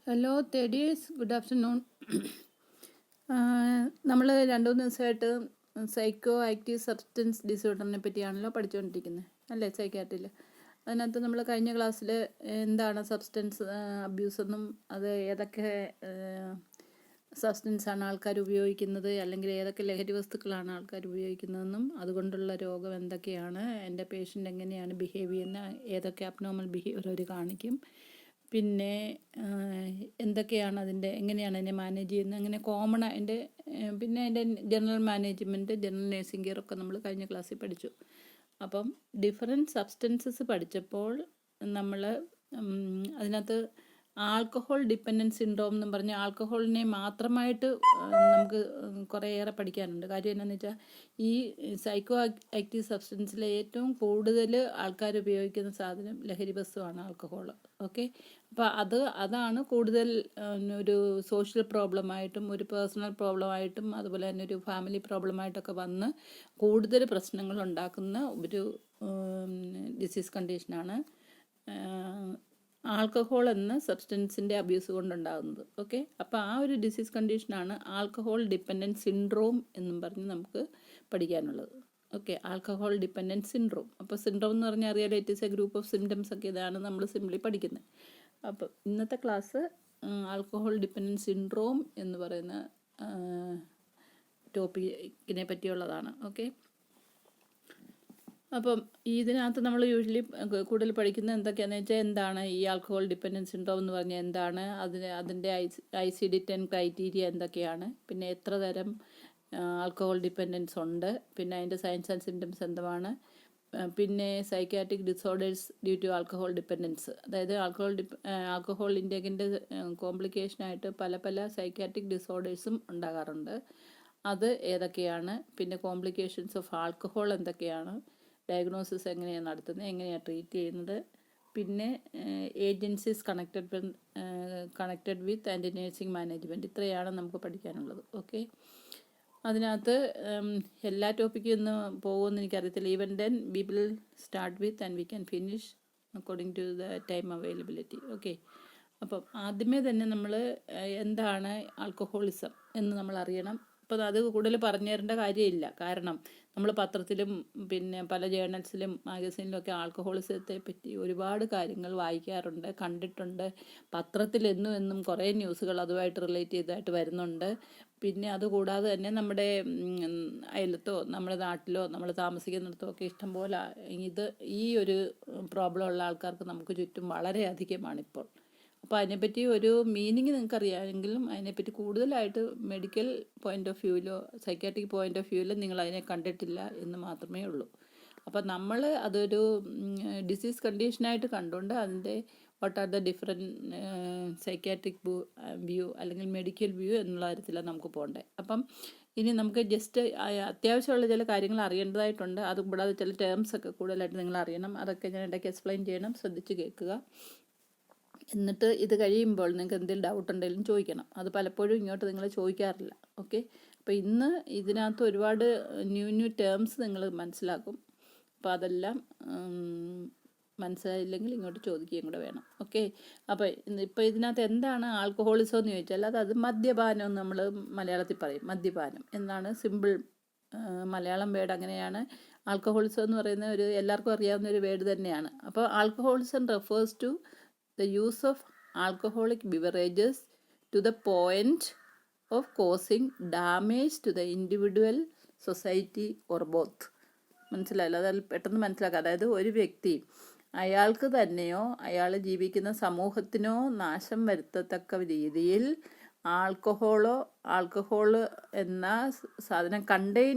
Hello തേഡീസ്, good afternoon. നമ്മൾ 2-3 ദിവസമായിട്ട് psycho active substance ഡിസോർഡറിനെ പറ്റിയാണല്ലോ പഠിച്ചുകൊണ്ടിരിക്കുന്നത്, അല്ലേ? സൈക്കാട്രിയിൽ അതിനകത്ത് നമ്മൾ കഴിഞ്ഞ ക്ലാസ്സിൽ എന്താണ് സബ്സ്റ്റൻസ് അബ്യൂസ് എന്നും അത് ഏതൊക്കെ സബ്സ്റ്റൻസാണ് ആൾക്കാർ ഉപയോഗിക്കുന്നത്, അല്ലെങ്കിൽ ഏതൊക്കെ ലഹരി വസ്തുക്കളാണ് ആൾക്കാർ ഉപയോഗിക്കുന്നതെന്നും അതുകൊണ്ടുള്ള രോഗം എന്തൊക്കെയാണ്, എൻ്റെ പേഷ്യൻ്റ് എങ്ങനെയാണ് ബിഹേവ് ചെയ്യുന്നത്, ഏതൊക്കെ അബ്നോർമൽ ബിഹേവിയർ അവർ കാണിക്കും, പിന്നെ എന്തൊക്കെയാണ് അതിൻ്റെ, എങ്ങനെയാണ് അതിനെ മാനേജ് ചെയ്യുന്നത്, അങ്ങനെ കോമൺ അതിൻ്റെ, പിന്നെ അതിൻ്റെ general management, general nursing care ഒക്കെ നമ്മൾ കഴിഞ്ഞ ക്ലാസ്സിൽ പഠിച്ചു. അപ്പം ഡിഫറെൻറ്റ് സബ്സ്റ്റൻസസ് പഠിച്ചപ്പോൾ നമ്മൾ അതിനകത്ത് ആൽക്കഹോൾ ഡിപ്പെൻഡൻസ് സിൻഡ്രോം എന്നും പറഞ്ഞ് ആൽക്കഹോളിനെ മാത്രമായിട്ട് നമുക്ക് കുറേയേറെ പഠിക്കാനുണ്ട്. കാര്യം എന്താണെന്ന് വെച്ചാൽ ഈ സൈക്കോ ആക്റ്റീവ് സബ്സ്റ്റൻസിലെ ഏറ്റവും കൂടുതൽ ആൾക്കാർ ഉപയോഗിക്കുന്ന സാധനം ലഹരി വസ്തുവാണ് ആൽക്കഹോൾ. ഓക്കെ, അപ്പോൾ അതാണ് കൂടുതൽ ഒരു സോഷ്യൽ പ്രോബ്ലമായിട്ടും ഒരു പേഴ്സണൽ പ്രോബ്ലമായിട്ടും അതുപോലെ തന്നെ ഒരു ഫാമിലി പ്രോബ്ലമായിട്ടൊക്കെ വന്ന് കൂടുതൽ പ്രശ്നങ്ങൾ ഉണ്ടാക്കുന്ന ഒരു ഡിസീസ് കണ്ടീഷനാണ് ആൽക്കഹോൾ എന്ന സബ്സ്റ്റൻസിൻ്റെ അബ്യൂസ് കൊണ്ടുണ്ടാകുന്നത്. ഓക്കെ, അപ്പോൾ ആ ഒരു ഡിസീസ് കണ്ടീഷനാണ് ആൽക്കഹോൾ ഡിപ്പെൻഡൻറ്റ് സിൻഡ്രോം എന്നും പറഞ്ഞ് നമുക്ക് പഠിക്കാനുള്ളത്. Okay, alcohol dependent syndrome. അപ്പോൾ സിൻഡ്രോം എന്ന് പറഞ്ഞാൽ അറിയാലോ, it is A group of symptoms ഒക്കെ. ഇതാണ് നമ്മൾ സിംപ്ലി പഠിക്കുന്നത്. അപ്പോൾ ഇന്നത്തെ ക്ലാസ് ആൽക്കഹോൾ ഡിപ്പെൻഡൻറ്റ് സിൻഡ്രോം എന്ന് പറയുന്ന ടോപ്പിക്കിനെ പറ്റിയുള്ളതാണ്. ഓക്കെ, അപ്പം ഇതിനകത്ത് നമ്മൾ യൂഷ്വലി കൂടുതൽ പഠിക്കുന്നത് എന്തൊക്കെയാണെന്ന് വെച്ചാൽ, എന്താണ് ഈ ആൽക്കഹോൾ ഡിപ്പെൻഡൻസ് സിൻഡ്രോം എന്ന് പറഞ്ഞാൽ എന്താണ്, അതിൻ്റെ ICD-10 ക്രൈറ്റീരിയ എന്തൊക്കെയാണ്, പിന്നെ എത്ര തരം ആൽക്കഹോൾ ഡിപ്പെൻഡൻസ് ഉണ്ട്, പിന്നെ അതിൻ്റെ സയൻസ് ആൻഡ് സിംറ്റംസ് എന്താണ്, പിന്നെ psychiatric disorders due to alcohol dependence, അതായത് ആൽക്കഹോൾ ഇൻടേക്കിൻ്റെ കോംപ്ലിക്കേഷനായിട്ട് പല സൈക്കാട്രിക് ഡിസോർഡേഴ്സും ഉണ്ടാകാറുണ്ട്. അത് ഏതൊക്കെയാണ്, പിന്നെ കോംപ്ലിക്കേഷൻസ് ഓഫ് ആൽക്കഹോൾ എന്തൊക്കെയാണ്, ഡയഗ്നോസിസ് എങ്ങനെയാണ് നടത്തുന്നത്, എങ്ങനെയാണ് ട്രീറ്റ് ചെയ്യുന്നത്, പിന്നെ agencies connected with and nursing management. ഇത്രയാണ് നമുക്ക് പഠിക്കാനുള്ളത്. ഓക്കെ, അതിനകത്ത് എല്ലാ ടോപ്പിക്കും ഇന്ന് പോകുമെന്ന് എനിക്കറിയത്തില്ല. Even then we will start with and we can finish according to the time availability. Okay, അപ്പം ആദ്യമേ തന്നെ നമ്മൾ എന്താണ് ആൽക്കഹോളിസം എന്ന് നമ്മൾ അറിയണം. അപ്പോൾ അത് കൂടുതൽ പറഞ്ഞു തരേണ്ട കാര്യമില്ല. കാരണം നമ്മൾ പത്രത്തിലും പിന്നെ പല ജേർണൽസിലും മാഗസീനിലും ഒക്കെ ആൽക്കഹോളിസത്തെ പറ്റി ഒരുപാട് കാര്യങ്ങൾ വായിക്കാറുണ്ട്, കണ്ടിട്ടുണ്ട്. പത്രത്തിൽ എന്നും കുറേ ന്യൂസുകൾ അതുമായിട്ട് റിലേറ്റ് ചെയ്തതായിട്ട് വരുന്നുണ്ട്. പിന്നെ അതുകൂടാതെ തന്നെ നമ്മുടെ അയലത്തോ നമ്മുടെ നാട്ടിലോ നമ്മൾ താമസിക്കുന്നിടത്തോ ഒക്കെ ഇഷ്ടംപോലെ ഈ ഒരു പ്രോബ്ലം ഉള്ള ആൾക്കാർക്ക് നമുക്ക് ചുറ്റും വളരെ അധികമാണിപ്പോൾ. അപ്പോൾ അതിനെപ്പറ്റി ഒരു മീനിങ് നിങ്ങൾക്ക് അറിയാമെങ്കിലും അതിനെപ്പറ്റി കൂടുതലായിട്ട് മെഡിക്കൽ പോയിൻ്റ് ഓഫ് വ്യൂവിലോ സൈക്കാട്രിക് പോയിൻ്റ് ഓഫ് വ്യൂവിലോ നിങ്ങൾ അതിനെ കണ്ടിട്ടില്ല എന്ന് മാത്രമേ ഉള്ളൂ. അപ്പോൾ നമ്മൾ അതൊരു ഡിസീസ് കണ്ടീഷനായിട്ട് കണ്ടുകൊണ്ട് അതിൻ്റെ what are the different psychiatric view അല്ലെങ്കിൽ മെഡിക്കൽ വ്യൂ എന്നുള്ള കാര്യത്തിലാണ് നമുക്ക് പോകേണ്ടത്. അപ്പം ഇനി നമുക്ക് ജസ്റ്റ് അത്യാവശ്യമുള്ള ചില കാര്യങ്ങൾ അറിയേണ്ടതായിട്ടുണ്ട്. അതുകൂടാതെ ചില ടേംസൊക്കെ കൂടുതലായിട്ട് നിങ്ങൾ അറിയണം. അതൊക്കെ ഞാൻ ഇടയ്ക്ക് എക്സ്പ്ലെയിൻ ചെയ്യണം, ശ്രദ്ധിച്ച് കേൾക്കുക. എന്നിട്ട് ഇത് കഴിയുമ്പോൾ നിങ്ങൾക്ക് എന്തെങ്കിലും ഡൗട്ട് ഉണ്ടെങ്കിലും ചോദിക്കണം. അത് പലപ്പോഴും ഇങ്ങോട്ട് നിങ്ങൾ ചോദിക്കാറില്ല. ഓക്കെ, അപ്പോൾ ഇന്ന് ഇതിനകത്ത് ഒരുപാട് ന്യൂ ടേംസ് നിങ്ങൾ മനസ്സിലാക്കും. അപ്പോൾ അതെല്ലാം മനസ്സിലായില്ലെങ്കിൽ ഇങ്ങോട്ട് ചോദിക്കുകയും കൂടെ വേണം. ഓക്കെ, അപ്പോൾ ഇപ്പോൾ ഇതിനകത്ത് എന്താണ് ആൽക്കഹോളിസം എന്ന് ചോദിച്ചാൽ അത് മദ്യപാനം എന്ന് നമ്മൾ മലയാളത്തിൽ പറയും. മദ്യപാനം എന്നാണ് സിമ്പിൾ മലയാളം വേർഡ്. അങ്ങനെയാണ്. ആൽക്കഹോളിസം എന്ന് പറയുന്ന ഒരു എല്ലാവർക്കും അറിയാവുന്ന ഒരു വേർഡ് തന്നെയാണ്. അപ്പോൾ alcoholism refers to the use of alcoholic beverages to the point of causing damage to the individual, society or both. മനസ്സിലായല്ലോ? അത് പെട്ടെന്ന് മനസ്സിലാക്കുക. അതായത് ഒരു വ്യക്തി അയാൾക്ക് തന്നെയോ അയാൾ ജീവിക്കുന്ന സമൂഹത്തിനോ നാശം വരുത്തത്തക്ക രീതിയിൽ ആൽക്കഹോൾ എന്ന സാധനം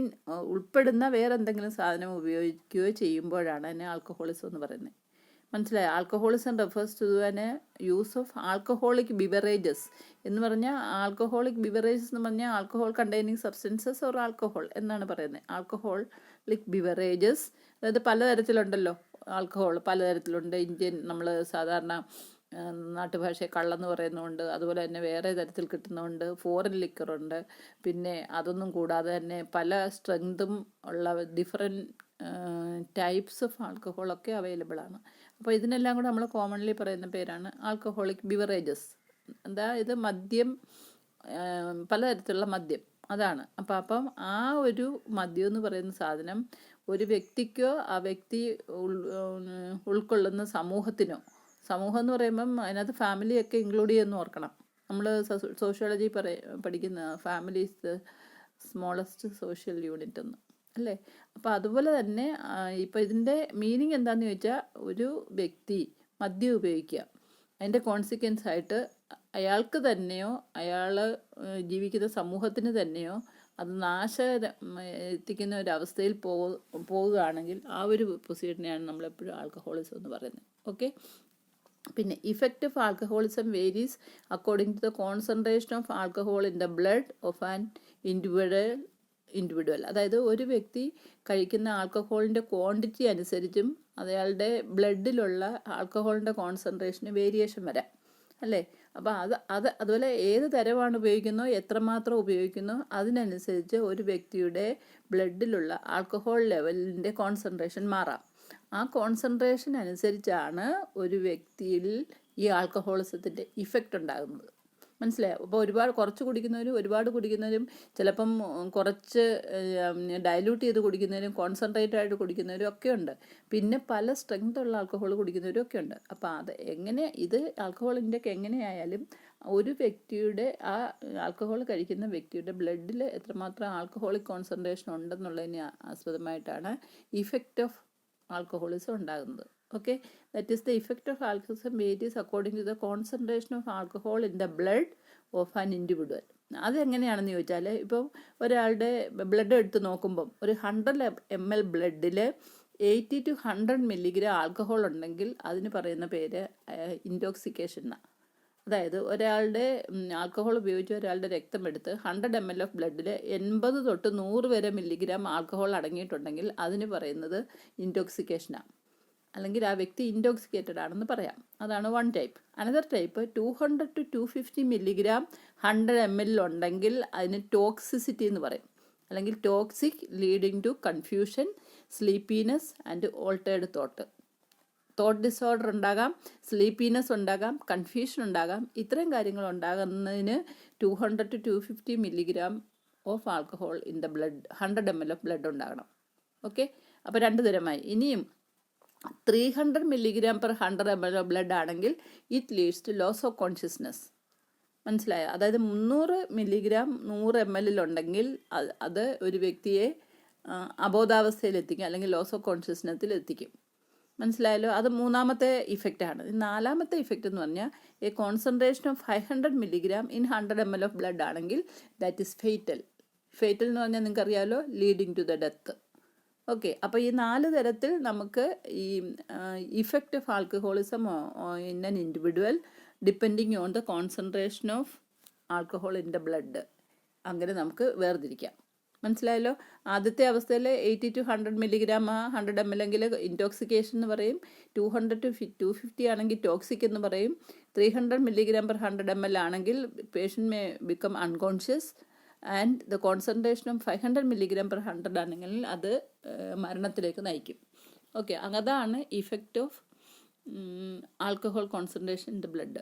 ഉൾപ്പെടുന്ന വേറെ എന്തെങ്കിലും സാധനം ഉപയോഗിക്കുകയോ ചെയ്യുമ്പോഴാണ് അതിനെ ആൽക്കഹോളിസം എന്ന് പറയുന്നത്. മനസ്സിലായി? Alcoholism refers to an use of alcoholic beverages എന്ന് പറഞ്ഞാൽ ആൽക്കഹോളിക് ബിവറേജസ് എന്ന് പറഞ്ഞാൽ alcohol containing substances or alcohol എന്നാണ് പറയുന്നത്. ആൽക്കഹോളിക് ബിവറേജസ്, അതായത് പലതരത്തിലുണ്ടല്ലോ ആൽക്കഹോൾ, പലതരത്തിലുണ്ട്. ഇന്ത്യൻ നമ്മൾ സാധാരണ നാട്ടുഭാഷയെ കള്ളെന്ന് പറയുന്നുണ്ട്, അതുപോലെ തന്നെ വേറെ തരത്തിൽ കിട്ടുന്നുണ്ട്, ഫോറിൻ ലിക്കറുണ്ട്. പിന്നെ അതൊന്നും കൂടാതെ തന്നെ പല സ്ട്രെങ്തും ഉള്ള ഡിഫറെൻറ്റ് ടൈപ്സ് ഓഫ് ആൽക്കഹോളൊക്കെ അവൈലബിൾ ആണ്. അപ്പോൾ ഇതിനെല്ലാം കൂടെ നമ്മൾ കോമൺലി പറയുന്ന പേരാണ് ആൽക്കഹോളിക് ബിവറേജസ് അതായത് മദ്യം, പലതരത്തിലുള്ള മദ്യം, അതാണ്. അപ്പം ആ ഒരു മദ്യം എന്ന് പറയുന്ന സാധനം ഒരു വ്യക്തിക്കോ ആ വ്യക്തി ഉൾക്കൊള്ളുന്ന സമൂഹത്തിനോ, സമൂഹം എന്ന് പറയുമ്പം അതിനകത്ത് ഫാമിലിയൊക്കെ ഇൻക്ലൂഡ് ചെയ്യുമെന്ന് ഓർക്കണം. നമ്മൾ സോഷ്യോളജി പഠിക്കുന്ന family is the smallest social unit എന്ന്, അല്ലേ? അപ്പോൾ അതുപോലെ തന്നെ ഇപ്പോൾ ഇതിൻ്റെ മീനിങ് എന്താണെന്ന് ചോദിച്ചാൽ, ഒരു വ്യക്തി മദ്യം ഉപയോഗിക്കുക, അതിൻ്റെ കോൺസിക്വൻസ് ആയിട്ട് അയാൾക്ക് തന്നെയോ അയാൾ ജീവിക്കുന്ന സമൂഹത്തിന് തന്നെയോ അത് എത്തിക്കുന്ന ഒരവസ്ഥയിൽ പോവുകയാണെങ്കിൽ ആ ഒരു പൊസിഷനെയാണ് നമ്മളെപ്പോഴും ആൽക്കഹോളിസം എന്ന് പറയുന്നത്. ഓക്കെ. പിന്നെ effect of alcoholism varies according to the concentration of alcohol in the blood of an individual. അതായത് ഒരു വ്യക്തി കഴിക്കുന്ന ആൽക്കഹോളിൻ്റെ ക്വാണ്ടിറ്റി അനുസരിച്ചും അയാളുടെ ബ്ലഡിലുള്ള ആൽക്കഹോളിൻ്റെ കോൺസെൻട്രേഷന് വേരിയേഷൻ വരാം, അല്ലേ? അപ്പോൾ അതുപോലെ ഏത് തരമാണ് ഉപയോഗിക്കുന്നോ, എത്രമാത്രം ഉപയോഗിക്കുന്നോ അതിനനുസരിച്ച് ഒരു വ്യക്തിയുടെ ബ്ലഡിലുള്ള ആൽക്കഹോൾ ലെവലിൻ്റെ കോൺസെൻട്രേഷൻ മാറാം. ആ കോൺസെൻട്രേഷൻ അനുസരിച്ചാണ് ഒരു വ്യക്തിയിൽ ഈ ആൽക്കഹോളിസത്തിൻ്റെ ഇഫക്റ്റ് ഉണ്ടാകുന്നത്. മനസ്സിലായോ? അപ്പോൾ കുറച്ച് കുടിക്കുന്നവരും ഒരുപാട് കുടിക്കുന്നവരും, ചിലപ്പം കുറച്ച് ഡൈല്യൂട്ട് ചെയ്ത് കുടിക്കുന്നവരും കോൺസെൻട്രേറ്റ് ആയിട്ട് കുടിക്കുന്നവരും ഒക്കെ ഉണ്ട്. പിന്നെ പല സ്ട്രെങ്ത് ഉള്ള ആൽക്കഹോൾ കുടിക്കുന്നവരും ഒക്കെ ഉണ്ട്. അപ്പോൾ അത് ഇത് ആൽക്കഹോളിൻ്റെ ഒക്കെ എങ്ങനെയായാലും ഒരു വ്യക്തിയുടെ ആ ആൽക്കഹോൾ കഴിക്കുന്ന വ്യക്തിയുടെ ബ്ലഡിൽ എത്രമാത്രം ആൽക്കഹോളിക് കോൺസെൻട്രേഷൻ ഉണ്ടെന്നുള്ളതിനെ ആസ്പദമായിട്ടാണ് ഇഫക്റ്റ് ഓഫ് ആൽക്കഹോളിസം ഉണ്ടാകുന്നത്. Okay, that is the effect of alcoholism varies according to the concentration of alcohol in the blood of an individual. അതെങ്ങനെയാണെന്ന് ചോദിച്ചാൽ, ഇപ്പോൾ ഒരാളുടെ ബ്ലഡ് എടുത്ത് നോക്കുമ്പം ഒരു 100 ml ബ്ലഡിൽ 80 to 100 milligram ആൽക്കഹോൾ ഉണ്ടെങ്കിൽ അതിന് പറയുന്ന പേര് ഇൻടോക്സിക്കേഷൻ എന്നാണ്. അതായത് ഒരാളുടെ ആൽക്കഹോൾ ഉപയോഗിച്ച് ഒരാളുടെ രക്തം എടുത്ത് 100 ml ഓഫ് ബ്ലഡിൽ 80 തൊട്ട് 100 വരെ മില്ലിഗ്രാം ആൽക്കഹോൾ അടങ്ങിയിട്ടുണ്ടെങ്കിൽ അതിന് പറയുന്നത് ഇൻടോക്സിക്കേഷനാണ്, അല്ലെങ്കിൽ ആ വ്യക്തി ഇൻടോക്സിക്കേറ്റഡ് ആണെന്ന് പറയാം. അതാണ് one type. Another type 200 to 250 milligram 100 ml ഉണ്ടെങ്കിൽ അതിന് ടോക്സിസിറ്റി എന്ന് പറയും, അല്ലെങ്കിൽ toxic leading to confusion, sleepiness and altered thought disorder ഉണ്ടാകാം, സ്ലീപ്പീനെസ് ഉണ്ടാകാം, കൺഫ്യൂഷൻ ഉണ്ടാകാം. ഇത്രയും കാര്യങ്ങൾ ഉണ്ടാകുന്നതിന് 200 to 250 milligram of alcohol in the blood, 100 ml of blood ഉണ്ടാകണം. ഓക്കെ. അപ്പോൾ 2 തരമായി. ഇനിയും 300 milligram per 100 ml of blood ആണെങ്കിൽ it leads to loss of consciousness. മനസ്സിലായോ? അതായത് 300 milligram 100 ml ഉണ്ടെങ്കിൽ അത് ഒരു വ്യക്തിയെ അബോധാവസ്ഥയിലെത്തിക്കും, അല്ലെങ്കിൽ ലോസ് ഓഫ് കോൺഷ്യസ്നെസ്സിൽ എത്തിക്കും. മനസ്സിലായല്ലോ? അത് മൂന്നാമത്തെ ഇഫക്റ്റാണ്. നാലാമത്തെ ഇഫക്റ്റ് എന്ന് പറഞ്ഞാൽ a concentration of 500 milligram in 100 ml of blood ആണെങ്കിൽ ദാറ്റ് ഈസ് ഫെയ്റ്റൽ. ഫെയ്റ്റൽ എന്ന് പറഞ്ഞാൽ നിങ്ങൾക്കറിയാമല്ലോ, leading to the death. Okay. അപ്പോൾ ഈ 4 തരത്തിൽ നമുക്ക് ഈ effect of alcoholism in an individual depending on the concentration of alcohol in the blood അങ്ങനെ നമുക്ക് വേർതിരിക്കാം. മനസ്സിലായല്ലോ? ആദ്യത്തെ അവസ്ഥയിൽ 80 to 100 milligram 100 ml എങ്കിൽ ഇൻടോക്സിക്കേഷൻ എന്ന് പറയും, 200 to 250 ആണെങ്കിൽ ടോക്സിക് എന്ന് പറയും, 300 milligram per 100 ml ആണെങ്കിൽ patient may become unconscious and the concentration of 500 milligram per 100 ആണെങ്കിൽ അത് മരണത്തിലേക്ക് നയിക്കും. ഓക്കെ. അതാണ് effect of alcohol concentration in the blood.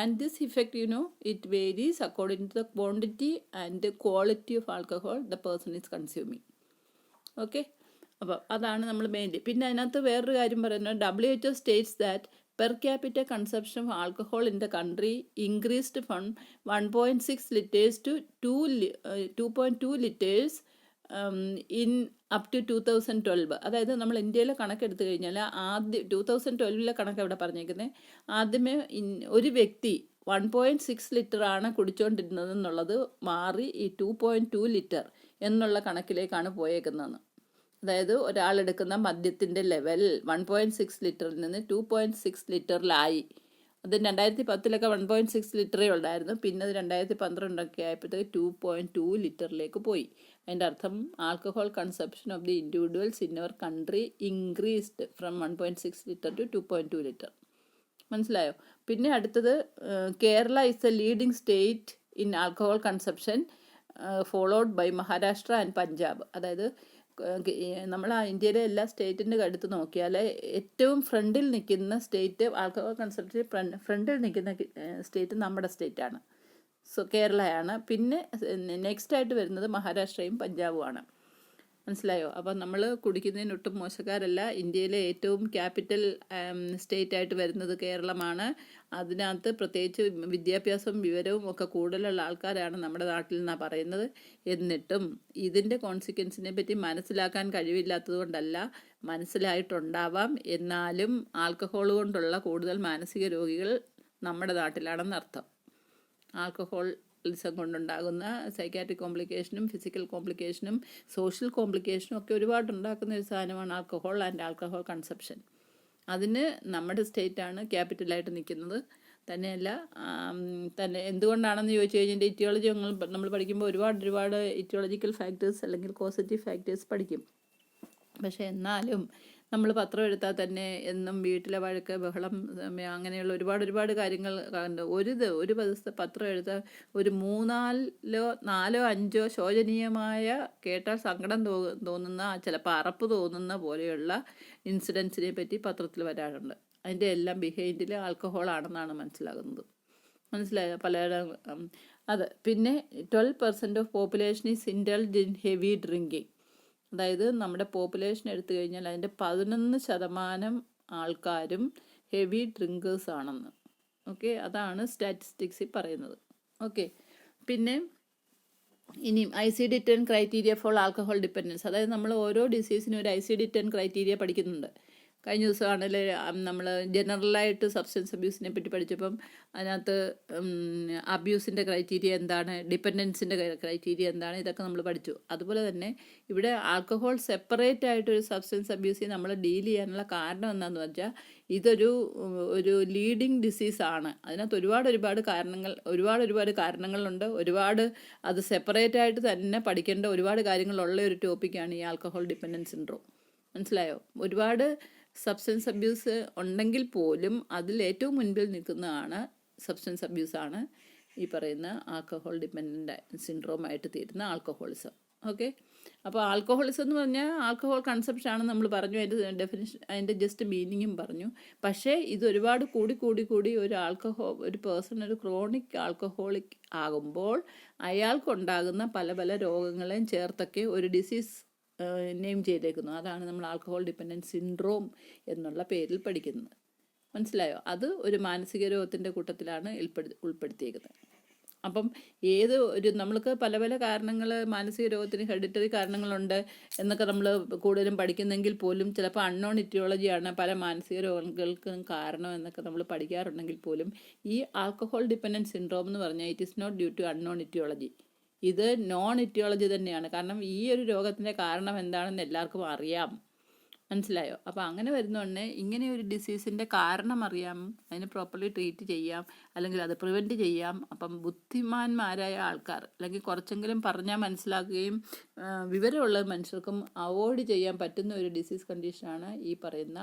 And this effect it varies according to the quantity and the quality of alcohol the person is consuming. Okay. അപ്പോൾ അതാണ് നമ്മൾ mainly. പിന്നെ അതിനകത്ത് വേറൊരു കാര്യം പറയുന്നത്, WHO states that per capita consumption of alcohol in the country increased from 1.6 liters to 2.2 liters in up to 2012. അതായത് നമ്മൾ ഇന്ത്യയിലെ കണക്കെടുത്തു കഴിഞ്ഞാൽ 2012 കണക്ക് എവിടെ പറഞ്ഞേക്കുന്നത്, ആദ്യമേ ഒരു വ്യക്തി 1.6 ലിറ്ററാണ് കുടിച്ചുകൊണ്ടിരുന്നത് എന്നുള്ളത് മാറി ഈ 2.2 ലിറ്റർ എന്നുള്ള കണക്കിലേക്കാണ് പോയേക്കുന്നതെന്ന്. അതായത് ഒരാളെടുക്കുന്ന മദ്യത്തിൻ്റെ ലെവൽ 1.6 ലിറ്ററിൽ നിന്ന് 2.6 ലിറ്ററിലായി. അത് 2010 1.6 ലിറ്ററേ ഉണ്ടായിരുന്നു. പിന്നെ അത് 2012 ആയപ്പോഴത്തേക്ക് 2.2 ലിറ്ററിലേക്ക് പോയി. അതിൻ്റെ അർത്ഥം alcohol consumption of the individuals in our country increased from 1.6 litre to 2.2 litre. മനസ്സിലായോ? പിന്നെ അടുത്തത്, Kerala is a leading state in alcohol consumption followed by Maharashtra and Punjab. അതായത് നമ്മൾ ഇന്ത്യയിലെ എല്ലാ സ്റ്റേറ്റിൻ്റെ അടുത്ത് നോക്കിയാൽ ഏറ്റവും ഫ്രണ്ടിൽ നിൽക്കുന്ന സ്റ്റേറ്റ് ആൽക്കഹോൾ കൺസംപ്ഷൻ ഫ്രണ്ടിൽ നിൽക്കുന്ന സ്റ്റേറ്റ് നമ്മുടെ സ്റ്റേറ്റാണ്. കേരളയാണ്. പിന്നെ നെക്സ്റ്റ് ആയിട്ട് വരുന്നത് മഹാരാഷ്ട്രയും പഞ്ചാബുമാണ്. മനസ്സിലായോ? അപ്പം നമ്മൾ കുടിക്കുന്നതിന് ഒട്ടും മോശക്കാരല്ല. ഇന്ത്യയിലെ ഏറ്റവും ക്യാപിറ്റൽ സ്റ്റേറ്റ് ആയിട്ട് വരുന്നത് കേരളമാണ്. അതിനകത്ത് പ്രത്യേകിച്ച് വിദ്യാഭ്യാസവും വിവരവും ഒക്കെ കൂടുതലുള്ള ആൾക്കാരാണ് നമ്മുടെ നാട്ടിൽ നിന്നാണ് പറയുന്നത്. എന്നിട്ടും ഇതിൻ്റെ കോൺസിക്വൻസിനെ പറ്റി മനസ്സിലാക്കാൻ കഴിവില്ലാത്തത് കൊണ്ടല്ല, മനസ്സിലായിട്ടുണ്ടാവാം. എന്നാലും ആൽക്കഹോൾ കൊണ്ടുള്ള കൂടുതൽ മാനസിക രോഗികൾ നമ്മുടെ നാട്ടിലാണെന്നർത്ഥം. ആൽക്കഹോളിസം കൊണ്ടുണ്ടാകുന്ന സൈക്കാട്രിക് കോംപ്ലിക്കേഷനും ഫിസിക്കൽ കോംപ്ലിക്കേഷനും സോഷ്യൽ കോംപ്ലിക്കേഷനും ഒക്കെ ഒരുപാട് ഉണ്ടാക്കുന്ന ഒരു സാധനമാണ് ആൽക്കഹോൾ ആൻഡ് ആൽക്കഹോൾ കൺസപ്ഷൻ. അതിന് നമ്മുടെ സ്റ്റേറ്റാണ് ക്യാപിറ്റലായിട്ട് നിൽക്കുന്നത്. തന്നെയല്ല തന്നെ എന്തുകൊണ്ടാണെന്ന് ചോദിച്ചു കഴിഞ്ഞാൽ ഇറ്റിയോളജി നമ്മൾ പഠിക്കുമ്പോൾ ഒരുപാട് ഇറ്റിയോളജിക്കൽ ഫാക്ടേഴ്സ് അല്ലെങ്കിൽ കോസറ്റീവ് ഫാക്ടേഴ്സ് പഠിക്കും. പക്ഷേ എന്നാലും നമ്മൾ പത്രം എടുത്താൽ തന്നെ എന്നും വീട്ടിലെ വഴക്ക്, ബഹളം, അങ്ങനെയുള്ള ഒരുപാട് കാര്യങ്ങൾ ഉണ്ട്. ഒരു ദിവസത്തെ പത്രം എടുത്താൽ ഒരു 4-5 ശോചനീയമായ, കേട്ടാൽ സങ്കടം തോന്നുന്ന, ചിലപ്പോൾ അറപ്പ് തോന്നുന്ന പോലെയുള്ള ഇൻസിഡൻസിനെ പറ്റി പത്രത്തിൽ വരാറുണ്ട്. അതിൻ്റെ എല്ലാം ബിഹൈൻഡിൽ ആൽക്കഹോളാണെന്നാണ് മനസ്സിലായോ? അത് പിന്നെ 12% of population is indulge in heavy drinking. അതായത് നമ്മുടെ പോപ്പുലേഷൻ എടുത്തു കഴിഞ്ഞാൽ അതിൻ്റെ 11% ആൾക്കാരും ഹെവി ഡ്രിങ്കേഴ്സ് ആണെന്ന്. ഓക്കെ, അതാണ് സ്റ്റാറ്റിസ്റ്റിക്സിൽ പറയുന്നത്. ഓക്കെ, പിന്നെ ഇനിയും ICD-10 criteria for alcohol dependence. അതായത് നമ്മൾ ഓരോ ഡിസീസിനും ഒരു ICD-10 ക്രൈറ്റീരിയ പഠിക്കുന്നുണ്ട്. കഴിഞ്ഞ ദിവസമാണെങ്കിൽ നമ്മൾ ജനറലായിട്ട് സബ്സ്റ്റൻസ് അബ്യൂസിനെ പറ്റി പഠിച്ചപ്പം അതിനകത്ത് അബ്യൂസിൻ്റെ ക്രൈറ്റീരിയ എന്താണ്, ഡിപ്പെൻഡൻസിൻ്റെ ക്രൈറ്റീരിയ എന്താണ്, ഇതൊക്കെ നമ്മൾ പഠിച്ചു. അതുപോലെ തന്നെ ഇവിടെ ആൽക്കഹോൾ സെപ്പറേറ്റ് ആയിട്ടൊരു സബ്സ്റ്റൻസ് അബ്യൂസിൽ നമ്മൾ ഡീൽ ചെയ്യാനുള്ള കാരണം എന്താണെന്ന് വെച്ചാൽ ഒരു ലീഡിങ് ഡിസീസാണ്. അതിനകത്ത് ഒരുപാട് കാരണങ്ങളുണ്ട്. അത് സെപ്പറേറ്റ് ആയിട്ട് തന്നെ പഠിക്കേണ്ട ഒരുപാട് കാര്യങ്ങളുള്ള ഒരു ടോപ്പിക്കാണ് ഈ ആൽക്കഹോൾ ഡിപ്പെൻഡൻസ് സിൻഡ്രോം. മനസ്സിലായോ? ഒരുപാട് സബ്സ്റ്റൻസ് അബ്യൂസ് ഉണ്ടെങ്കിൽ പോലും അതിൽ ഏറ്റവും മുൻപിൽ നിൽക്കുന്നതാണ് സബ്സ്റ്റൻസ് അബ്യൂസാണ് ഈ പറയുന്ന ആൽക്കഹോൾ ഡിപ്പെൻഡൻ്റ് സിൻഡ്രോമായിട്ട് തീരുന്ന ആൽക്കഹോളിസം. ഓക്കെ, അപ്പോൾ ആൽക്കഹോളിസം എന്ന് പറഞ്ഞാൽ ആൽക്കഹോൾ കൺസപ്ഷൻ ആണെന്ന് നമ്മൾ പറഞ്ഞു. അതിൻ്റെ ഡെഫിനിഷൻ, അതിൻ്റെ ജസ്റ്റ് മീനിങ്ങും പറഞ്ഞു. പക്ഷേ ഇത് ഒരുപാട് കൂടി ഒരു പേഴ്സൺ ഒരു ക്രോണിക് ആൽക്കഹോളിക് ആകുമ്പോൾ അയാൾക്കുണ്ടാകുന്ന പല രോഗങ്ങളെയും ചേർത്തൊക്കെ ഒരു ഡിസീസ് നെയിം ചെയ്തേക്കുന്നു. അതാണ് നമ്മൾ ആൽക്കഹോൾ ഡിപ്പെൻഡൻസ് സിൻഡ്രോം എന്നുള്ള പേരിൽ പഠിക്കുന്നത്. മനസ്സിലായോ? അത് ഒരു മാനസിക രോഗത്തിൻ്റെ കൂട്ടത്തിലാണ് ഉൾപ്പെടുത്തിയേക്കുന്നത്. അപ്പം നമ്മൾക്ക് പല കാരണങ്ങൾ, മാനസിക രോഗത്തിന് ഹെറിഡിറ്ററി കാരണങ്ങളുണ്ട് എന്നൊക്കെ നമ്മൾ കൂടുതലും പഠിക്കുന്നെങ്കിൽ പോലും ചിലപ്പോൾ അൺനോൺ ഇറ്റിയോളജിയാണ് പല മാനസിക രോഗങ്ങൾക്കും കാരണം എന്നൊക്കെ നമ്മൾ പഠിക്കാറുണ്ടെങ്കിൽ പോലും ഈ ആൽക്കഹോൾ ഡിപ്പെൻഡൻസ് സിൻഡ്രോം എന്ന് പറഞ്ഞാൽ it is not due to unknown etiology. ഇത് നോൺ ഇറ്റിയോളജി തന്നെയാണ്. കാരണം ഈ ഒരു രോഗത്തിൻ്റെ കാരണം എന്താണെന്ന് എല്ലാവർക്കും അറിയാം. മനസ്സിലായോ? അപ്പോൾ അങ്ങനെ വരുന്നതുകൊണ്ട് ഇങ്ങനെ ഒരു ഡിസീസിൻ്റെ കാരണം അറിയാം, അതിന് പ്രോപ്പർലി ട്രീറ്റ് ചെയ്യാം, അല്ലെങ്കിൽ അത് പ്രിവെൻറ്റ് ചെയ്യാം. അപ്പം ബുദ്ധിമാന്മാരായ ആൾക്കാർ, അല്ലെങ്കിൽ കുറച്ചെങ്കിലും പറഞ്ഞാൽ മനസ്സിലാക്കുകയും വിവരമുള്ള മനുഷ്യർക്കും അവോയ്ഡ് ചെയ്യാൻ പറ്റുന്ന ഒരു ഡിസീസ് കണ്ടീഷനാണ് ഈ പറയുന്ന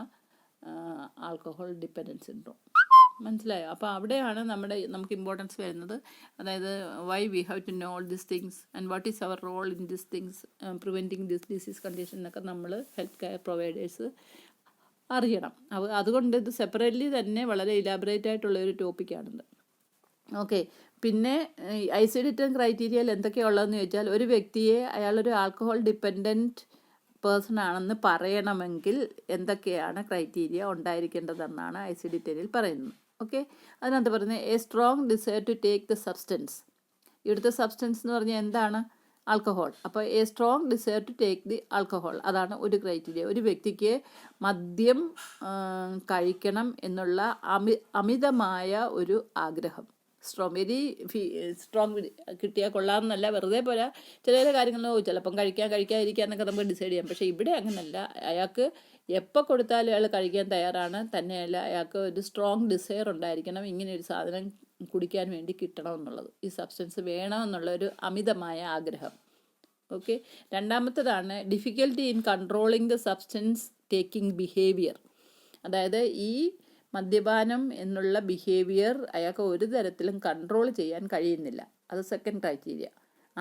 ആൽക്കഹോൾ ഡിപ്പെൻഡൻസ് സിൻഡ്രോം. മനസ്സിലായോ? അപ്പോൾ അവിടെയാണ് നമുക്ക് ഇമ്പോർട്ടൻസ് വരുന്നത്. അതായത് why we have to know all these things and what is our role in these things, preventing this disease condition എന്നൊക്കെ നമ്മൾ ഹെൽത്ത് കെയർ പ്രൊവൈഡേഴ്സ് അറിയണം. അതുകൊണ്ട് ഇത് സെപ്പറേറ്റ്ലി തന്നെ വളരെ ഇലാബറേറ്റ് ആയിട്ടുള്ള ഒരു ടോപ്പിക്കാണിത്. ഓക്കെ, പിന്നെ ICD-10 ക്രൈറ്റീരിയയിൽ എന്തൊക്കെയുള്ളതെന്ന് ചോദിച്ചാൽ, ഒരു വ്യക്തിയെ അയാളൊരു ആൽക്കഹോൾ ഡിപ്പെൻഡൻറ്റ് പേഴ്സൺ ആണെന്ന് പറയണമെങ്കിൽ എന്തൊക്കെയാണ് ക്രൈറ്റീരിയ ഉണ്ടായിരിക്കേണ്ടതെന്നാണ് ICD-10 പറയുന്നത്. ഓക്കെ, അതിനകത്ത് പറയുന്നത് a strong desire to take the substance. ഇവിടുത്തെ സബ്സ്റ്റൻസ് എന്ന് പറഞ്ഞാൽ എന്താണ്? ആൽക്കഹോൾ. അപ്പോൾ a strong desire to take the alcohol, അതാണ് ഒരു ക്രൈറ്റീരിയ. ഒരു വ്യക്തിക്ക് മദ്യം കഴിക്കണം എന്നുള്ള അമിതമായ ഒരു ആഗ്രഹം, വെരി സ്ട്രോങ് കിട്ടിയാൽ കൊള്ളാമെന്നല്ല, വെറുതെ പോരാ. ചില കാര്യങ്ങൾ ചിലപ്പം കഴിക്കാതിരിക്കാന്നൊക്കെ നമുക്ക് ഡിസൈഡ് ചെയ്യാം. പക്ഷേ ഇവിടെ അങ്ങനല്ല. അയാൾക്ക് എപ്പോൾ കൊടുത്താലും അയാൾ കഴിക്കാൻ തയ്യാറാണ്. തന്നെയല്ല, അയാൾക്ക് ഒരു സ്ട്രോങ് ഡിസയർ ഉണ്ടായിരിക്കണം, ഇങ്ങനെ ഒരു സാധനം കുടിക്കാൻ വേണ്ടി കിട്ടണമെന്നുള്ളത്, ഈ സബ്സ്റ്റൻസ് വേണമെന്നുള്ള ഒരു അമിതമായ ആഗ്രഹം. ഓക്കെ, രണ്ടാമത്തേതാണ് difficulty in controlling the substance taking behaviour. അതായത് ഈ മദ്യപാനം എന്നുള്ള ബിഹേവിയർ അയാൾക്ക് ഒരു തരത്തിലും കൺട്രോൾ ചെയ്യാൻ കഴിയുന്നില്ല. അത് സെക്കൻഡ് ക്രൈറ്റീരിയ.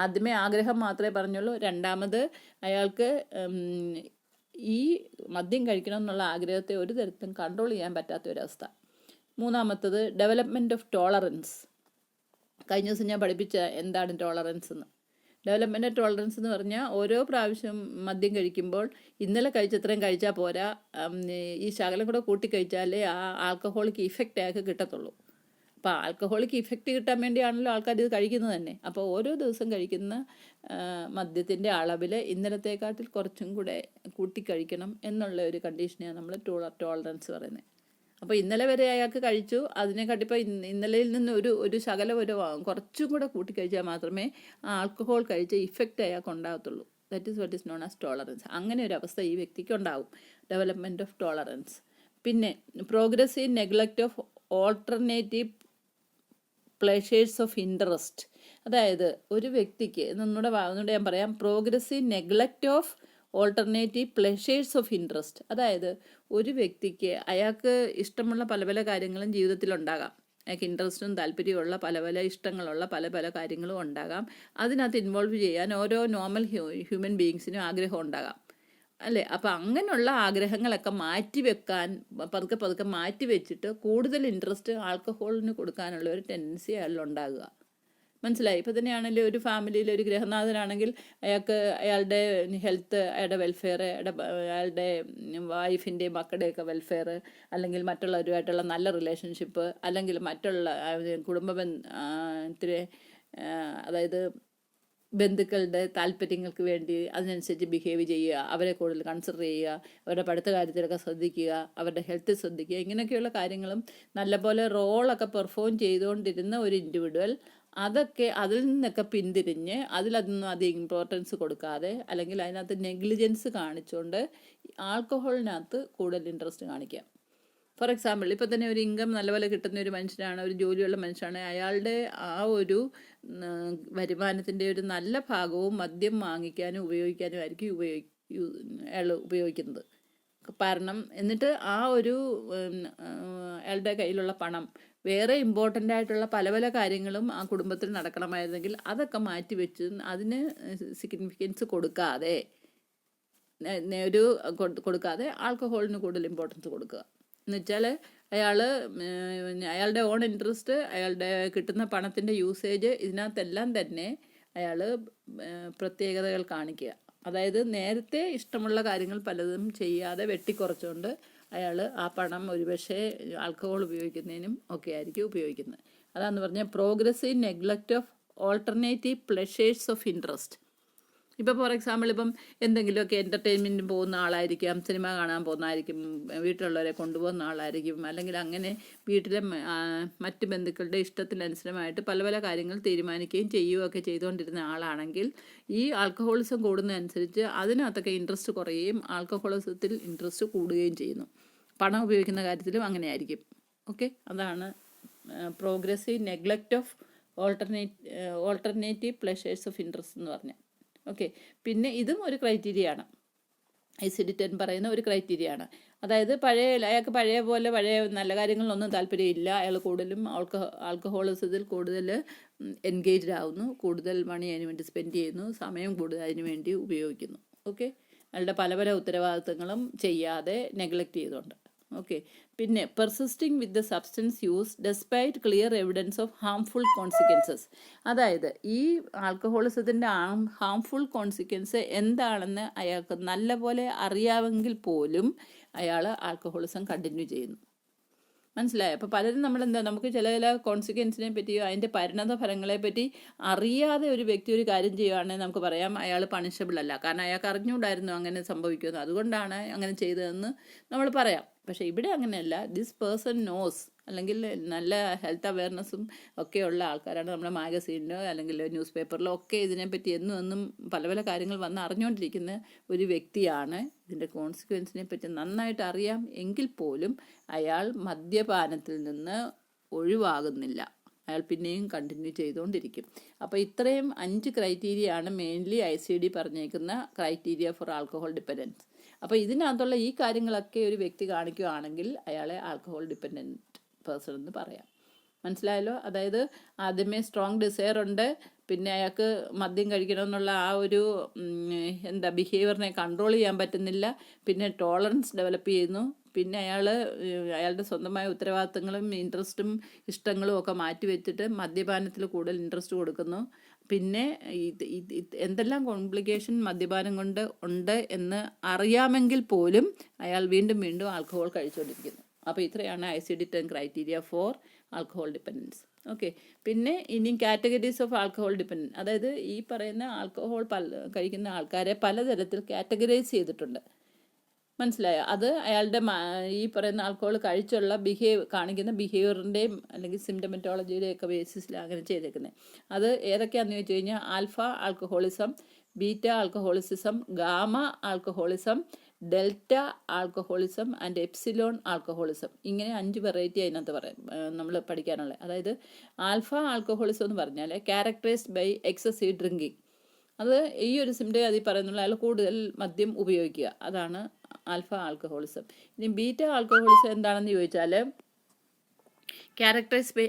ആദ്യമേ ആഗ്രഹം മാത്രമേ പറഞ്ഞുള്ളൂ, രണ്ടാമത് അയാൾക്ക് ഈ മദ്യം കഴിക്കണം എന്നുള്ള ആഗ്രഹത്തെ ഒരു തരത്തിലും കൺട്രോൾ ചെയ്യാൻ പറ്റാത്ത ഒരവസ്ഥ. മൂന്നാമത്തത് ഡെവലപ്മെൻറ്റ് ഓഫ് ടോളറൻസ്. കഴിഞ്ഞ ദിവസം ഞാൻ പഠിപ്പിച്ച എന്താണ് ടോളറൻസ് എന്ന്. ഡെവലപ്മെൻറ്റ് ഓഫ് ടോളറൻസ് എന്ന് പറഞ്ഞാൽ ഓരോ പ്രാവശ്യം മദ്യം കഴിക്കുമ്പോൾ ഇന്നലെ കഴിച്ചത്രയും കഴിച്ചാൽ പോരാ, ഈ ശകലം കൂടെ കൂട്ടി കഴിച്ചാലേ ആ ആൽക്കഹോളിക് ഇഫക്റ്റ് അയാൾക്ക് കിട്ടത്തുള്ളൂ. അപ്പോൾ ആൽക്കഹോളിക് ഇഫക്റ്റ് കിട്ടാൻ വേണ്ടിയാണല്ലോ ആൾക്കാർ ഇത് കഴിക്കുന്നത് തന്നെ. അപ്പോൾ ഓരോ ദിവസം കഴിക്കുന്ന മദ്യത്തിൻ്റെ അളവിൽ ഇന്നലത്തെക്കാട്ടിൽ കുറച്ചും കൂടെ കൂട്ടി കഴിക്കണം എന്നുള്ള ഒരു കണ്ടീഷനെയാണ് നമ്മൾ ടോളറൻസ് പറയുന്നത്. അപ്പോൾ ഇന്നലെ വരെ അയാൾക്ക് കഴിച്ചു, അതിനെക്കാട്ടിപ്പോൾ ഇന്നലെയിൽ നിന്ന് ഒരു ശകലം കുറച്ചും കൂടെ കൂട്ടി കഴിച്ചാൽ മാത്രമേ ആ ആൽക്കഹോൾ കഴിച്ച ഇഫക്റ്റ് അയാൾക്ക് ഉണ്ടാകത്തുള്ളൂ. That is what is known as tolerance. അങ്ങനെ ഒരു അവസ്ഥ ഈ വ്യക്തിക്ക് ഉണ്ടാവും, ഡെവലപ്മെൻറ്റ് ഓഫ് ടോളറൻസ്. പിന്നെ progressive neglect of alternative pleasures of interest. അതായത് ഒരു വ്യക്തിക്ക് ഒന്നുകൂടെ ഞാൻ പറയാം, progressive neglect of alternative pleasures of interest. അതായത് ഒരു വ്യക്തിക്ക് അയാൾക്ക് ഇഷ്ടമുള്ള പല പല കാര്യങ്ങളും ജീവിതത്തിലുണ്ടാകാം, അയാൾക്ക് ഇൻട്രസ്റ്റും താല്പര്യമുള്ള പല പല ഇഷ്ടങ്ങളുള്ള പല പല കാര്യങ്ങളും ഉണ്ടാകാം. അതിനകത്ത് ഇൻവോൾവ് ചെയ്യാൻ ഓരോ നോർമൽ ഹ്യൂമൻ ബീയിങ്സിനും ആഗ്രഹം ഉണ്ടാകാം, അല്ലേ? അപ്പോൾ അങ്ങനെയുള്ള ആഗ്രഹങ്ങളൊക്കെ മാറ്റി വെക്കാൻ പതുക്കെ മാറ്റി വെച്ചിട്ട് കൂടുതൽ ഇൻട്രസ്റ്റ് ആൽക്കഹോളിന് കൊടുക്കാനുള്ള ഒരു ടെൻഡൻസി അയാളിലുണ്ടാകുക. മനസ്സിലായി? ഇപ്പോൾ തന്നെയാണെങ്കിൽ ഒരു ഫാമിലിയിൽ ഒരു ഗൃഹനാഥനാണെങ്കിൽ അയാളുടെ ഹെൽത്ത്, അയാളുടെ വെൽഫെയർ, അയാളുടെ വൈഫിൻ്റെ മക്കളുടെയൊക്കെ വെൽഫെയർ, അല്ലെങ്കിൽ മറ്റുള്ളവരുമായിട്ടുള്ള നല്ല റിലേഷൻഷിപ്പ്, അല്ലെങ്കിൽ മറ്റുള്ള കുടുംബത്തിന്, അതായത് ബന്ധുക്കളുടെ താല്പര്യങ്ങൾക്ക് വേണ്ടി അതിനനുസരിച്ച് ബിഹേവ് ചെയ്യുക, അവരെ കൂടുതൽ കൺസിഡർ ചെയ്യുക, അവരുടെ പഠിത്ത കാര്യത്തിലൊക്കെ ശ്രദ്ധിക്കുക, അവരുടെ ഹെൽത്ത് ശ്രദ്ധിക്കുക, ഇങ്ങനെയൊക്കെയുള്ള കാര്യങ്ങളും നല്ലപോലെ റോളൊക്കെ പെർഫോം ചെയ്തുകൊണ്ടിരുന്ന ഒരു ഇൻഡിവിജ്വൽ അതിൽ നിന്നൊക്കെ പിന്തിരിഞ്ഞ് അതിലതൊന്നും അധികം ഇമ്പോർട്ടൻസ് കൊടുക്കാതെ, അല്ലെങ്കിൽ അതിനകത്ത് നെഗ്ലിജൻസ് കാണിച്ചുകൊണ്ട് ആൽക്കഹോളിനകത്ത് കൂടുതൽ ഇൻട്രസ്റ്റ് കാണിക്കുക. ഫോർ എക്സാമ്പിൾ, ഇപ്പോൾ തന്നെ ഒരു ഇൻകം നല്ലപോലെ കിട്ടുന്ന ഒരു മനുഷ്യനാണ്, ഒരു ജോലിയുള്ള മനുഷ്യനാണ്, അയാളുടെ ആ ഒരു വരുമാനത്തിൻ്റെ ഒരു നല്ല ഭാഗവും മദ്യം വാങ്ങിക്കാനും ഉപയോഗിക്കാനും ആയിരിക്കും അയാൾ ഉപയോഗിക്കുന്നത്. കാരണം എന്നിട്ട് ആ ഒരു അയാളുടെ കയ്യിലുള്ള പണം വേറെ ഇമ്പോർട്ടൻ്റ് ആയിട്ടുള്ള പല പല കാര്യങ്ങളും ആ കുടുംബത്തിൽ നടക്കണമായിരുന്നെങ്കിൽ അതൊക്കെ മാറ്റി വെച്ച് അതിന് സിഗ്നിഫിക്കൻസ് കൊടുക്കാതെ ആൽക്കഹോളിന് കൂടുതൽ ഇമ്പോർട്ടൻസ് കൊടുക്കുക. എന്നുവെച്ചാൽ അയാളുടെ ഓൺ ഇൻട്രസ്റ്റ്, അയാളുടെ കിട്ടുന്ന പണത്തിൻ്റെ യൂസേജ്, ഇതിനകത്തെല്ലാം തന്നെ അയാൾ പ്രത്യേകതകൾ കാണിക്കുക. അതായത് നേരത്തെ ഇഷ്ടമുള്ള കാര്യങ്ങൾ പലതും ചെയ്യാതെ വെട്ടിക്കുറച്ചുകൊണ്ട് അയാൾ ആ പണം ഒരുപക്ഷെ ആൽക്കഹോൾ ഉപയോഗിക്കുന്നതിനും ഒക്കെ ആയിരിക്കും ഉപയോഗിക്കുന്നത്. അതാന്ന് പറഞ്ഞാൽ progressive neglect of alternative pleasures of interest. ഇപ്പോൾ ഫോർ എക്സാമ്പിൾ, ഇപ്പം എന്തെങ്കിലുമൊക്കെ എൻ്റർടൈൻമെൻറ്റിന് പോകുന്ന ആളായിരിക്കാം, സിനിമ കാണാൻ പോകുന്നതായിരിക്കും, വീട്ടിലുള്ളവരെ കൊണ്ടുപോകുന്ന ആളായിരിക്കും, അല്ലെങ്കിൽ അങ്ങനെ വീട്ടിലെ മറ്റ് ബന്ധുക്കളുടെ ഇഷ്ടത്തിനനുസരമായിട്ട് പല പല കാര്യങ്ങൾ തീരുമാനിക്കുകയും ചെയ്യുകയൊക്കെ ചെയ്തുകൊണ്ടിരുന്ന ആളാണെങ്കിൽ ഈ ആൽക്കഹോളിസം കൂടുന്നതനുസരിച്ച് അതിനകത്തൊക്കെ ഇൻട്രസ്റ്റ് കുറയുകയും ആൽക്കഹോളിസത്തിൽ ഇൻട്രസ്റ്റ് കൂടുകയും ചെയ്യുന്നു. പണം ഉപയോഗിക്കുന്ന കാര്യത്തിലും അങ്ങനെ ആയിരിക്കും. ഓക്കെ, അതാണ് progressive neglect of alternative pleasures of interest എന്ന് പറഞ്ഞാൽ. ഓക്കെ, പിന്നെ ഇതും ഒരു ക്രൈറ്റീരിയ ആണ്, ICD-10 പറയുന്ന ഒരു ക്രൈറ്റീരിയ ആണ്. അതായത് അയാൾക്ക് പഴയ നല്ല കാര്യങ്ങളിലൊന്നും താല്പര്യമില്ല, അയാൾ കൂടുതലും ആൽക്കഹോളിസത്തിൽ കൂടുതൽ എൻഗേജ്ഡ് ആവുന്നു, കൂടുതൽ മണി അതിന് വേണ്ടി സ്പെൻഡ് ചെയ്യുന്നു, സമയം കൂടുതൽ അതിന് വേണ്ടി ഉപയോഗിക്കുന്നു. ഓക്കെ, അയാളുടെ പല ഉത്തരവാദിത്തങ്ങളും ചെയ്യാതെ നെഗ്ലക്റ്റ് ചെയ്തുകൊണ്ട്. ഓക്കെ, പിന്നെ persisting with the substance use despite clear evidence of harmful consequences. അതായത് ഈ ആൽക്കഹോളിസത്തിൻ്റെ ഹാംഫുൾ കോൺസിക്വൻസ് എന്താണെന്ന് അയാൾക്ക് നല്ലപോലെ അറിയാമെങ്കിൽ പോലും അയാൾ ആൽക്കഹോളിസം കണ്ടിന്യൂ ചെയ്യുന്നു. മനസ്സിലായോ? അപ്പോൾ പലരും നമുക്ക് ചില കോൺസിക്വൻസിനെ പറ്റിയോ അതിൻ്റെ പരിണത ഫലങ്ങളെ പറ്റി അറിയാതെ ഒരു വ്യക്തി ഒരു കാര്യം ചെയ്യുകയാണെങ്കിൽ നമുക്ക് പറയാം അയാൾ പണിഷബിൾ അല്ല, കാരണം അയാൾക്ക് അറിഞ്ഞുകൂടായിരുന്നു അങ്ങനെ സംഭവിക്കുമെന്ന്, അതുകൊണ്ടാണ് അങ്ങനെ ചെയ്തതെന്ന് നമ്മൾ പറയാം. പക്ഷേ ഇവിടെ അങ്ങനെയല്ല. ദിസ് പേഴ്സൺ നോസ്, അല്ലെങ്കിൽ നല്ല ഹെൽത്ത് അവയർനെസ്സും ഒക്കെയുള്ള ആൾക്കാരാണ്. നമ്മുടെ മാഗസീനിലോ അല്ലെങ്കിൽ ന്യൂസ് പേപ്പറിലോ ഒക്കെ ഇതിനെപ്പറ്റി എന്നും പല കാര്യങ്ങൾ വന്ന് അറിഞ്ഞുകൊണ്ടിരിക്കുന്ന ഒരു വ്യക്തിയാണ്. ഇതിൻ്റെ കോൺസിക്വൻസിനെ പറ്റി നന്നായിട്ട് അറിയാം എങ്കിൽ പോലും അയാൾ മദ്യപാനത്തിൽ നിന്ന് ഒഴിവാകുന്നില്ല, അയാൾ പിന്നെയും കണ്ടിന്യൂ ചെയ്തുകൊണ്ടിരിക്കും. അപ്പോൾ ഇത്രയും 5 ക്രൈറ്റീരിയ ആണ് മെയിൻലി ICD പറഞ്ഞേക്കുന്ന ക്രൈറ്റീരിയ ഫോർ ആൽക്കഹോൾ ഡിപ്പെൻഡൻസ്. അപ്പോൾ ഇതിനകത്തുള്ള ഈ കാര്യങ്ങളൊക്കെ ഒരു വ്യക്തി കാണിക്കുകയാണെങ്കിൽ അയാളെ ആൽക്കഹോൾ ഡിപ്പെൻഡൻറ്റ് പേഴ്സൺ എന്ന് പറയാം. മനസ്സിലായല്ലോ? അതായത് ആദ്യമേ സ്ട്രോങ് ഡിസയർ ഉണ്ട്, പിന്നെ അയാൾക്ക് മദ്യം കഴിക്കണമെന്നുള്ള ആ ഒരു ബിഹേവിയറിനെ കൺട്രോൾ ചെയ്യാൻ പറ്റുന്നില്ല, പിന്നെ ടോളറൻസ് ഡെവലപ്പ് ചെയ്യുന്നു, പിന്നെ അയാളുടെ സ്വന്തമായ ഉത്തരവാദിത്തങ്ങളും ഇൻട്രസ്റ്റും ഇഷ്ടങ്ങളും ഒക്കെ മാറ്റി വെച്ചിട്ട് മദ്യപാനത്തിൽ കൂടുതൽ ഇൻട്രസ്റ്റ് കൊടുക്കുന്നു. പിന്നെ എന്തെല്ലാം കോംപ്ലിക്കേഷൻ മദ്യപാനം കൊണ്ട് ഉണ്ട് എന്ന് അറിയാമെങ്കിൽ പോലും അയാൾ വീണ്ടും വീണ്ടും ആൽക്കഹോൾ കഴിച്ചുകൊണ്ടിരിക്കുന്നു. അപ്പോൾ ഇത്രയാണ് ICD-10 criteria for alcohol dependence. Okay, പിന്നെ ഇനിയും കാറ്റഗറീസ് ഓഫ് ആൽക്കഹോൾ ഡിപ്പെൻഡൻസ്, അതായത് ഈ പറയുന്ന ആൽക്കഹോൾ കഴിക്കുന്ന ആൾക്കാരെ പലതരത്തിൽ കാറ്റഗറൈസ് ചെയ്തിട്ടുണ്ട്. മനസ്സിലായോ? അത് അയാളുടെ ഈ പറയുന്ന ആൽക്കഹോൾ കഴിച്ചുള്ള കാണിക്കുന്ന ബിഹേവിയറിൻ്റെയും അല്ലെങ്കിൽ സിംറ്റമറ്റോളജിയുടെയും ഒക്കെ ബേസിസിലാണ് അങ്ങനെ ചെയ്തേക്കുന്നത്. അത് ഏതൊക്കെയാണെന്ന് ചോദിച്ചു കഴിഞ്ഞാൽ alpha alcoholism, beta alcoholism, gamma alcoholism, delta alcoholism and epsilon alcoholism. ഇങ്ങനെ 5 വെറൈറ്റി അതിനകത്ത് നമ്മൾ പഠിക്കാനുള്ളത്. അതായത് ആൽഫ ആൽക്കഹോളിസം എന്ന് പറഞ്ഞാൽ ക്യാരക്ടറൈസ്ഡ് ബൈ എക്സസീവ് ഡ്രിങ്കിങ്. അത് ഈ ഒരു സിംറ്റം അതിൽ പറയുന്നുള്ള അയാൾ കൂടുതൽ മദ്യം ഉപയോഗിക്കുക, അതാണ് ആൽഫ ആൽക്കഹോളിസം. ഇനി ബീറ്റ ആൽക്കഹോളിസം എന്താണെന്ന് ചോദിച്ചാൽ characterized by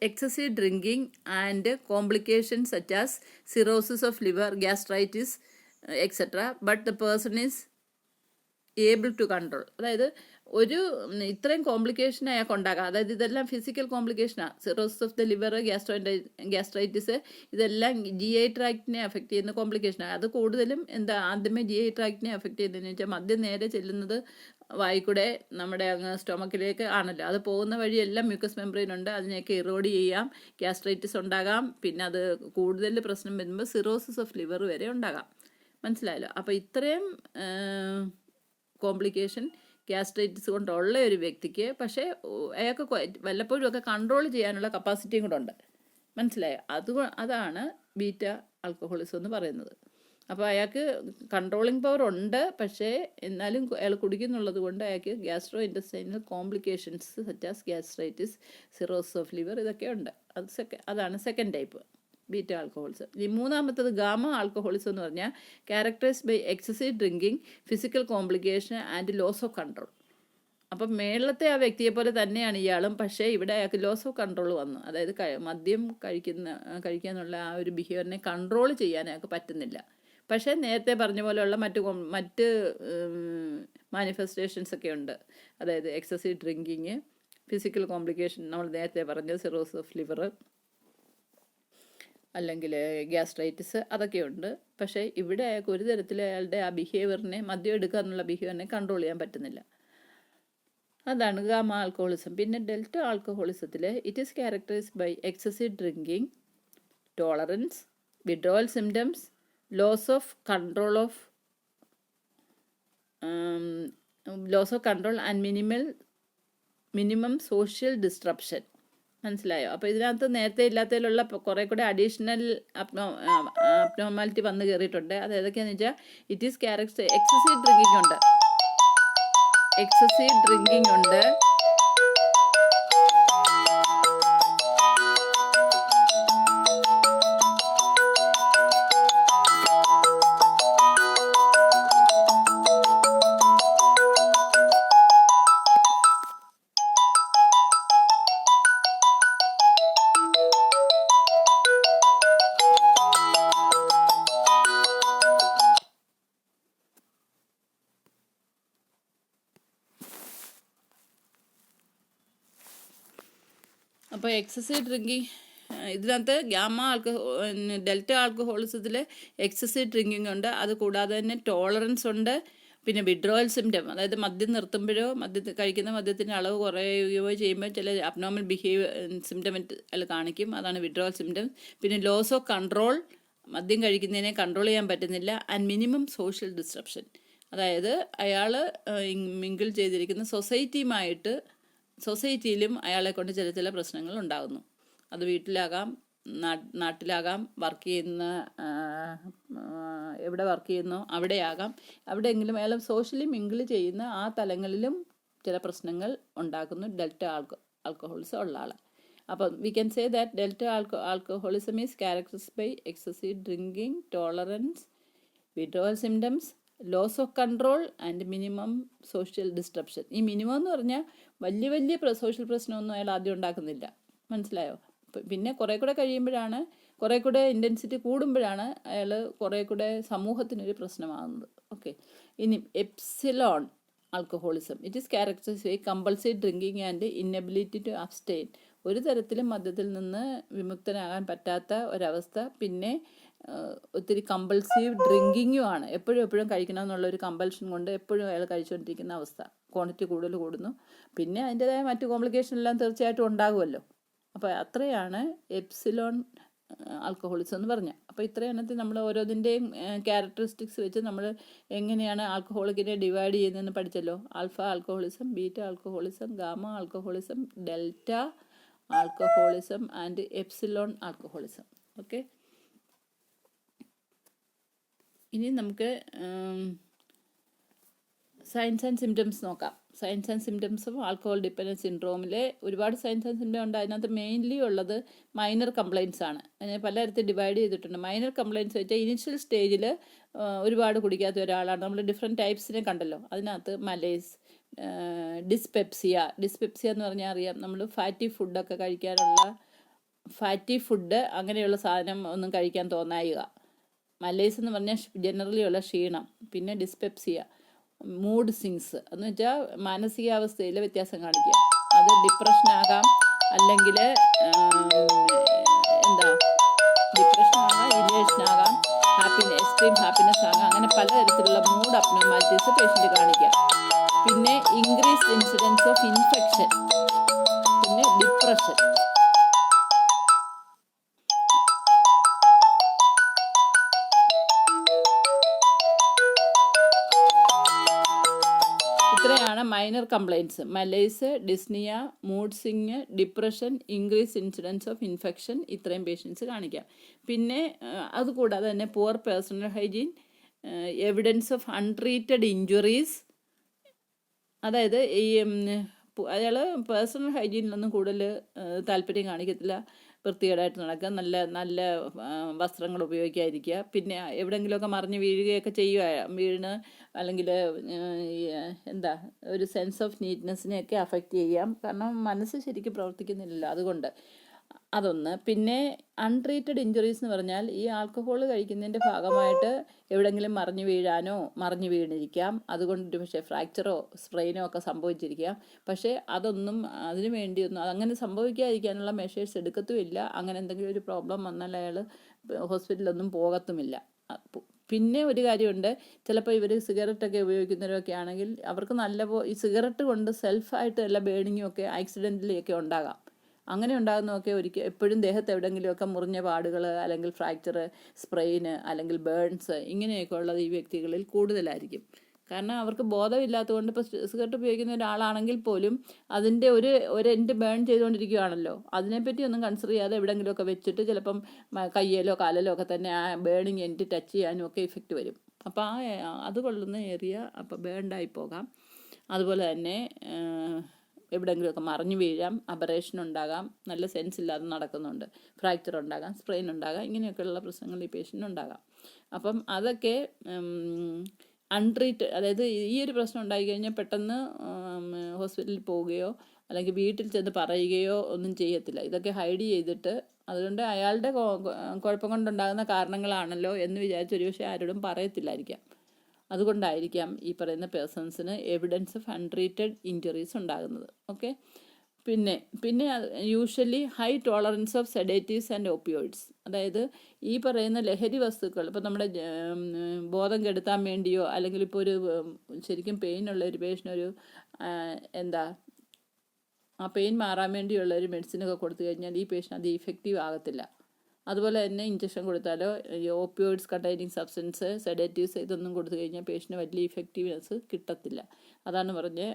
excessive drinking and complications such as cirrhosis of liver, gastritis, etc. But the person is able to control. അതായത് ഇത്രയും കോംപ്ലിക്കേഷൻ അയാൾക്ക് ഉണ്ടാകാം. അതായത് ഇതെല്ലാം ഫിസിക്കൽ കോംപ്ലിക്കേഷനാണ്. Cirrhosis of the liver, gastritis, ഇതെല്ലാം GI ട്രാക്റ്റിനെ അഫക്റ്റ് ചെയ്യുന്ന കോംപ്ലിക്കേഷനാണ്. അത് കൂടുതലും ആദ്യമേ GI ട്രാക്റ്റിനെ അഫക്റ്റ് ചെയ്യുന്നതെന്ന് വെച്ചാൽ മദ്യം നേരെ ചെല്ലുന്നത് വായിക്കൂടെ നമ്മുടെ സ്റ്റൊമക്കിലേക്ക് ആണല്ലോ. അത് പോകുന്ന വഴിയെല്ലാം മ്യൂക്കസ് മെംബ്രെയിൻ ഉണ്ട്, അതിനെയൊക്കെ ഇറോഡ് ചെയ്യാം, ഗ്യാസ്ട്രൈറ്റിസ് ഉണ്ടാകാം, പിന്നെ അത് കൂടുതൽ പ്രശ്നം വരുമ്പോൾ സിറോസിസ് ഓഫ് ലിവർ വരെ ഉണ്ടാകാം. മനസ്സിലായല്ലോ? അപ്പോൾ ഇത്രയും കോംപ്ലിക്കേഷൻ ഗ്യാസ്ട്രൈറ്റിസ് കൊണ്ടുള്ള ഒരു വ്യക്തിക്ക്, പക്ഷേ അയാൾക്ക് വല്ലപ്പോഴും ഒക്കെ കൺട്രോൾ ചെയ്യാനുള്ള കപ്പാസിറ്റിയും കൂടെ ഉണ്ട്. മനസ്സിലായോ? അതാണ് ബീറ്റ ആൽക്കഹോളിസം എന്ന് പറയുന്നത്. അപ്പോൾ അയാൾക്ക് കൺട്രോളിങ് പവർ ഉണ്ട്, പക്ഷേ എന്നാലും അയാൾ കുടിക്കുന്നുള്ളത് കൊണ്ട് അയാൾക്ക് gastro intestinal complications such as gastritis, cirrhosis of liver ഇതൊക്കെ ഉണ്ട്. അതാണ് സെക്കൻഡ് ടൈപ്പ് ബീറ്റ ആൽക്കഹോളിസം. ഈ മൂന്നാമത്തത് ഗാമ ആൽക്കഹോളിസം എന്ന് പറഞ്ഞാൽ characterised by excessive drinking, physical complication and loss of control. അപ്പം മേളത്തെ ആ വ്യക്തിയെ പോലെ തന്നെയാണ് ഇയാളും, പക്ഷേ ഇവിടെ അയാൾക്ക് ലോസ് ഓഫ് കൺട്രോൾ വന്നു. അതായത് മദ്യം കഴിക്കാനുള്ള ആ ഒരു ബിഹേവിയറിനെ കൺട്രോൾ ചെയ്യാൻ അയാൾക്ക് പറ്റുന്നില്ല. പക്ഷേ നേരത്തെ പറഞ്ഞ പോലെയുള്ള മറ്റ് മാനിഫെസ്റ്റേഷൻസ് ഒക്കെ ഉണ്ട്. അതായത് എക്സസീവ് ഡ്രിങ്കിങ്, ഫിസിക്കൽ കോംപ്ലിക്കേഷൻ, നമ്മൾ നേരത്തെ പറഞ്ഞ സിറോസിസ് ഓഫ് ലിവർ അല്ലെങ്കിൽ ഗ്യാസ്ട്രൈറ്റിസ്, അതൊക്കെയുണ്ട്. പക്ഷേ ഇവിടെ അയാൾക്ക് ഒരു തരത്തിൽ അയാളുടെ ആ ബിഹേവിയറിനെ, മദ്യം എടുക്കുക എന്നുള്ള ബിഹേവിയറിനെ കൺട്രോൾ ചെയ്യാൻ പറ്റുന്നില്ല. അതാണ് ഗാമ ആൽക്കഹോളിസം. പിന്നെ ഡെൽറ്റ ആൽക്കഹോളിസത്തിൽ it is characterised by excessive drinking, tolerance, withdrawal symptoms, loss of control and minimum social disruption. മനസ്സിലായോ? അപ്പോൾ ഇതിനകത്ത് നേരത്തെ ഇല്ലാത്തതിലുള്ള കുറേ കൂടെ അഡീഷണൽ അബ്നോർമാലിറ്റി വന്ന് കയറിയിട്ടുണ്ട്. അത് ഏതൊക്കെയാണെന്ന് വെച്ചാൽ ഇറ്റ് ഈസ് എക്സസീവ് ഡ്രിങ്കിങ് ഉണ്ട്. അപ്പോൾ എക്സസീവ് ഡ്രിങ്കിങ് ഇതിനകത്ത് ഡെൽറ്റ ആൽക്കഹോളിസത്തിൽ എക്സസീവ് ഡ്രിങ്കിങ് ഉണ്ട്. അത് കൂടാതെ തന്നെ ടോളറൻസ് ഉണ്ട്. പിന്നെ വിഡ്രോവൽ സിംറ്റം, അതായത് മദ്യം നിർത്തുമ്പോഴോ കഴിക്കുന്ന മദ്യത്തിൻ്റെ അളവ് കുറയുകയോ ചെയ്യുമ്പോൾ ചില അബ്നോർമൽ സിംറ്റം കാണിക്കും. അതാണ് വിഡ്രോവൽ സിംറ്റം. പിന്നെ ലോസ് ഓഫ് കൺട്രോൾ, മദ്യം കഴിക്കുന്നതിനെ കൺട്രോൾ ചെയ്യാൻ പറ്റുന്നില്ല. ആൻഡ് മിനിമം സോഷ്യൽ ഡിസ്ട്രപ്ഷൻ, അതായത് അയാൾ മിങ്കിൾ ചെയ്തിരിക്കുന്ന സൊസൈറ്റിയിലും അയാളെ കൊണ്ട് ചില പ്രശ്നങ്ങൾ ഉണ്ടാകുന്നു. അത് വീട്ടിലാകാം, നാട്ടിലാകാം, എവിടെ വർക്ക് ചെയ്യുന്നോ അവിടെയാകാം. എവിടെയെങ്കിലും അയാൾ സോഷ്യലി മിങ്കിൾ ചെയ്യുന്ന ആ തലങ്ങളിലും ചില പ്രശ്നങ്ങൾ ഉണ്ടാക്കുന്നു ഡെൽറ്റ ആൽക്കഹോളിസം ഉള്ള ആൾ. അപ്പം we can say that delta alcoholism is characterised by excessive drinking, tolerance, withdrawal symptoms, loss of control and minimum social disruption. ഈ മിനിമം എന്ന് പറഞ്ഞാൽ വലിയ സോഷ്യൽ പ്രശ്നമൊന്നും അയാൾ ആദ്യം ഉണ്ടാക്കുന്നില്ല. മനസ്സിലായോ? പിന്നെ കുറേ കൂടെ കഴിയുമ്പോഴാണ്, കുറേ കൂടെ ഇൻറ്റൻസിറ്റി കൂടുമ്പോഴാണ് അയാൾ കുറേ കൂടെ സമൂഹത്തിനൊരു പ്രശ്നമാകുന്നത്. ഓക്കെ. ഇനി epsilon alcoholism. It is characterised by compulsory drinking and inability to abstain. ഒരു തരത്തിലും മദ്യത്തിൽ നിന്ന് വിമുക്തനാകാൻ പറ്റാത്ത ഒരവസ്ഥ. പിന്നെ ഒത്തിരി കമ്പൾസീവ് ഡ്രിങ്കിങ്ങും ആണ്. എപ്പോഴും കഴിക്കണം എന്നുള്ളൊരു കമ്പൽഷൻ കൊണ്ട് എപ്പോഴും അയാൾ കഴിച്ചുകൊണ്ടിരിക്കുന്ന അവസ്ഥ. ക്വാണ്ടിറ്റി കൂടുതൽ കൂടുന്നു. പിന്നെ അതിൻ്റെതായ മറ്റു കോംപ്ലിക്കേഷൻ എല്ലാം തീർച്ചയായിട്ടും ഉണ്ടാകുമല്ലോ. അപ്പോൾ അത്രയാണ് എപ്സിലോൺ ആൽക്കഹോളിസം എന്ന് പറഞ്ഞാൽ. അപ്പോൾ ഇത്രയും നമ്മൾ ഓരോന്നിൻ്റെയും ക്യാരക്ടറിസ്റ്റിക്സ് വെച്ച് നമ്മൾ എങ്ങനെയാണ് ആൽക്കഹോളിക്കിനെ ഡിവൈഡ് ചെയ്യുന്നതെന്ന് പഠിച്ചല്ലോ. Alpha alcoholism, beta alcoholism, gamma alcoholism, delta alcoholism and epsilon alcoholism. Okay. ഇനി നമുക്ക് സയൻസ് ആൻഡ് സിംറ്റംസ് നോക്കാം. Signs and symptoms of alcohol dependence സിൻഡ്രോമിലെ ഒരുപാട് സയൻസ് ആൻഡ് സിംറ്റം ഉണ്ട്. അതിനകത്ത് മെയിൻലി ഉള്ളത് മൈനർ കംപ്ലയിൻസ് ആണ്. അതിനെ പലതരത്തിൽ ഡിവൈഡ് ചെയ്തിട്ടുണ്ട്. മൈനർ കംപ്ലയിൻസ് വെച്ചാൽ ഇനിഷ്യൽ സ്റ്റേജിൽ ഒരുപാട് കുടിക്കാത്ത ഒരാളാണ്. നമ്മൾ ഡിഫറെൻറ്റ് ടൈപ്സിനെ കണ്ടല്ലോ. അതിനകത്ത് മലേസ്, ഡിസ്പെപ്സിയ എന്ന് പറഞ്ഞാൽ അറിയാം, നമ്മൾ ഫാറ്റി ഫുഡൊക്കെ കഴിക്കാനുള്ള ഫാറ്റി ഫുഡ് അങ്ങനെയുള്ള സാധനം ഒന്നും കഴിക്കാൻ തോന്നായിക. മലേസ് എന്ന് പറഞ്ഞാൽ ജനറലി ഉള്ള ക്ഷീണം. പിന്നെ ഡിസ്പെപ്സിയ, മൂഡ് സ്വിങ്സ് എന്ന് വെച്ചാൽ മാനസികാവസ്ഥയിൽ വ്യത്യാസം കാണിക്കുക. അത് ഡിപ്രഷനാകാം, അല്ലെങ്കിൽ ഡിപ്രഷനാകാം, ഇലേഷനാകാം, എക്സ്ട്രീം ഹാപ്പിനെസ് ആകാം. അങ്ങനെ പലതരത്തിലുള്ള മൂഡ് അബ്നോർമാലിറ്റീസ് പേഷ്യൻ്റ് കാണിക്കുക. പിന്നെ ഇൻക്രീസ്ഡ് ഇൻസിഡൻസ് ഓഫ് ഇൻഫെക്ഷൻ, പിന്നെ ഡിപ്രഷൻ. ഇത്രയാണ് minor complaints. Malaise, dyspnoea, mood swing, depression, increase incidence of infection. ഇത്രയും പേഷ്യൻസ് കാണിക്കാം. പിന്നെ അതുകൂടാതെ തന്നെ poor personal hygiene, evidence of untreated injuries. അതായത് ഈ അയാൾ പേഴ്സണൽ ഹൈജീനിലൊന്നും കൂടുതൽ താല്പര്യം കാണിക്കത്തില്ല. വൃത്തികേടായിട്ട് നടക്കുക, നല്ല നല്ല വസ്ത്രങ്ങൾ ഉപയോഗിക്കാതിരിക്കുക. പിന്നെ എവിടെയെങ്കിലുമൊക്കെ മറിഞ്ഞ് വീഴുകയൊക്കെ വീണ് അല്ലെങ്കിൽ ഒരു സെൻസ് ഓഫ് നീറ്റ്നെസ്സിനെയൊക്കെ അഫക്റ്റ് ചെയ്യാം. കാരണം മനസ്സ് ശരിക്കും പ്രവർത്തിക്കുന്നില്ലല്ലോ, അതുകൊണ്ട് അതൊന്ന്. പിന്നെ അൺട്രീറ്റഡ് ഇഞ്ചുറീസ് എന്ന് പറഞ്ഞാൽ ഈ ആൽക്കഹോൾ കഴിക്കുന്നതിൻ്റെ ഭാഗമായിട്ട് എവിടെയെങ്കിലും മറിഞ്ഞു വീണിരിക്കാം. അതുകൊണ്ട് പക്ഷേ ഫ്രാക്ചറോ സ്പ്രെയിനോ ഒക്കെ സംഭവിച്ചിരിക്കാം. പക്ഷേ അതിനു വേണ്ടിയൊന്നും അങ്ങനെ സംഭവിക്കാതിരിക്കാനുള്ള മെഷേഴ്സ് എടുക്കത്തുമില്ല. അങ്ങനെ എന്തെങ്കിലും ഒരു പ്രോബ്ലം വന്നാൽ അയാൾ ഹോസ്പിറ്റലിലൊന്നും പോകത്തുമില്ല. പിന്നെ ഒരു കാര്യമുണ്ട്, ചിലപ്പോൾ ഇവർ സിഗരറ്റൊക്കെ ഉപയോഗിക്കുന്നവരൊക്കെ ആണെങ്കിൽ അവർക്ക് ഈ സിഗരറ്റ് കൊണ്ട് സെൽഫായിട്ട് എല്ലാ ബേണിങ്ങും ഒക്കെ ആക്സിഡൻ്റിലൊക്കെ ഉണ്ടാകാം. അങ്ങനെ ഉണ്ടാകുന്നതൊക്കെ എപ്പോഴും ദേഹത്ത് എവിടെയെങ്കിലുമൊക്കെ മുറിഞ്ഞ പാടുകൾ, അല്ലെങ്കിൽ ഫ്രാക്ചർ, സ്പ്രെയിന്, അല്ലെങ്കിൽ ബേൺസ്, ഇങ്ങനെയൊക്കെ ഉള്ളത് ഈ വ്യക്തികളിൽ കൂടുതലായിരിക്കും. കാരണം അവർക്ക് ബോധമില്ലാത്തതുകൊണ്ട്. ഇപ്പോൾ സിഗരറ്റ് ഉപയോഗിക്കുന്ന ഒരാളാണെങ്കിൽ പോലും അതിൻ്റെ ഒരു എൻഡ് ബേൺ ചെയ്തുകൊണ്ടിരിക്കുകയാണല്ലോ, അതിനെപ്പറ്റി ഒന്നും കൺസിഡർ ചെയ്യാതെ എവിടെയെങ്കിലുമൊക്കെ വെച്ചിട്ട് ചിലപ്പം കയ്യിലോ കാലിലോ ഒക്കെ തന്നെ ആ ബേണിങ് എൻഡ് ടച്ച് ചെയ്യാനും ഒക്കെ ഇഫക്റ്റ് വരും. അപ്പോൾ അത് കൊള്ളുന്ന ഏരിയ അപ്പോൾ ബേൺഡായി പോകാം. അതുപോലെ തന്നെ എവിടെയെങ്കിലുമൊക്കെ മറിഞ്ഞു വീഴാം, അബറേഷൻ ഉണ്ടാകാം, നല്ല സെൻസ് ഇല്ലാതെ നടക്കുന്നുണ്ട്, ഫ്രാക്ചർ ഉണ്ടാകാം, സ്പ്രെയിൻ ഉണ്ടാകാം. ഇങ്ങനെയൊക്കെയുള്ള പ്രശ്നങ്ങൾ ഈ പേഷ്യൻ്റ് ഉണ്ടാകാം. അപ്പം അതൊക്കെ അതായത് ഈ ഒരു പ്രശ്നം ഉണ്ടായിക്കഴിഞ്ഞാൽ പെട്ടെന്ന് ഹോസ്പിറ്റലിൽ പോവുകയോ അല്ലെങ്കിൽ വീട്ടിൽ ചെന്ന് പറയുകയോ ഒന്നും ചെയ്യത്തില്ല. ഇതൊക്കെ ഹൈഡ് ചെയ്തിട്ട്, അതുകൊണ്ട് അയാളുടെ കുഴപ്പം കൊണ്ടുണ്ടാകുന്ന കാരണങ്ങളാണല്ലോ എന്ന് വിചാരിച്ച് ഒരുപക്ഷെ ആരോടും പറയത്തില്ലായിരിക്കാം. അതുകൊണ്ടായിരിക്കാം ഈ പറയുന്ന പേഴ്സൺസിന് എവിഡൻസ് ഓഫ് അൺട്രീറ്റഡ് ഇഞ്ചുറീസ് ഉണ്ടാകുന്നത്. ഓക്കെ. പിന്നെ usually high tolerance of sedatives and opioids. അതായത് ഈ പറയുന്ന ലഹരി വസ്തുക്കൾ ഇപ്പോൾ നമ്മുടെ ബോധം കെടുത്താൻ വേണ്ടിയോ, അല്ലെങ്കിൽ ഇപ്പോൾ ശരിക്കും പെയിനുള്ള ഒരു പേഷ്യൻ്റ് ആ പെയിൻ മാറാൻ വേണ്ടിയുള്ള ഒരു മെഡിസിനൊക്കെ കൊടുത്തു കഴിഞ്ഞാൽ ഈ പേഷ്യൻ്റ് അത് ഇഫക്റ്റീവ് ആകത്തില്ല. അതുപോലെ തന്നെ ഇഞ്ചക്ഷൻ കൊടുത്താലോ ഓപ്പിയോയിഡ്സ് കണ്ടെയ്നിങ് സബ്സ്റ്റൻസ്, സെഡേറ്റീവ്സ്, ഇതൊന്നും കൊടുത്തു കഴിഞ്ഞാൽ പേഷ്യന് വലിയ ഇഫക്റ്റീവ്നെസ് കിട്ടത്തില്ല. അതാണ് പറഞ്ഞ്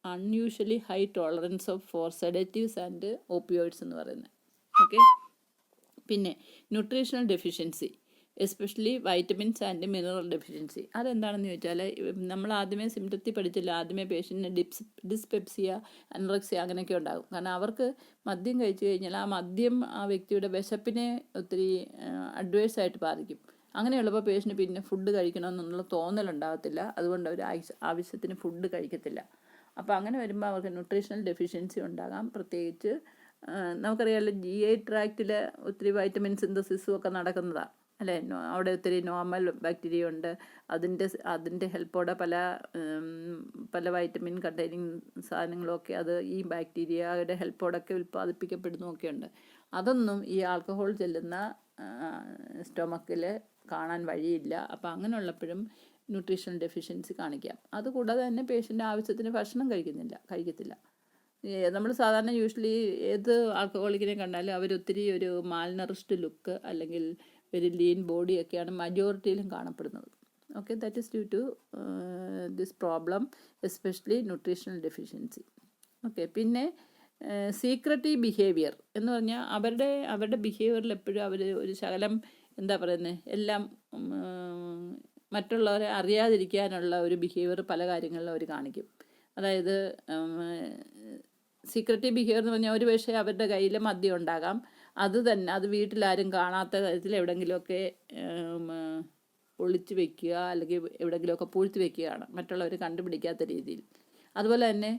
unusually high tolerance four sedatives and opioids എന്ന് പറയുന്നത്. ഓക്കെ. പിന്നെ nutritional deficiency, especially vitamins and mineral deficiency. അതെന്താണെന്ന് ചോദിച്ചാൽ നമ്മൾ ആദ്യമേ സിംറ്റത്തിൽ പഠിച്ചില്ല. ആദ്യമേ പേഷ്യൻറ്റിന് ഡിസ്പെപ്സിയ, അനറക്സിയ അങ്ങനെയൊക്കെ ഉണ്ടാകും. കാരണം അവർക്ക് മദ്യം കഴിച്ചു കഴിഞ്ഞാൽ ആ മദ്യം ആ വ്യക്തിയുടെ വിശപ്പിനെ ഒത്തിരി അഡ്വേഴ്സായിട്ട് ബാധിക്കും. അങ്ങനെയുള്ളപ്പോൾ പേഷ്യൻ്റ് പിന്നെ ഫുഡ് കഴിക്കണമെന്നുള്ള തോന്നലുണ്ടാകത്തില്ല. അതുകൊണ്ട് അവർ ആവശ്യത്തിന് ഫുഡ് കഴിക്കത്തില്ല. അപ്പോൾ അങ്ങനെ വരുമ്പോൾ അവർക്ക് ന്യൂട്രീഷണൽ ഡെഫിഷ്യൻസി ഉണ്ടാകാം. പ്രത്യേകിച്ച് നമുക്കറിയാമല്ലോ GI ട്രാക്റ്റിൽ ഒത്തിരി വൈറ്റമിൻ സിന്തസിസും ഒക്കെ നടക്കുന്നതാണ് അല്ലേ. അവിടെ ഒത്തിരി നോർമൽ ബാക്ടീരിയ ഉണ്ട്. അതിൻ്റെ ഹെൽപ്പോടെ പല വൈറ്റമിൻ കണ്ടെയ്നിങ് സാധനങ്ങളൊക്കെ അത് ഈ ബാക്ടീരിയയുടെ ഹെൽപ്പോടൊക്കെ ഉൽപ്പാദിപ്പിക്കപ്പെടുന്നതൊക്കെ ഉണ്ട്. അതൊന്നും ഈ ആൽക്കഹോൾ ചെല്ലുന്ന സ്റ്റൊമക്കിൽ കാണാൻ വഴിയില്ല. അപ്പോൾ അങ്ങനെയുള്ളപ്പോഴും ന്യൂട്രീഷണൽ ഡെഫിഷ്യൻസി കാണിക്കാം. അതുകൂടാതെ തന്നെ പേഷ്യൻ്റ് ആവശ്യത്തിന് ഭക്ഷണം കഴിക്കത്തില്ല. നമ്മൾ സാധാരണ യൂഷ്വലി ഏത് ആൽക്കഹോളിക്കിനെ കണ്ടാലും അവരൊത്തിരി ഒരു മാൽനറിഷ്ഡ് ലുക്ക് അല്ലെങ്കിൽ ഒരു ലീൻ ബോഡിയൊക്കെയാണ് മജോറിറ്റിയിലും കാണപ്പെടുന്നത്. Okay, that is due to this problem, especially nutritional deficiency. Okay, പിന്നെ സീക്രട്ടീവ് ബിഹേവിയർ എന്ന് പറഞ്ഞാൽ അവരുടെ ബിഹേവിയറിൽ എപ്പോഴും അവർ ഒരു ശകലം എന്താ പറയുന്നത്, എല്ലാം മറ്റുള്ളവരെ അറിയാതിരിക്കാനുള്ള ഒരു ബിഹേവിയർ പല കാര്യങ്ങളിലും അവർ കാണിക്കും. അതായത് സീക്രട്ടീവ് ബിഹേവിയർ എന്ന് പറഞ്ഞാൽ ഒരു പക്ഷേ അവരുടെ കയ്യിൽ മദ്യം ഉണ്ടാകാം. അത് വീട്ടിലാരും കാണാത്ത കാര്യത്തിൽ എവിടെയെങ്കിലുമൊക്കെ ഒളിച്ചു വെക്കുക അല്ലെങ്കിൽ എവിടെയെങ്കിലുമൊക്കെ പൂഴ്ത്തി വെക്കുകയാണ്, മറ്റുള്ളവർ കണ്ടുപിടിക്കാത്ത രീതിയിൽ. അതുപോലെ തന്നെ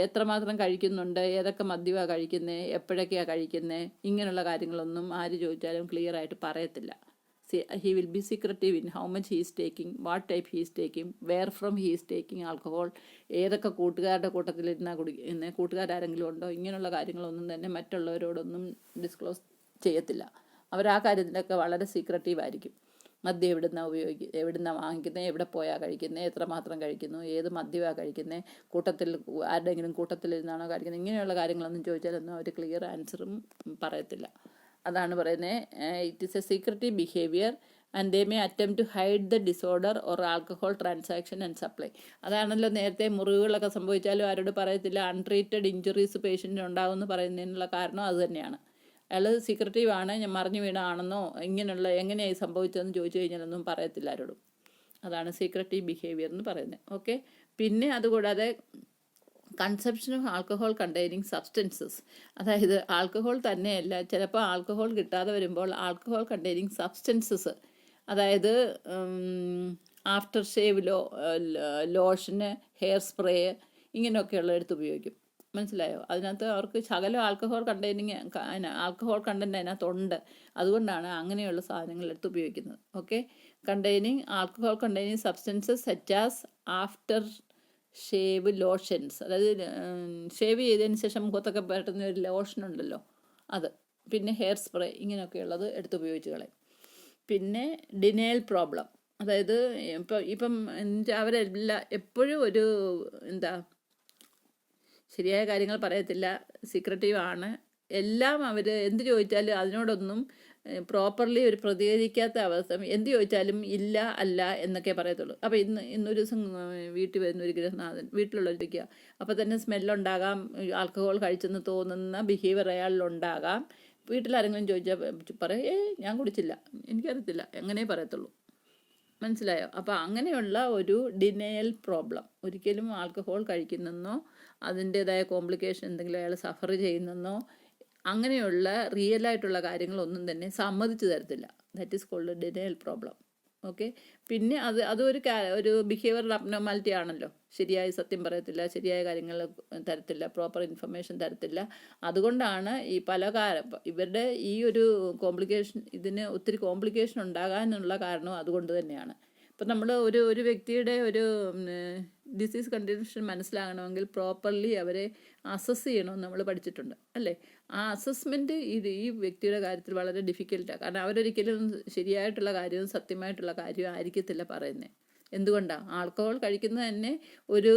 എത്രമാത്രം കഴിക്കുന്നുണ്ട്, ഏതൊക്കെ മദ്യമാണ് കഴിക്കുന്നത്, എപ്പോഴൊക്കെയാണ് കഴിക്കുന്നത്, ഇങ്ങനെയുള്ള കാര്യങ്ങളൊന്നും ആര് ചോദിച്ചാലും ക്ലിയറായിട്ട് പറയത്തില്ല. He will be secretive in how much he is taking, what type he is taking, where from he is taking alcohol, ഏതൊക്കെ കൂട്ടുകാരുടെ കൂട്ടത്തിലിരുന്നാൽ കുടിക്കുന്നത്, കൂട്ടുകാരാരെങ്കിലും ഉണ്ടോ, ഇങ്ങനെയുള്ള കാര്യങ്ങളൊന്നും തന്നെ മറ്റുള്ളവരോടൊന്നും ഡിസ്ക്ലോസ് ചെയ്യത്തില്ല. അവർ ആ കാര്യത്തിലൊക്കെ വളരെ സീക്രട്ടീവ് ആയിരിക്കും. മദ്യം എവിടുന്ന വാങ്ങിക്കുന്നത്, എവിടെ പോയാൽ കഴിക്കുന്നത്, എത്രമാത്രം കഴിക്കുന്നു, ഏത് മദ്യമാണ് കഴിക്കുന്നത്, ആരുടെയെങ്കിലും കൂട്ടത്തിലിരുന്നാണോ കഴിക്കുന്നത്, ഇങ്ങനെയുള്ള കാര്യങ്ങളൊന്നും ചോദിച്ചാലൊന്നും അവർ ക്ലിയർ ആൻസറും പറയത്തില്ല. അതാണ് പറയുന്നത്, it is a secretive behaviour and they may attempt to hide the disorder or alcohol transaction and supply. അതാണല്ലോ നേരത്തെ മുറിവുകളൊക്കെ സംഭവിച്ചാലും ആരോട് പറയത്തില്ല. അൺട്രീറ്റഡ് ഇഞ്ചുറീസ് പേഷ്യൻറ്റിന് ഉണ്ടാകുമെന്ന് പറയുന്നതിനുള്ള കാരണം അത് തന്നെയാണ്. അയാൾ സീക്രട്ടീവ് ആണ്, ഞാൻ മറിഞ്ഞു വീണാണെന്നോ ഇങ്ങനെയുള്ള എങ്ങനെയായി സംഭവിച്ചതെന്ന് ചോദിച്ചു കഴിഞ്ഞാലൊന്നും പറയത്തില്ല ആരോടും. അതാണ് സീക്രട്ടീവ് ബിഹേവിയർ എന്ന് പറയുന്നത്. ഓക്കെ, പിന്നെ അതുകൂടാതെ consumption of alcohol containing substances, അതായത് ആൽക്കഹോൾ തന്നെയല്ല, ചിലപ്പോൾ ആൽക്കഹോൾ കിട്ടാതെ വരുമ്പോൾ ആൽക്കഹോൾ കണ്ടെയ്നിങ് സബ്സ്റ്റൻസസ്, അതായത് after shave lotion, hair spray, ഇങ്ങനെയൊക്കെയുള്ള എടുത്ത് ഉപയോഗിക്കും. മനസ്സിലായോ? അതിനകത്ത് അവർക്ക് ശകലം ആൽക്കഹോൾ കണ്ടൻറ്റ് അതിനകത്തുണ്ട്. അതുകൊണ്ടാണ് അങ്ങനെയുള്ള സാധനങ്ങൾ എടുത്ത് ഉപയോഗിക്കുന്നത്. Okay, alcohol containing substances such as after shave lotions, അതായത് ഷേവ് ചെയ്തതിന് ശേഷം മുഖത്തൊക്കെ പറ്റുന്ന ഒരു ലോഷൻ ഉണ്ടല്ലോ അത്, പിന്നെ ഹെയർ സ്പ്രേ, ഇങ്ങനെയൊക്കെയുള്ളത് എടുത്ത് ഉപയോഗിച്ച് കളയും. പിന്നെ ഡിനയൽ പ്രോബ്ലം, അതായത് ഇപ്പം അവരെല്ലാം എപ്പോഴും ഒരു ശരിയായ കാര്യങ്ങൾ പറയത്തില്ല, സീക്രട്ടീവ് ആണ്. എല്ലാം അവർ എന്ത് ചോദിച്ചാലും അതിനോടൊന്നും പ്രോപ്പർലി ഒരു പ്രതികരിക്കാത്ത അവസ്ഥ. എന്ത് ചോദിച്ചാലും ഇല്ല, അല്ല എന്നൊക്കെ പറയത്തുള്ളൂ. അപ്പോൾ ഇന്നൊരു ദിവസം വീട്ടിൽ വരുന്ന ഒരു ഗൃഹനാഥൻ വീട്ടിലുള്ളവരിക്കുക, അപ്പോൾ തന്നെ സ്മെല്ലുണ്ടാകാം, ആൽക്കഹോൾ കഴിച്ചെന്ന് തോന്നുന്ന ബിഹേവിയർ അയാളിലുണ്ടാകാം. വീട്ടിലാരെങ്കിലും ചോദിച്ചാൽ പറയും ഞാൻ കുടിച്ചില്ല, എനിക്കറിയത്തില്ല, എങ്ങനെ പറയത്തുള്ളൂ. മനസ്സിലായോ? അപ്പോൾ അങ്ങനെയുള്ള ഒരു ഡിനയൽ പ്രോബ്ലം, ഒരിക്കലും ആൽക്കഹോൾ കഴിക്കുന്നെന്നോ അതിൻ്റേതായ കോംപ്ലിക്കേഷൻ എന്തെങ്കിലും അയാൾ സഫർ ചെയ്യുന്നെന്നോ അങ്ങനെയുള്ള റിയലായിട്ടുള്ള കാര്യങ്ങളൊന്നും തന്നെ സമ്മതിച്ചു തരത്തില്ല. That is called denial problem. Okay, പിന്നെ ഒരു ബിഹേവിയറൽ അബ്നോർമാലിറ്റി ആണല്ലോ. ശരിയായ സത്യം പറയത്തില്ല, ശരിയായ കാര്യങ്ങൾ തരത്തില്ല, പ്രോപ്പർ ഇൻഫർമേഷൻ തരത്തില്ല. അതുകൊണ്ടാണ് ഇവരുടെ ഈ ഒരു ഇതിന് ഒത്തിരി കോംപ്ലിക്കേഷൻ ഉണ്ടാകാനുള്ള കാരണം അതുകൊണ്ട് തന്നെയാണ്. ഇപ്പം നമ്മൾ ഒരു വ്യക്തിയുടെ ഒരു ഡിസീസ് കണ്ടീഷൻ മനസ്സിലാകണമെങ്കിൽ പ്രോപ്പർലി അവരെ അസസ് ചെയ്യണമെന്ന് നമ്മൾ പഠിച്ചിട്ടുണ്ട് അല്ലേ. ആ അസസ്മെൻറ്റ് ഈ വ്യക്തിയുടെ കാര്യത്തിൽ വളരെ ഡിഫിക്കൽട്ടാണ്. കാരണം അവരൊരിക്കലും ശരിയായിട്ടുള്ള കാര്യവും സത്യമായിട്ടുള്ള കാര്യവും ആയിരിക്കത്തില്ല പറയുന്നത്. എന്തുകൊണ്ടാണ്? ആൽക്കഹോൾ കഴിക്കുന്നത് തന്നെ ഒരു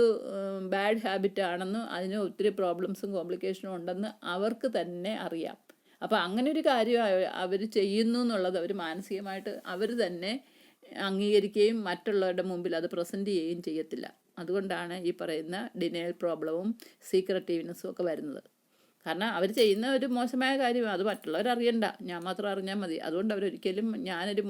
ബാഡ് ഹാബിറ്റ് ആണെന്നും അതിന് ഒത്തിരി പ്രോബ്ലംസും കോംപ്ലിക്കേഷനും ഉണ്ടെന്ന് അവർക്ക് തന്നെ അറിയാം. അപ്പോൾ അങ്ങനെ ഒരു കാര്യം അവർ ചെയ്യുന്നു എന്നുള്ളത് അവർ മാനസികമായിട്ട് അവർ തന്നെ അംഗീകരിക്കുകയും മറ്റുള്ളവരുടെ മുമ്പിൽ അത് പ്രസൻറ്റ് ചെയ്യുകയും ചെയ്യത്തില്ല. അതുകൊണ്ടാണ് ഈ പറയുന്ന ഡിനയൽ പ്രോബ്ലവും സീക്രട്ടീവ്നെസ്സും ഒക്കെ വരുന്നത്. കാരണം അവർ ചെയ്യുന്ന ഒരു മോശമായ കാര്യം അത് മറ്റുള്ളവർ അറിയണ്ട, ഞാൻ മാത്രം അറിഞ്ഞാൽ മതി. അതുകൊണ്ട് അവരൊരിക്കലും ഞാനൊരു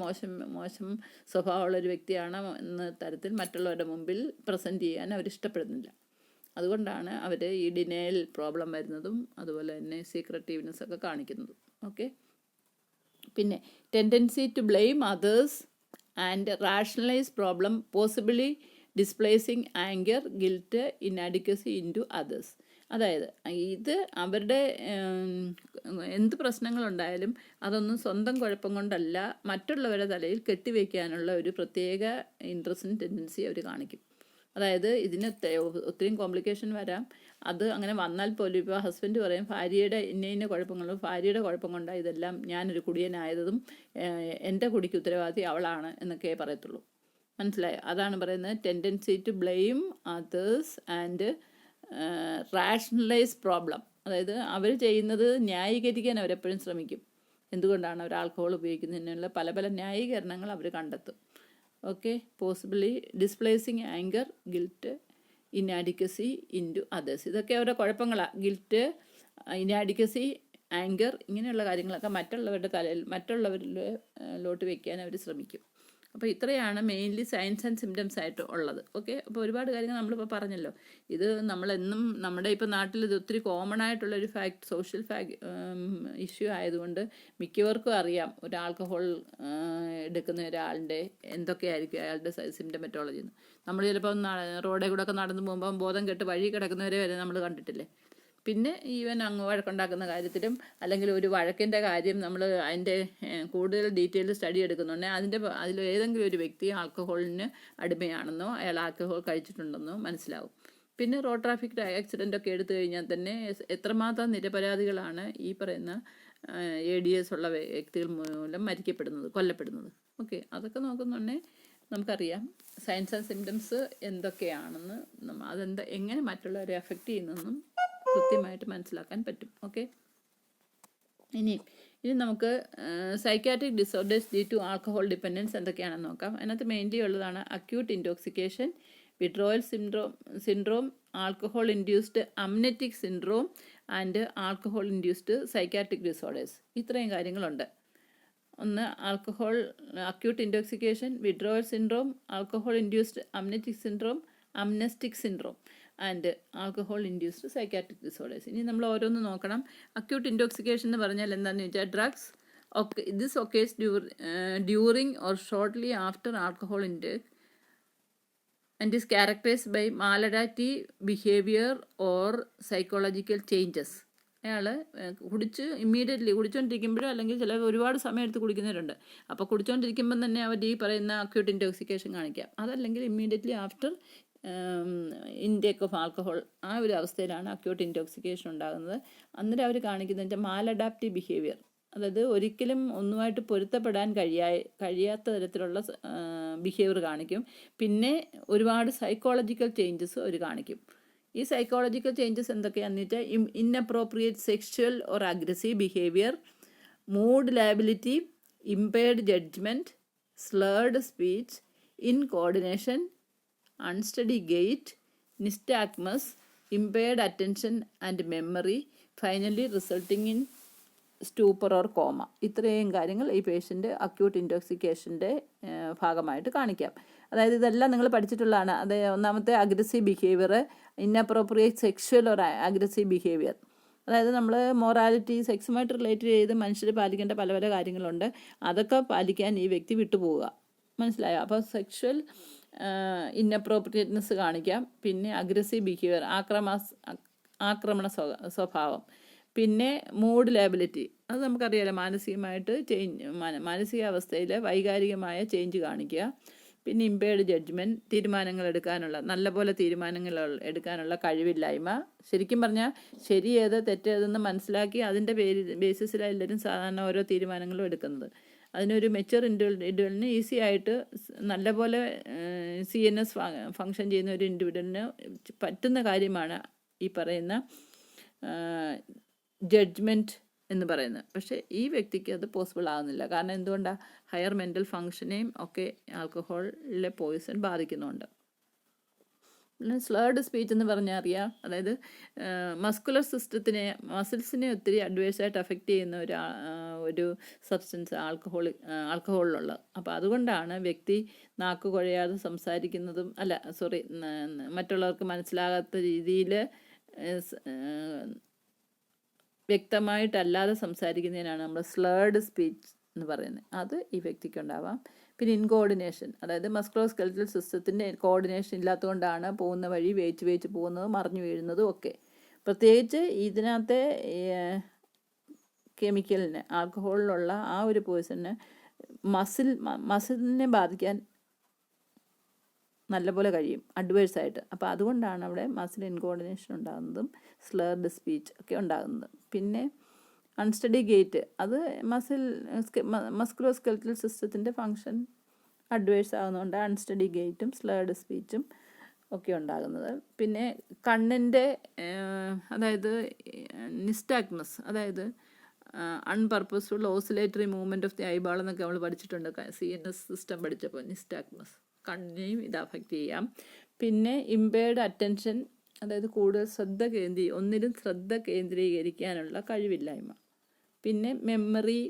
മോശം സ്വഭാവമുള്ളൊരു വ്യക്തിയാണ് എന്ന തരത്തിൽ മറ്റുള്ളവരുടെ മുമ്പിൽ പ്രസൻറ്റ് ചെയ്യാൻ അവരിഷ്ടപ്പെടുന്നില്ല. അതുകൊണ്ടാണ് അവർ ഈ ഡിനയൽ പ്രോബ്ലം വരുന്നതും അതുപോലെ തന്നെ സീക്രട്ടീവ്നെസ് ഒക്കെ കാണിക്കുന്നതും. ഓക്കെ, പിന്നെ tendency to blame others and rationalise problem possibly displacing anger, guilt, inadequacy into others. അതായത് ഇത് അവരുടെ എന്ത് പ്രശ്നങ്ങളുണ്ടായാലും അതൊന്നും സ്വന്തം കുഴപ്പം കൊണ്ടല്ല, മറ്റുള്ളവരുടെ തലയിൽ കെട്ടിവെക്കാനുള്ള ഒരു പ്രത്യേക ഇൻട്രസ്റ്റിംഗ് ടെൻഡൻസി അവർ കാണിക്കും. അതായത് ഇതിന് ഒത്തിരി കോംപ്ലിക്കേഷൻ വരാം. അത് അങ്ങനെ വന്നാൽ പോലും ഇപ്പോൾ ഹസ്ബൻഡ് പറയും ഭാര്യയുടെ ഇന്ന കുഴപ്പങ്ങളും ഭാര്യയുടെ കുഴപ്പം കൊണ്ടാണ് ഇതെല്ലാം, ഞാനൊരു കുടിയനായതും എൻ്റെ കുടിക്ക് ഉത്തരവാദി അവളാണ് എന്നൊക്കെ പറയത്തുള്ളൂ. മനസ്സിലായോ? അതാണ് പറയുന്നത് tendency to blame others and rationalise problem. അതായത് അവർ ചെയ്യുന്നത് ന്യായീകരിക്കാൻ അവരെപ്പോഴും ശ്രമിക്കും. എന്തുകൊണ്ടാണ് അവർ ആൽക്കഹോൾ ഉപയോഗിക്കുന്നതിനുള്ള പല പല ന്യായീകരണങ്ങൾ അവർ കണ്ടെത്തും. Okay, possibly displacing anger, guilt, inadequacy into others. ഇതൊക്കെ അവരുടെ കുഴപ്പങ്ങളാണ്. ഗിൽറ്റ്, ഇൻഅഡിക്വസി, ആങ്കർ, ഇങ്ങനെയുള്ള കാര്യങ്ങളൊക്കെ മറ്റുള്ളവരുടെ തലയിൽ മറ്റുള്ളവരിലോട്ട് വയ്ക്കാൻ അവർ ശ്രമിക്കും. അപ്പോൾ ഇത്രയാണ് മെയിൻലി സയൻസ് ആൻഡ് സിംറ്റംസ് ആയിട്ട് ഉള്ളത്. ഓക്കെ, അപ്പോൾ ഒരുപാട് കാര്യങ്ങൾ നമ്മളിപ്പോൾ പറഞ്ഞല്ലോ. ഇത് നമ്മളെന്നും നമ്മുടെ ഇപ്പോൾ നാട്ടിൽ ഇത് ഒത്തിരി കോമൺ ആയിട്ടുള്ളൊരു സോഷ്യൽ ഇഷ്യൂ ആയതുകൊണ്ട് മിക്കവർക്കും അറിയാം ഒരു ആൽക്കഹോൾ എടുക്കുന്ന ഒരാളിൻ്റെ എന്തൊക്കെയായിരിക്കും അയാളുടെ സിംറ്റമറ്റോളജി എന്ന്. നമ്മൾ ചിലപ്പോൾ റോഡിൽ കൂടെ ഒക്കെ നടന്നു പോകുമ്പോൾ ബോധം കെട്ട് വഴി കിടക്കുന്നവരെ വരെ നമ്മൾ കണ്ടിട്ടില്ലേ. പിന്നെ ഈവൻ അങ്ങ് വഴക്കുണ്ടാക്കുന്ന കാര്യത്തിലും അല്ലെങ്കിൽ ഒരു വഴക്കിൻ്റെ കാര്യം നമ്മൾ അതിൻ്റെ കൂടുതൽ ഡീറ്റെയിൽ സ്റ്റഡി എടുക്കുന്നുണ്ടെങ്കിൽ അതിൽ ഏതെങ്കിലും ഒരു വ്യക്തി ആൽക്കഹോളിന് അടിമയാണെന്നോ അയാൾ ആൽക്കഹോൾ കഴിച്ചിട്ടുണ്ടെന്നോ മനസ്സിലാവും. പിന്നെ റോഡ് ട്രാഫിക് ആക്സിഡൻ്റ് ഒക്കെ എടുത്തു കഴിഞ്ഞാൽ തന്നെ എത്രമാത്രം നിരപരാധികളാണ് ഈ പറയുന്ന ADS ഉള്ള വ്യക്തികൾ മൂലം കൊല്ലപ്പെടുന്നത്. ഓക്കെ, അതൊക്കെ നോക്കുന്നുണ്ടെങ്കിൽ നമുക്കറിയാം സയൻസ് ആൻഡ് സിംറ്റംസ് എന്തൊക്കെയാണെന്ന്, എങ്ങനെ മറ്റുള്ളവരെ അഫക്റ്റ് ചെയ്യുന്നതെന്നും കൃത്യമായിട്ട് മനസ്സിലാക്കാൻ പറ്റും. ഓക്കെ, ഇനി നമുക്ക് psychiatric disorders due to alcohol dependence എന്തൊക്കെയാണെന്ന് നോക്കാം. അതിനകത്ത് മെയിൻലി ഉള്ളതാണ് acute intoxication, withdrawal syndrome, alcohol induced amnestic syndrome and alcohol induced psychiatric disorders. ഇത്രയും കാര്യങ്ങളുണ്ട്. ഒന്ന് acute intoxication, withdrawal syndrome, alcohol induced amnestic syndrome and alcohol induced psychiatric disorders. ഇനി നമ്മൾ ഓരോന്ന് നോക്കണം. അക്യൂട്ട് ഇൻടോക്സിക്കേഷൻ എന്ന് പറഞ്ഞാൽ എന്താണെന്ന് ചോദിച്ചാൽ drugs this occurs during or shortly after alcohol intake and is characterised by maladaptive behaviour or psychological changes. അയാൾ immediately കുടിച്ചുകൊണ്ടിരിക്കുമ്പോഴോ അല്ലെങ്കിൽ ചില ഒരുപാട് സമയം എടുത്ത് കുടിക്കുന്നവരുണ്ട്. അപ്പോൾ കുടിച്ചുകൊണ്ടിരിക്കുമ്പം തന്നെ അവർ ഈ പറയുന്ന അക്യൂട്ട് ഇൻടോക്സിക്കേഷൻ കാണിക്കാം. അതല്ലെങ്കിൽ immediately after intake of alcohol, ആ ഒരു അവസ്ഥയിലാണ് അക്യൂട്ട് ഇൻടോക്സിക്കേഷൻ ഉണ്ടാകുന്നത്. അന്നേരം അവർ കാണിക്കുന്നത് മാലഡാപ്റ്റീവ് ബിഹേവിയർ, അതായത് ഒരിക്കലും ഒന്നുമായിട്ട് പൊരുത്തപ്പെടാൻ കഴിയാത്ത തരത്തിലുള്ള ബിഹേവിയർ കാണിക്കും. പിന്നെ ഒരുപാട് സൈക്കോളജിക്കൽ ചേഞ്ചസ് അവർ കാണിക്കും. ഈ സൈക്കോളജിക്കൽ ചേഞ്ചസ് എന്തൊക്കെയാണെന്ന് വെച്ചാൽ inappropriate sexual or aggressive behaviour, mood lability, impaired judgement, slurred speech, incoordination, unsteady gait, nystagmus, impaired attention and memory, finally resulting in stupor or coma. ഇത്രയും കാര്യങ്ങൾ ഈ പേഷ്യൻ്റ് അക്യൂട്ട് ഇൻടോക്സിക്കേഷൻ്റെ ഭാഗമായിട്ട് കാണിക്കാം. അതായത് ഇതെല്ലാം നിങ്ങൾ പഠിച്ചിട്ടുള്ളതാണ്. അത് ഒന്നാമത്തെ aggressive behaviour, inappropriate sexual or aggressive behaviour. അതായത് നമ്മൾ മൊറാലിറ്റി, സെക്സുമായിട്ട് റിലേറ്റ് ചെയ്ത് മനുഷ്യർ പാലിക്കേണ്ട പല പല കാര്യങ്ങളുണ്ട്. അതൊക്കെ പാലിക്കാൻ ഈ വ്യക്തി വിട്ടുപോവുക. മനസ്സിലായോ? അപ്പോൾ സെക്ഷൽ ഇൻഅപ്രോപ്രിയേറ്റ്നെസ് കാണിക്കാം. പിന്നെ അഗ്രസീവ് ബിഹേവിയർ, ആക്രമണ സ്വഭാവം. പിന്നെ മൂഡ് ലേബിലിറ്റി, അത് നമുക്കറിയാലോ, മാനസികാവസ്ഥയിൽ വൈകാരികമായ ചേഞ്ച് കാണിക്കുക. പിന്നെ ഇമ്പേർഡ് ജഡ്ജ്മെൻറ്റ്, നല്ലപോലെ തീരുമാനങ്ങൾ എടുക്കാനുള്ള കഴിവില്ലായ്മ. ശരിക്കും പറഞ്ഞാൽ ശരിയേത് തെറ്റേതെന്ന് മനസ്സിലാക്കി അതിൻ്റെ ബേസിസിലാണ് എല്ലാവരും സാധാരണ ഓരോ തീരുമാനങ്ങളും എടുക്കുന്നത്. അതിനൊരു മെച്യൂർ ഇൻഡിവിജ്വലിന് ഈസി ആയിട്ട് നല്ലപോലെ CNS ഫങ്ഷൻ ചെയ്യുന്ന ഒരു ഇൻഡിവിജ്വലിന് പറ്റുന്ന കാര്യമാണ് ഈ പറയുന്ന ജഡ്ജ്മെൻറ്റ് എന്ന് പറയുന്നത്. പക്ഷേ ഈ വ്യക്തിക്ക് അത് പോസിബിൾ ആകുന്നില്ല. കാരണം എന്തുകൊണ്ടാണ്? ഹയർ മെൻ്റൽ ഫങ്ഷനെയും ഒക്കെ ആൽക്കഹോളിലെ പോയിസൺ ബാധിക്കുന്നുണ്ട്. പിന്നെ സ്ലേർഡ് സ്പീച്ച് എന്ന് പറഞ്ഞാൽ അറിയാം, അതായത് മസ്കുലർ മസിൽസിനെ ഒത്തിരി അഡ്വേഴ്സായിട്ട് അഫക്റ്റ് ചെയ്യുന്ന ഒരു സബ്സ്റ്റൻസ് ആൽക്കഹോളിലുള്ളത്. അപ്പോൾ അതുകൊണ്ടാണ് വ്യക്തി നാക്ക് കുഴയാതെ സംസാരിക്കുന്നതും മറ്റുള്ളവർക്ക് മനസ്സിലാകാത്ത രീതിയിൽ വ്യക്തമായിട്ടല്ലാതെ സംസാരിക്കുന്നതിനാണ് നമ്മൾ സ്ലേർഡ് സ്പീച്ച് എന്ന് പറയുന്നത്. അത് ഈ വ്യക്തിക്കുണ്ടാവാം. പിന്നെ ഇൻകോർഡിനേഷൻ, അതായത് മസ്കുലോ സ്കെലറ്റൽ സിസ്റ്റത്തിൻ്റെ കോർഡിനേഷൻ ഇല്ലാത്തതുകൊണ്ടാണ് പോകുന്ന വഴി വേച്ച് പോകുന്നതും മറിഞ്ഞു വീഴുന്നതും ഒക്കെ. പ്രത്യേകിച്ച് ഇതിനകത്തെ കെമിക്കലിന്, ആൽക്കഹോളിലുള്ള ആ ഒരു പോയിസണിന് മസിലിനെ ബാധിക്കാൻ നല്ലപോലെ കഴിയും അഡ്വേഴ്സായിട്ട്. അപ്പോൾ അതുകൊണ്ടാണ് അവിടെ മസിൽ ഇൻകോർഡിനേഷൻ ഉണ്ടാകുന്നതും സ്ലർഡ് സ്പീച്ച് ഒക്കെ ഉണ്ടാകുന്നത്. പിന്നെ അൺസ്റ്റഡി ഗെയ്റ്റ്, അത് മസ്കുലോ സ്കെലറ്റൽ സിസ്റ്റത്തിൻ്റെ ഫങ്ഷൻ അഡ്വേഴ്സ് ആകുന്നതുകൊണ്ട് അൺസ്റ്റഡി ഗെയ്റ്റും സ്ലർഡ് സ്പീച്ചും ഒക്കെ ഉണ്ടാകുന്നത്. പിന്നെ കണ്ണിൻ്റെ അതായത് നിസ്റ്റാഗ്മസ്, അതായത് അൺപർപ്പസ്ഫുൾ ഓസിലേറ്ററി മൂവ്മെൻറ്റ് ഓഫ് ദി ഐബാൾ എന്നൊക്കെ നമ്മൾ പഠിച്ചിട്ടുണ്ട് CNS സിസ്റ്റം പഠിച്ചപ്പോൾ. നിസ്റ്റാഗ്മസ് കണ്ണിനെയും ഇത് അഫക്റ്റ് ചെയ്യാം. പിന്നെ ഇമ്പയർഡ് അറ്റൻഷൻ, അതായത് കൂടുതൽ ഒന്നിലും ശ്രദ്ധ കേന്ദ്രീകരിക്കാനുള്ള കഴിവില്ലായ്മ. പിന്നെ മെമ്മറി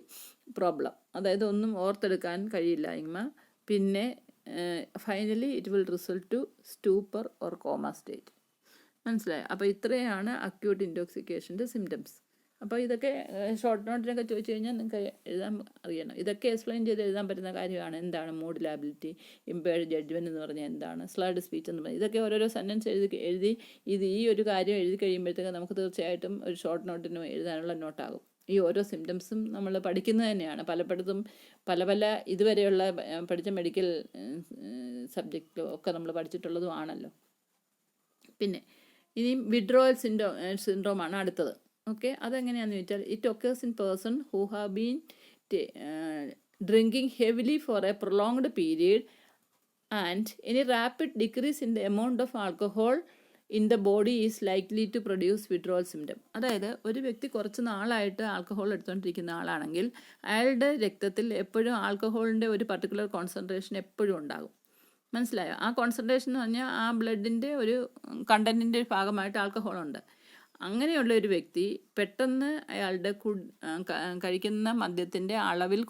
പ്രോബ്ലം, അതായത് ഒന്നും ഓർത്തെടുക്കാൻ കഴിയില്ലായ്മ. പിന്നെ finally it will result to stupor or coma state. മനസ്സിലായോ? അപ്പോൾ ഇത്രയാണ് അക്യൂട്ട് ഇൻടോക്സിക്കേഷൻ്റെ സിംറ്റംസ്. അപ്പോൾ ഇതൊക്കെ ഷോർട്ട് നോട്ടിനൊക്കെ ചോദിച്ചു കഴിഞ്ഞാൽ നിങ്ങൾക്ക് എഴുതാൻ അറിയണം. ഇതൊക്കെ എക്സ്പ്ലെയിൻ ചെയ്ത് എഴുതാൻ പറ്റുന്ന കാര്യമാണ്. എന്താണ് മൂഡ് ലാബിലിറ്റി, ഇമ്പയർഡ് ജഡ്ജ്മെൻറ്റ് എന്ന് പറഞ്ഞാൽ എന്താണ്, സ്ലർഡ് സ്പീച്ച് എന്ന് പറഞ്ഞാൽ, ഇതൊക്കെ ഓരോരോ സെൻറ്റൻസ് എഴുതി ഈ ഒരു കാര്യം എഴുതി കഴിയുമ്പോഴത്തേക്ക് നമുക്ക് തീർച്ചയായിട്ടും ഒരു ഷോർട്ട് നോട്ടിന് എഴുതാനുള്ള നോട്ടാകും. ഈ ഓരോ സിംറ്റംസും നമ്മൾ പഠിക്കുന്നത് തന്നെയാണ്. പലപ്പോഴത്തും പല ഇതുവരെയുള്ള പഠിച്ച മെഡിക്കൽ സബ്ജക്റ്റും ഒക്കെ നമ്മൾ പഠിച്ചിട്ടുള്ളതും ആണല്ലോ. പിന്നെ ഇനിയും വിഡ്രോവൽ സിൻഡ്രോമാണ് അടുത്തത്. ഓക്കെ, അതെങ്ങനെയാണെന്ന് ചോദിച്ചാൽ it occurs in person who have been drinking heavily for a prolonged period and any rapid decrease in the amount of alcohol in the body is likely to produce withdrawal symptom. അതായത് ഒരു വ്യക്തി കുറച്ച് നാളായിട്ട് alcohol എടുത്തുകൊണ്ടിരിക്കുന്ന ആളാണെങ്കിൽ അയാളുടെ രക്തത്തിൽ എപ്പോഴും ആൽക്കഹോളിൻ്റെ ഒരു പർട്ടിക്കുലർ കോൺസെൻട്രേഷൻ എപ്പോഴും ഉണ്ടാകും. മനസ്സിലായോ? ആ കോൺസെൻട്രേഷൻ എന്ന് പറഞ്ഞാൽ ആ ബ്ലഡിൻ്റെ ഒരു കണ്ടൻറ്റിൻ്റെ ഭാഗമായിട്ട് ആൽക്കഹോളുണ്ട്. അങ്ങനെയുള്ള ഒരു വ്യക്തി പെട്ടെന്ന് അയാളുടെ കഴിക്കുന്ന മദ്യത്തിൻ്റെ അളവിൽ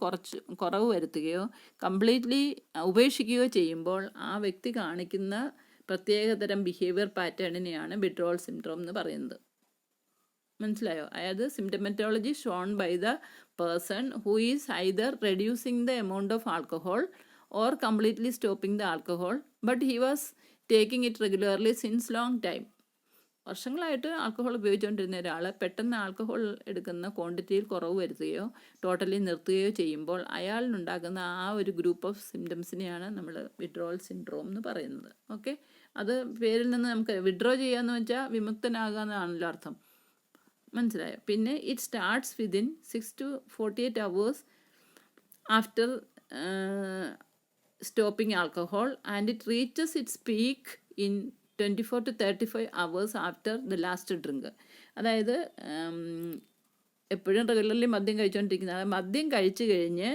കുറവ് വരുത്തുകയോ കംപ്ലീറ്റ്ലി ഉപേക്ഷിക്കുകയോ ചെയ്യുമ്പോൾ ആ വ്യക്തി കാണിക്കുന്ന പ്രത്യേകതരം ബിഹേവിയർ പാറ്റേണിനെയാണ് വിഡ്രോവൽ സിൻഡ്രോം എന്ന് പറയുന്നത്. മനസ്സിലായോ? അതായത് symptomatology shown by the person who is either reducing the amount of alcohol or completely stopping the alcohol but he was taking it regularly since long time. വർഷങ്ങളായിട്ട് ആൽക്കഹോൾ ഉപയോഗിച്ചുകൊണ്ടിരുന്ന ഒരാൾ പെട്ടെന്ന് alcohol എടുക്കുന്ന ക്വാണ്ടിറ്റിയിൽ കുറവ് വരുത്തുകയോ ടോട്ടലി നിർത്തുകയോ ചെയ്യുമ്പോൾ അയാളിനുണ്ടാകുന്ന ആ ഒരു ഗ്രൂപ്പ് ഓഫ് സിംറ്റംസിനെയാണ് നമ്മൾ വിഡ്രോവൽ സിൻഡ്രോം എന്ന് പറയുന്നത്. ഓക്കെ, അത് പേരിൽ നിന്ന് നമുക്ക് വിഡ്രോ ചെയ്യാന്ന് വെച്ചാൽ വിമുക്തനാകുക എന്നാണല്ലോ അർത്ഥം. മനസ്സിലായോ? പിന്നെ it starts within 6 to 48 hours after stopping alcohol and it reaches it's peak in 24 to 35 hours after the last drink. അതായത് എപ്പോഴും റെഗുലർലി മദ്യം കഴിച്ചുകൊണ്ടിരിക്കുന്ന മദ്യം കഴിച്ചു കഴിഞ്ഞ്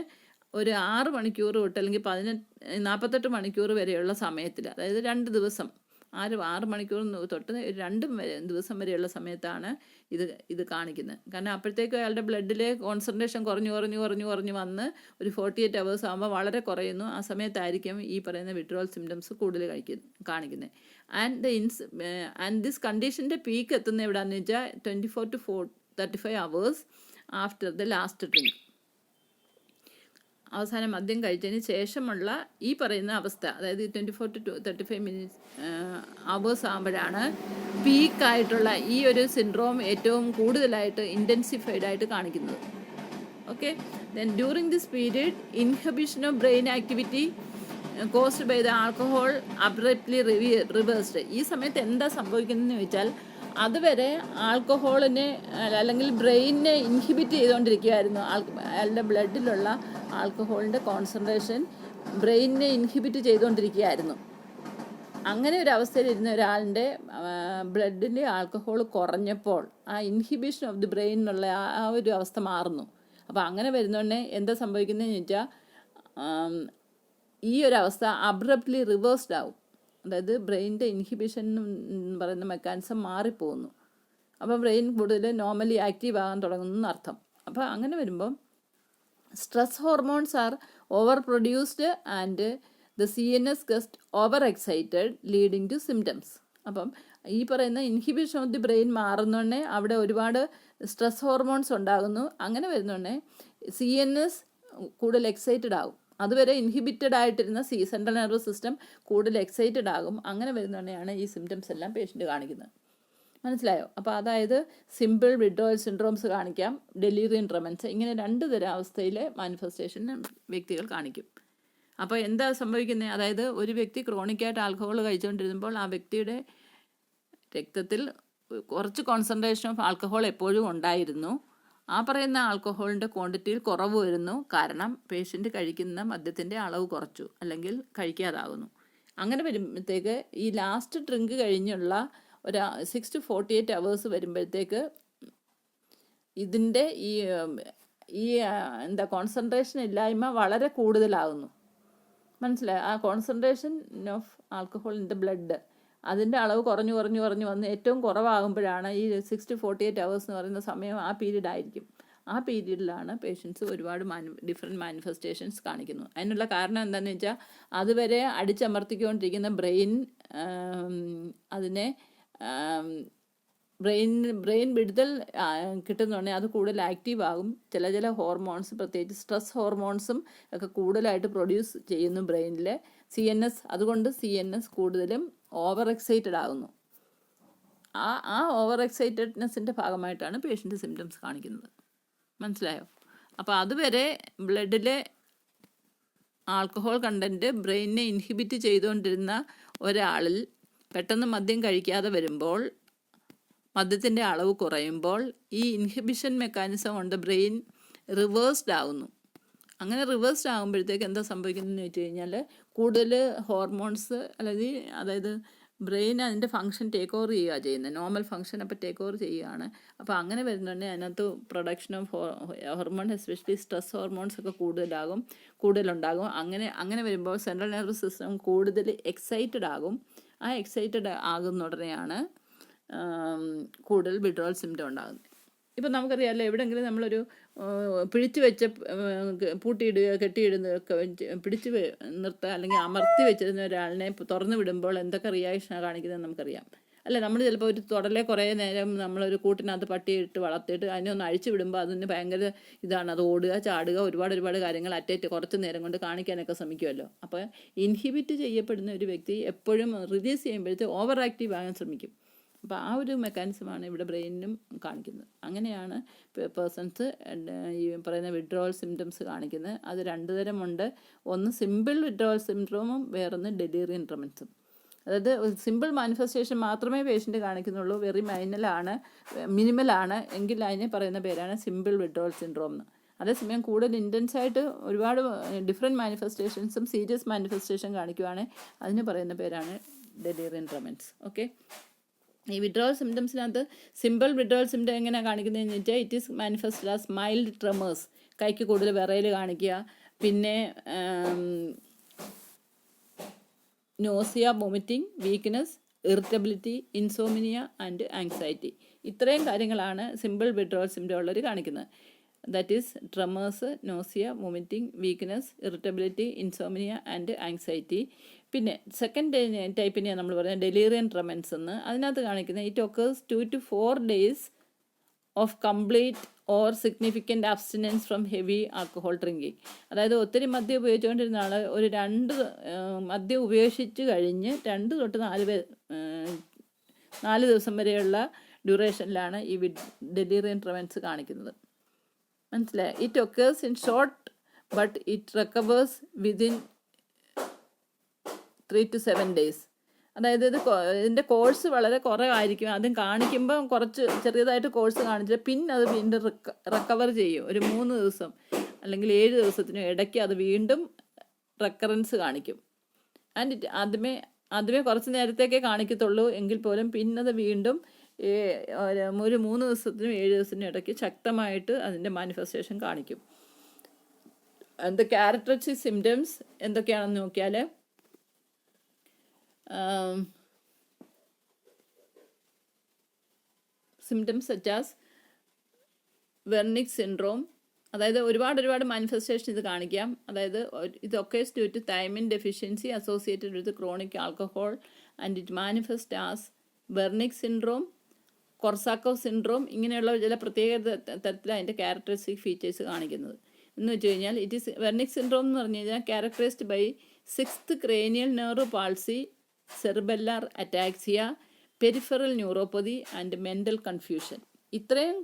ഒരു 6 മണിക്കൂർ തൊട്ട് അല്ലെങ്കിൽ 48 മണിക്കൂർ വരെയുള്ള സമയത്തിൽ, അതായത് 2 ദിവസം, 6 മണിക്കൂർ തൊട്ട് 2 ദിവസം വരെയുള്ള സമയത്താണ് ഇത് കാണിക്കുന്നത്. കാരണം അപ്പോഴത്തേക്കും അയാളുടെ ബ്ലഡിലെ കോൺസെൻട്രേഷൻ കുറഞ്ഞു വന്ന് ഒരു 48 hours ആകുമ്പോൾ വളരെ കുറയുന്നു. ആ സമയത്തായിരിക്കും ഈ പറയുന്ന വിഡ്രോവൽ സിംറ്റംസ് കൂടുതൽ കാണിക്കുന്നത്. ആൻഡ് ദിസ് കണ്ടീഷൻ്റെ പീക്ക് എത്തുന്ന എവിടെയാണെന്ന് വെച്ചാൽ 24 to 35 hours after the last drink. അവസാനം മദ്യം കഴിച്ചതിന് ശേഷമുള്ള ഈ പറയുന്ന അവസ്ഥ, അതായത് 24 to 35 hours ആകുമ്പോഴാണ് പീക്കായിട്ടുള്ള ഈ ഒരു സിൻഡ്രോം ഏറ്റവും കൂടുതലായിട്ട് ഇൻറ്റൻസിഫൈഡ് ആയിട്ട് കാണിക്കുന്നത്. Okay, then during this period inhibition of brain activity caused by the alcohol abruptly reversed. ഈ സമയത്ത് എന്താ സംഭവിക്കുന്നതെന്ന് ചോദിച്ചാൽ അതുവരെ ആൽക്കഹോളിനെ അല്ലെങ്കിൽ ബ്രെയിനിനെ ഇൻഹിബിറ്റ് ചെയ്തുകൊണ്ടിരിക്കുകയായിരുന്നു. അയാളുടെ ബ്ലഡിലുള്ള ആൽക്കഹോളിൻ്റെ കോൺസെൻട്രേഷൻ ബ്രെയിനിനെ ഇൻഹിബിറ്റ് ചെയ്തുകൊണ്ടിരിക്കുകയായിരുന്നു. അങ്ങനെ ഒരു അവസ്ഥയിലിരുന്ന ഒരാളിൻ്റെ ബ്ലഡിലെ ആൽക്കഹോൾ കുറഞ്ഞപ്പോൾ ആ ഇൻഹിബിഷൻ ഓഫ് ദി ബ്രെയിൻ എന്നുള്ള ആ ഒരു അവസ്ഥ മാറുന്നു. അപ്പോൾ അങ്ങനെ വരുന്നതുകൊണ്ട് എന്താ സംഭവിക്കുന്നതെന്ന് വെച്ചാൽ ഈ ഒരു അവസ്ഥ അബ്രപ്റ്റ്ലി റിവേഴ്സ്ഡ് ആവും. അതായത് ബ്രെയിനിൻ്റെ ഇൻഹിബിഷൻ എന്ന് പറയുന്ന മെക്കാനിസം മാറിപ്പോകുന്നു. അപ്പോൾ ബ്രെയിൻ കൂടുതൽ നോർമലി ആക്റ്റീവ് ആകാൻ തുടങ്ങുന്നു അർത്ഥം. അപ്പോൾ അങ്ങനെ വരുമ്പം stress hormones are over produced and the CNS get over excited leading to symptoms. അപ്പം ഈ പറയുന്ന ഇൻഹിബിഷൻ ഓഫ് ദി ബ്രെയിൻ മാറുന്നോണ്ടേ അവിടെ ഒരുപാട് സ്ട്രെസ് ഹോർമോൺസ് ഉണ്ടാകുന്നു. അങ്ങനെ വരുന്നോണ്ടേ CNS കൂടുതൽ എക്സൈറ്റഡ് ആകും. അതുവരെ ഇൻഹിബിറ്റഡ് ആയിട്ടിരുന്ന സെൻട്രൽ നെർവസ് സിസ്റ്റം കൂടുതൽ എക്സൈറ്റഡ് ആകും. അങ്ങനെ വരുന്നതന്നെയാണ് ഈ സിംറ്റംസ് എല്ലാം പേഷ്യൻ്റ് കാണിക്കുന്നത്. മനസ്സിലായോ? അപ്പോൾ അതായത് സിമ്പിൾ വിഡ്രോവൽ സിൻഡ്രോംസ് കാണിക്കാം, ഡെലീറിയം ട്രെമൻസ്, ഇങ്ങനെ 2 തരം അവസ്ഥയിലെ മാനിഫെസ്റ്റേഷൻ വ്യക്തികൾ കാണിക്കും. അപ്പോൾ എന്താ സംഭവിക്കുന്നത്? അതായത് ഒരു വ്യക്തി ക്രോണിക്കായിട്ട് ആൽക്കഹോൾ കഴിച്ചുകൊണ്ടിരുമ്പോൾ ആ വ്യക്തിയുടെ രക്തത്തിൽ കുറച്ച് കോൺസെൻട്രേഷൻ ഓഫ് ആൽക്കഹോൾ എപ്പോഴും ഉണ്ടായിരുന്നു. ആ പറയുന്ന ആൽക്കഹോളിൻ്റെ ക്വാണ്ടിറ്റിയിൽ കുറവ് വരുന്നു. കാരണം പേഷ്യൻ്റ് കഴിക്കുന്ന മദ്യത്തിൻ്റെ അളവ് കുറച്ചു അല്ലെങ്കിൽ കഴിക്കാതാകുന്നു. അങ്ങനെ വരുമ്പോഴത്തേക്ക് ഈ ലാസ്റ്റ് ഡ്രിങ്ക് കഴിഞ്ഞുള്ള ഒരു 6 to 48 hours വരുമ്പോഴത്തേക്ക് ഇതിൻ്റെ ഈ കോൺസെൻട്രേഷൻ ഇല്ലായ്മ വളരെ കൂടുതലാകുന്നു. മനസ്സിലായി? ആ concentration of alcohol in the blood അതിൻ്റെ അളവ് കുറഞ്ഞു വന്ന് ഏറ്റവും കുറവാകുമ്പോഴാണ് ഈ 6 to 48 hours എന്ന് പറയുന്ന സമയം. ആ പീരീഡ് ആയിരിക്കും. ആ പീരീഡിലാണ് പേഷ്യൻസ് ഒരുപാട് ഡിഫറെൻറ്റ് മാനിഫെസ്റ്റേഷൻസ് കാണിക്കുന്നത്. അതിനുള്ള കാരണം എന്താണെന്ന് വെച്ചാൽ അതുവരെ അടിച്ചമർത്തിക്കൊണ്ടിരിക്കുന്ന ബ്രെയിൻ അതിനെ ബ്രെയിൻ വിടുതൽ കിട്ടുന്നുണ്ടെങ്കിൽ അത് കൂടുതൽ ആക്റ്റീവ് ആകും. ചില ഹോർമോൺസ്, പ്രത്യേകിച്ച് സ്ട്രെസ് ഹോർമോൺസും ഒക്കെ കൂടുതലായിട്ട് പ്രൊഡ്യൂസ് ചെയ്യുന്നു ബ്രെയിനിലെ CNS. അതുകൊണ്ട് CNS കൂടുതലും ഓവർ എക്സൈറ്റഡ് ആകുന്നു. ആ ഓവർ എക്സൈറ്റഡ്നെസ്സിൻ്റെ ഭാഗമായിട്ടാണ് പേഷ്യൻ്റ് സിംറ്റംസ് കാണിക്കുന്നത്. മനസ്സിലായോ? അപ്പോൾ അതുവരെ ബ്ലഡിലെ ആൽക്കഹോൾ കണ്ടൻറ്റ് ബ്രെയിനിനെ ഇൻഹിബിറ്റ് ചെയ്തുകൊണ്ടിരുന്ന ഒരാളിൽ പെട്ടെന്ന് മദ്യം കഴിക്കാതെ വരുമ്പോൾ, മദ്യത്തിൻ്റെ അളവ് കുറയുമ്പോൾ ഈ ഇൻഹിബിഷൻ മെക്കാനിസം കൊണ്ട് ബ്രെയിൻ റിവേഴ്സ്ഡ് ആകുന്നു. അങ്ങനെ റിവേഴ്സ്ഡ് ആകുമ്പോഴത്തേക്ക് എന്താ സംഭവിക്കുന്നതെന്ന് വെച്ച് കഴിഞ്ഞാൽ കൂടുതൽ ഹോർമോൺസ് അതായത് ബ്രെയിൻ അതിൻ്റെ ഫങ്ഷൻ ടേക്ക് ഓവർ ചെയ്യുക ചെയ്യുന്നത്, നോർമൽ ഫങ്ഷൻ അപ്പോൾ ടേക്ക് ഓവർ ചെയ്യുകയാണ്. അപ്പോൾ അങ്ങനെ വരുന്നുണ്ടെങ്കിൽ അതിനകത്ത് production of hormone, especially stress hormones ഒക്കെ കൂടുതലുണ്ടാകും. അങ്ങനെ വരുമ്പോൾ സെൻട്രൽ നെർവസ് സിസ്റ്റം കൂടുതൽ എക്സൈറ്റഡ് ആകും. ആ എക്സൈറ്റഡ് ആകുന്ന ഉടനെയാണ് കൂടുതൽ വിഡ്രോവൽ സിംറ്റം ഉണ്ടാകുന്നത്. ഇപ്പം നമുക്കറിയാമല്ലോ, എവിടെയെങ്കിലും നമ്മളൊരു പിടിച്ചു വെച്ച പൂട്ടിയിടുക, കെട്ടിയിടുന്നതൊക്കെ പിടിച്ച് നിർത്തുക അല്ലെങ്കിൽ അമർത്തി വെച്ചിരുന്ന ഒരാളിനെ തുറന്നു വിടുമ്പോൾ എന്തൊക്കെ റിയാക്ഷനാണ് കാണിക്കുന്നത് നമുക്കറിയാം അല്ലേ? നമ്മൾ ചിലപ്പോൾ ഒരു തുടലെ കുറേ നേരം നമ്മളൊരു കൂട്ടിനകത്ത് പട്ടിയിട്ട് വളർത്തിയിട്ട് അതിനെ ഒന്ന് അഴിച്ചു വിടുമ്പോൾ അതിന് ഭയങ്കര ഇതാണ്. അത് ഓടുക, ചാടുക, ഒരുപാട് കാര്യങ്ങൾ കുറച്ച് നേരം കൊണ്ട് കാണിക്കാനൊക്കെ ശ്രമിക്കുമല്ലോ. അപ്പോൾ ഇൻഹിബിറ്റ് ചെയ്യപ്പെടുന്ന ഒരു വ്യക്തി എപ്പോഴും റിലീസ് ചെയ്യുമ്പോഴത്തെ ഓവർ ആക്റ്റീവ് ആകാൻ ശ്രമിക്കും. അപ്പോൾ ആ ഒരു മെക്കാനിസമാണ് ഇവിടെ ബ്രെയിനിനും കാണിക്കുന്നത്. അങ്ങനെയാണ് പേഴ്സൺസ് ഈ പറയുന്ന വിഡ്രോവൽ സിംറ്റംസ് കാണിക്കുന്നത്. അത് 2 തരമുണ്ട്. ഒന്ന് സിമ്പിൾ വിഡ്രോവൽ സിൻഡ്രോമും വേറൊന്ന് ഡെലീറിയം ട്രെമൻസും. അതായത് സിമ്പിൾ മാനിഫെസ്റ്റേഷൻ മാത്രമേ പേഷ്യൻ്റ് കാണിക്കുന്നുള്ളൂ, വെറി മിനിമലാണ് എങ്കിൽ അതിനെ പറയുന്ന പേരാണ് സിമ്പിൾ വിഡ്രോവൽ സിൻഡ്രോം എന്ന്. അതേസമയം കൂടുതൽ ഇൻറ്റൻസായിട്ട് ഒരുപാട് ഡിഫറെൻറ്റ് മാനിഫെസ്റ്റേഷൻസും സീരിയസ് മാനിഫെസ്റ്റേഷൻ കാണിക്കുവാണെങ്കിൽ അതിന് പറയുന്ന പേരാണ് ഡെലീറിയം ട്രെമൻസ്. ഓക്കെ. ഈ വിഡ്രോവൽ സിംറ്റംസിനകത്ത് സിമ്പിൾ വിഡ്രോവൽ സിംറ്റം എങ്ങനെയാണ് കാണിക്കുന്നതെന്ന് വെച്ചാൽ it is manifested as mild tremors, കൈക്ക് കൂടുതൽ വിറയൽ കാണിക്കുക, പിന്നെ nausea, vomiting, weakness, irritability, insomnia and anxiety. ഇത്രയും കാര്യങ്ങളാണ് സിമ്പിൾ വിഡ്രോവൽ സിംറ്റം ഉള്ളവർ കാണിക്കുന്നത്. That is tremors, nausea, vomiting, weakness, irritability, insomnia and anxiety. പിന്നെ സെക്കൻഡ് ടൈപ്പിനെയാണ് നമ്മൾ പറയുന്നത് ഡെലീറിയം ട്രെമൻസ് എന്ന്. അതിനകത്ത് കാണിക്കുന്നത് it occurs 2 to 4 days of complete or significant abstinence from heavy alcohol drinking. അതായത് ഒത്തിരി മദ്യം ഉപയോഗിച്ചുകൊണ്ടിരുന്ന ആൾ ഒരു 2 മദ്യം ഉപേക്ഷിച്ച് കഴിഞ്ഞ് 2 തൊട്ട് 4 ദിവസം വരെയുള്ള ഡ്യൂറേഷനിലാണ് ഈ ഡെലീറിയം ട്രെമൻസ് കാണിക്കുന്നത്. മനസ്സിലായി? It occurs in short but it recovers within 3 to 7 days. അതായത് ഇതിൻ്റെ കോഴ്സ് വളരെ കുറവായിരിക്കും. ആദ്യം കാണിക്കുമ്പോൾ കുറച്ച് ചെറിയതായിട്ട് കോഴ്സ് കാണിച്ചിട്ട് പിന്നെ അത് വീണ്ടും റിക്കവർ ചെയ്യും. ഒരു 3 ദിവസം അല്ലെങ്കിൽ 7 ദിവസത്തിനും ഇടയ്ക്ക് അത് വീണ്ടും റെക്കറൻസ് കാണിക്കും. ആൻഡ് ആദ്യമേ കുറച്ച് നേരത്തേക്കേ കാണിക്കത്തുള്ളൂ എങ്കിൽ പോലും പിന്നെ അത് വീണ്ടും ഒരു 3 ദിവസത്തിനും 7 ദിവസത്തിനും ഇടയ്ക്ക് ശക്തമായിട്ട് അതിൻ്റെ മാനിഫെസ്റ്റേഷൻ കാണിക്കും. അതിൻ്റെ ക്യാരക്ടറിസ്റ്റിക് സിംറ്റംസ് എന്തൊക്കെയാണെന്ന് നോക്കിയാൽ symptoms such as Wernicke syndrome. അതായത് ഒരുപാട് മാനിഫെസ്റ്റേഷൻ ഇത് കാണിക്കാം. അതായത് ഇതൊക്കെ due to thiamine deficiency associated with chronic alcohol and it manifest as Wernicke syndrome, Korsakoff syndrome. ഇങ്ങനെയുള്ള ചില പ്രത്യേക തരത്തിൽ അതിൻ്റെ ക്യാരക്ടറിസ്റ്റിക് ഫീച്ചേഴ്സ് കാണിക്കുന്നത്. എന്ന് വെച്ച് കഴിഞ്ഞാൽ വെർണിക് സിൻഡ്രോം എന്ന് പറഞ്ഞു കഴിഞ്ഞാൽ characterised by 6th cranial nerve palsy, cerebellar ataxia, peripheral neuropathy and mental confusion. ഇത്രയും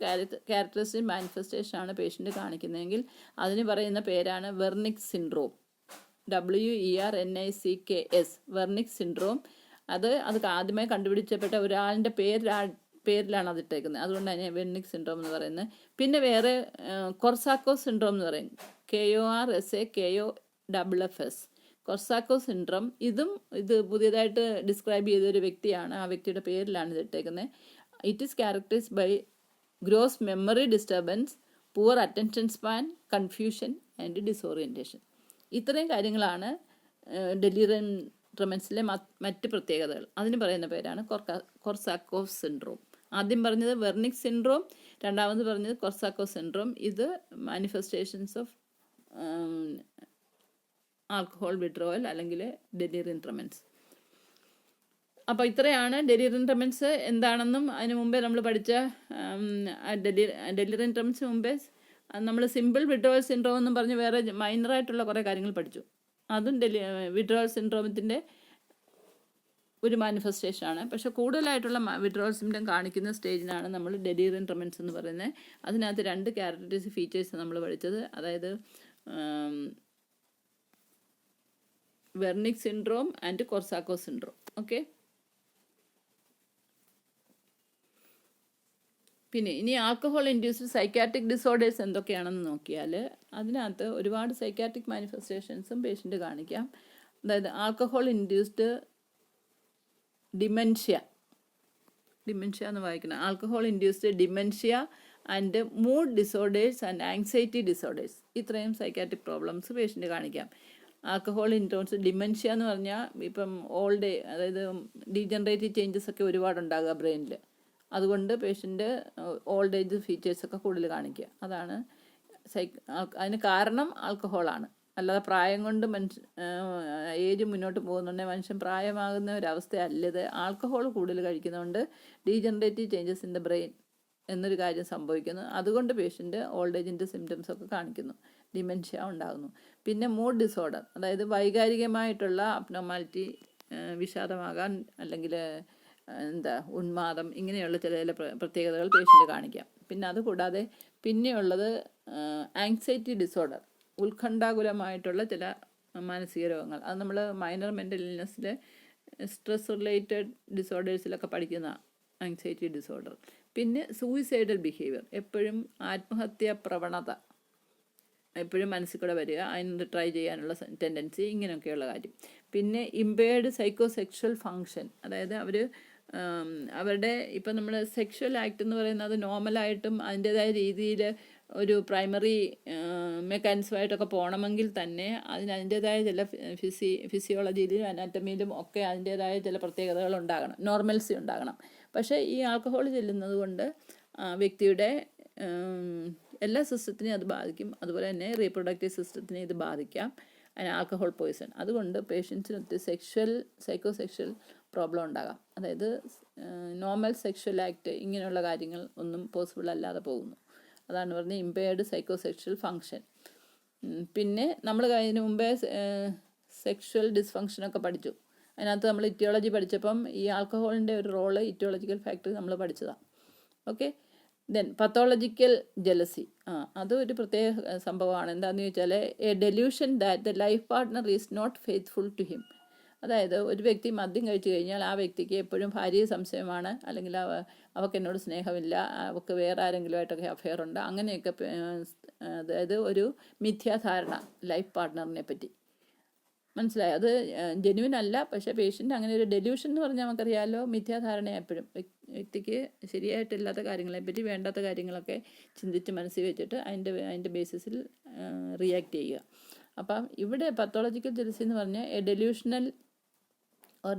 ക്യാരക്ടറിസ്റ്റിക് മാനിഫെസ്റ്റേഷൻ ആണ് പേഷ്യൻ്റ് കാണിക്കുന്നതെങ്കിൽ അതിന് പറയുന്ന പേരാണ് Wernicke syndrome. WERNICKS, Wernicke syndrome. അത് ആദ്യമായി കണ്ടുപിടിച്ചപ്പെട്ട ഒരാളിൻ്റെ പേരിലാണ് അത് ഇട്ടേക്കുന്നത്. അതുകൊണ്ട് തന്നെ വെർണിക് സിൻഡ്രോം എന്ന് പറയുന്നത്. പിന്നെ വേറെ കൊർസാക്കോസ് സിൻഡ്രോം എന്ന് പറയും. KORSAKOFFS, Korsakoff's syndrome. ഇത് പുതിയതായിട്ട് ഡിസ്ക്രൈബ് ചെയ്തൊരു വ്യക്തിയാണ്. ആ വ്യക്തിയുടെ പേരിലാണ് ഇത് ഇട്ടേക്കുന്നത്. It is characterised by gross memory disturbance, poor attention span, confusion and disorientation. ഇത്രയും കാര്യങ്ങളാണ് ഡെലിറിയം ട്രെമൻസിലെ മറ്റ് പ്രത്യേകതകൾ. അതിന് പറയുന്ന പേരാണ് കൊർസാക്കോസ് സിൻഡ്രോം. ആദ്യം പറഞ്ഞത് വെർണിക് സിൻഡ്രോം, രണ്ടാമത് പറഞ്ഞത് കൊർസാക്കോസ് സിൻഡ്രോം. ഇത് മാനിഫെസ്റ്റേഷൻസ് ഓഫ് ആൽക്കഹോൾ വിഡ്രോവൽ അല്ലെങ്കിൽ ഡെലിറിയം ട്രെമൻസ്. അപ്പോൾ ഇത്രയാണ് ഡെലിറിയം ട്രെമൻസ് എന്താണെന്നും അതിന് മുമ്പേ നമ്മൾ പഠിച്ച ഡെലിറിയം ട്രെമൻസിന് മുമ്പേ നമ്മൾ സിമ്പിൾ വിഡ്രോവൽ സിൻഡ്രോം എന്നും പറഞ്ഞ് വേറെ മൈനറായിട്ടുള്ള കുറേ കാര്യങ്ങൾ പഠിച്ചു. അതും വിഡ്രോവൽ സിൻഡ്രോമത്തിൻ്റെ ഒരു മാനിഫെസ്റ്റേഷനാണ്. പക്ഷെ കൂടുതലായിട്ടുള്ള വിഡ്രോവൽ സിംറ്റം കാണിക്കുന്ന സ്റ്റേജിനാണ് നമ്മൾ ഡെലിറിയം ട്രെമൻസ് എന്ന് പറയുന്നത്. അതിനകത്ത് 2 ക്യാരക്ടറിസ്റ്റിക് ഫീച്ചേഴ്സ് നമ്മൾ പഠിച്ചത്, അതായത് വെർണിക് സിൻഡ്രോം ആൻഡ് കൊർസാക്കോസ് സിൻഡ്രോം. ഓക്കെ, പിന്നെ ഇനി ആൽക്കഹോൾ ഇൻഡ്യൂസ്ഡ് സൈക്കാട്രിക് ഡിസോർഡേഴ്സ് എന്തൊക്കെയാണെന്ന് നോക്കിയാൽ അതിനകത്ത് ഒരുപാട് സൈക്കാട്രിക് മാനിഫെസ്റ്റേഷൻസും പേഷ്യൻ്റ് കാണിക്കാം. അതായത് ആൽക്കഹോൾ ഇൻഡ്യൂസ്ഡ് ഡിമെൻഷ്യ എന്ന് വായിക്കണം. Alcohol induced dementia and mood disorders and anxiety disorders. ഇത്രയും സൈക്കാട്രിക് പ്രോബ്ലംസ് പേഷ്യൻ്റ് കാണിക്കാം. ആൽക്കഹോൾ ഇൻഡ്യൂസ്ഡ് ഡിമെൻഷ്യ എന്ന് പറഞ്ഞാൽ ഇപ്പം അതായത് ഡീജനറേറ്റീവ് ചേഞ്ചസ് ഒക്കെ ഒരുപാടുണ്ടാകുക ബ്രെയിനിൽ. അതുകൊണ്ട് പേഷ്യൻ്റ് ഓൾഡ് ഏജ് ഫീച്ചേഴ്സൊക്കെ കൂടുതൽ കാണിക്കുക. അതാണ് അതിന് കാരണം ആൽക്കഹോളാണ്. അല്ലാതെ പ്രായം കൊണ്ട് ഏജ് മുന്നോട്ട് പോകുന്നുണ്ടെങ്കിൽ മനുഷ്യൻ പ്രായമാകുന്ന ഒരവസ്ഥയല്ല ഇത്. ആൽക്കഹോൾ കൂടുതൽ കഴിക്കുന്നതുകൊണ്ട് degenerative changes in the brain എന്നൊരു കാര്യം സംഭവിക്കുന്നു. അതുകൊണ്ട് പേഷ്യൻ്റ് ഓൾഡ് ഏജിൻ്റെ സിംറ്റംസ് ഒക്കെ കാണിക്കുന്നു, ഡിമെൻഷ്യ ഉണ്ടാകുന്നു. പിന്നെ മൂഡ് ഡിസോർഡർ, അതായത് വൈകാരികമായിട്ടുള്ള അബ്നോർമാലിറ്റി, വിഷാദമാകാൻ അല്ലെങ്കിൽ ഉന്മാദം, ഇങ്ങനെയുള്ള ചില പ്രത്യേകതകൾ പേഷ്യൻ്റ് കാണിക്കാം. പിന്നെ അതുകൂടാതെ പിന്നെയുള്ളത് ആങ്സൈറ്റി ഡിസോർഡർ, ഉത്കണ്ഠാകുലമായിട്ടുള്ള ചില മാനസിക രോഗങ്ങൾ. അത് നമ്മൾ മൈനർ മെൻ്റൽ ഇൽനെസ്സിൽ സ്ട്രെസ് റിലേറ്റഡ് ഡിസോർഡേഴ്സിലൊക്കെ പഠിക്കുന്ന ആങ്സൈറ്റി ഡിസോർഡർ. പിന്നെ സൂയിസൈഡൽ ബിഹേവിയർ, എപ്പോഴും ആത്മഹത്യാ പ്രവണത എപ്പോഴും മനസ്സിൽ കൂടെ വരിക, അതിന് ട്രൈ ചെയ്യാനുള്ള ടെൻഡൻസി, ഇങ്ങനെയൊക്കെയുള്ള കാര്യം. പിന്നെ ഇമ്പേർഡ് സൈക്കോസെക്ഷൽ ഫങ്ഷൻ, അതായത് അവരുടെ ഇപ്പം നമ്മൾ സെക്ഷൽ ആക്ട് എന്ന് പറയുന്നത് നോർമലായിട്ടും അതിൻ്റേതായ രീതിയിൽ ഒരു പ്രൈമറി മെക്കാനിസമായിട്ടൊക്കെ പോകണമെങ്കിൽ തന്നെ അതിൻ്റേതായ ചില ഫിസിയോളജിയിലും അനാറ്റമിയിലും ഒക്കെ അതിൻ്റേതായ ചില പ്രത്യേകതകൾ ഉണ്ടാകണം, നോർമൽസി ഉണ്ടാകണം. പക്ഷേ ഈ ആൽക്കഹോൾ ചെല്ലുന്നത് കൊണ്ട് വ്യക്തിയുടെ എല്ലാ സിസ്റ്റത്തിനെയും അത് ബാധിക്കും. അതുപോലെ തന്നെ റീപ്രൊഡക്റ്റീവ് സിസ്റ്റത്തിനെ ഇത് ബാധിക്കാം, ആൽക്കഹോൾ പോയിസൺ. അതുകൊണ്ട് പേഷ്യൻസിന് ഒത്തിരി സൈക്കോസെക്ഷൽ പ്രോബ്ലം ഉണ്ടാകാം. അതായത് നോർമൽ സെക്ഷൽ ആക്ട് ഇങ്ങനെയുള്ള കാര്യങ്ങൾ ഒന്നും പോസിബിൾ അല്ലാതെ പോകുന്നു. അതാണ് പറഞ്ഞത് ഇമ്പയർഡ് സൈക്കോസെക്ഷൽ ഫങ്ഷൻ. പിന്നെ നമ്മൾ അതിന് മുമ്പേ സെക്ഷൽ ഡിസ്ഫങ്ഷനൊക്കെ പഠിച്ചു. അതിനകത്ത് നമ്മൾ ഇറ്റിയോളജി പഠിച്ചപ്പം ഈ ആൽക്കഹോളിൻ്റെ ഒരു റോള് ഇറ്റിയോളജിക്കൽ ഫാക്ടർ നമ്മൾ പഠിച്ചതാണ്. ഓക്കെ, ദെൻ പത്തോളജിക്കൽ ജലസി, അതൊരു പ്രത്യേക സംഭവമാണ്. എന്താണെന്ന് ചോദിച്ചാൽ a delusion that the life partner is not faithful to him. അതായത് ഒരു വ്യക്തി മദ്യം കഴിച്ചു കഴിഞ്ഞാൽ ആ വ്യക്തിക്ക് എപ്പോഴും ഭാര്യയെ സംശയമാണ്, അല്ലെങ്കിൽ അവൾക്ക് എന്നോട് സ്നേഹമില്ല, അവൾക്ക് വേറെ ആരെങ്കിലുമായിട്ടൊക്കെ അഫെയർ ഉണ്ട്, അങ്ങനെയൊക്കെ. അതായത് ഒരു മിഥ്യാധാരണ ലൈഫ് പാർട്ട്ണറിനെ പറ്റി, മനസ്സിലായി? അത് ജെന്യുവൻ അല്ല, പക്ഷേ പേഷ്യൻ്റ് അങ്ങനെ ഒരു ഡെല്യൂഷൻ എന്ന് പറഞ്ഞാൽ നമുക്കറിയാമല്ലോ, മിഥ്യാധാരണ എപ്പോഴും വ്യക്തിക്ക് ശരിയായിട്ടില്ലാത്ത കാര്യങ്ങളെപ്പറ്റി വേണ്ടാത്ത കാര്യങ്ങളൊക്കെ ചിന്തിച്ച് മനസ്സിൽ വെച്ചിട്ട് അതിൻ്റെ ബേസിസിൽ റിയാക്ട് ചെയ്യുക. അപ്പം ഇവിടെ പത്തോളജിക്കൽ ജെലസി എന്ന് പറഞ്ഞാൽ a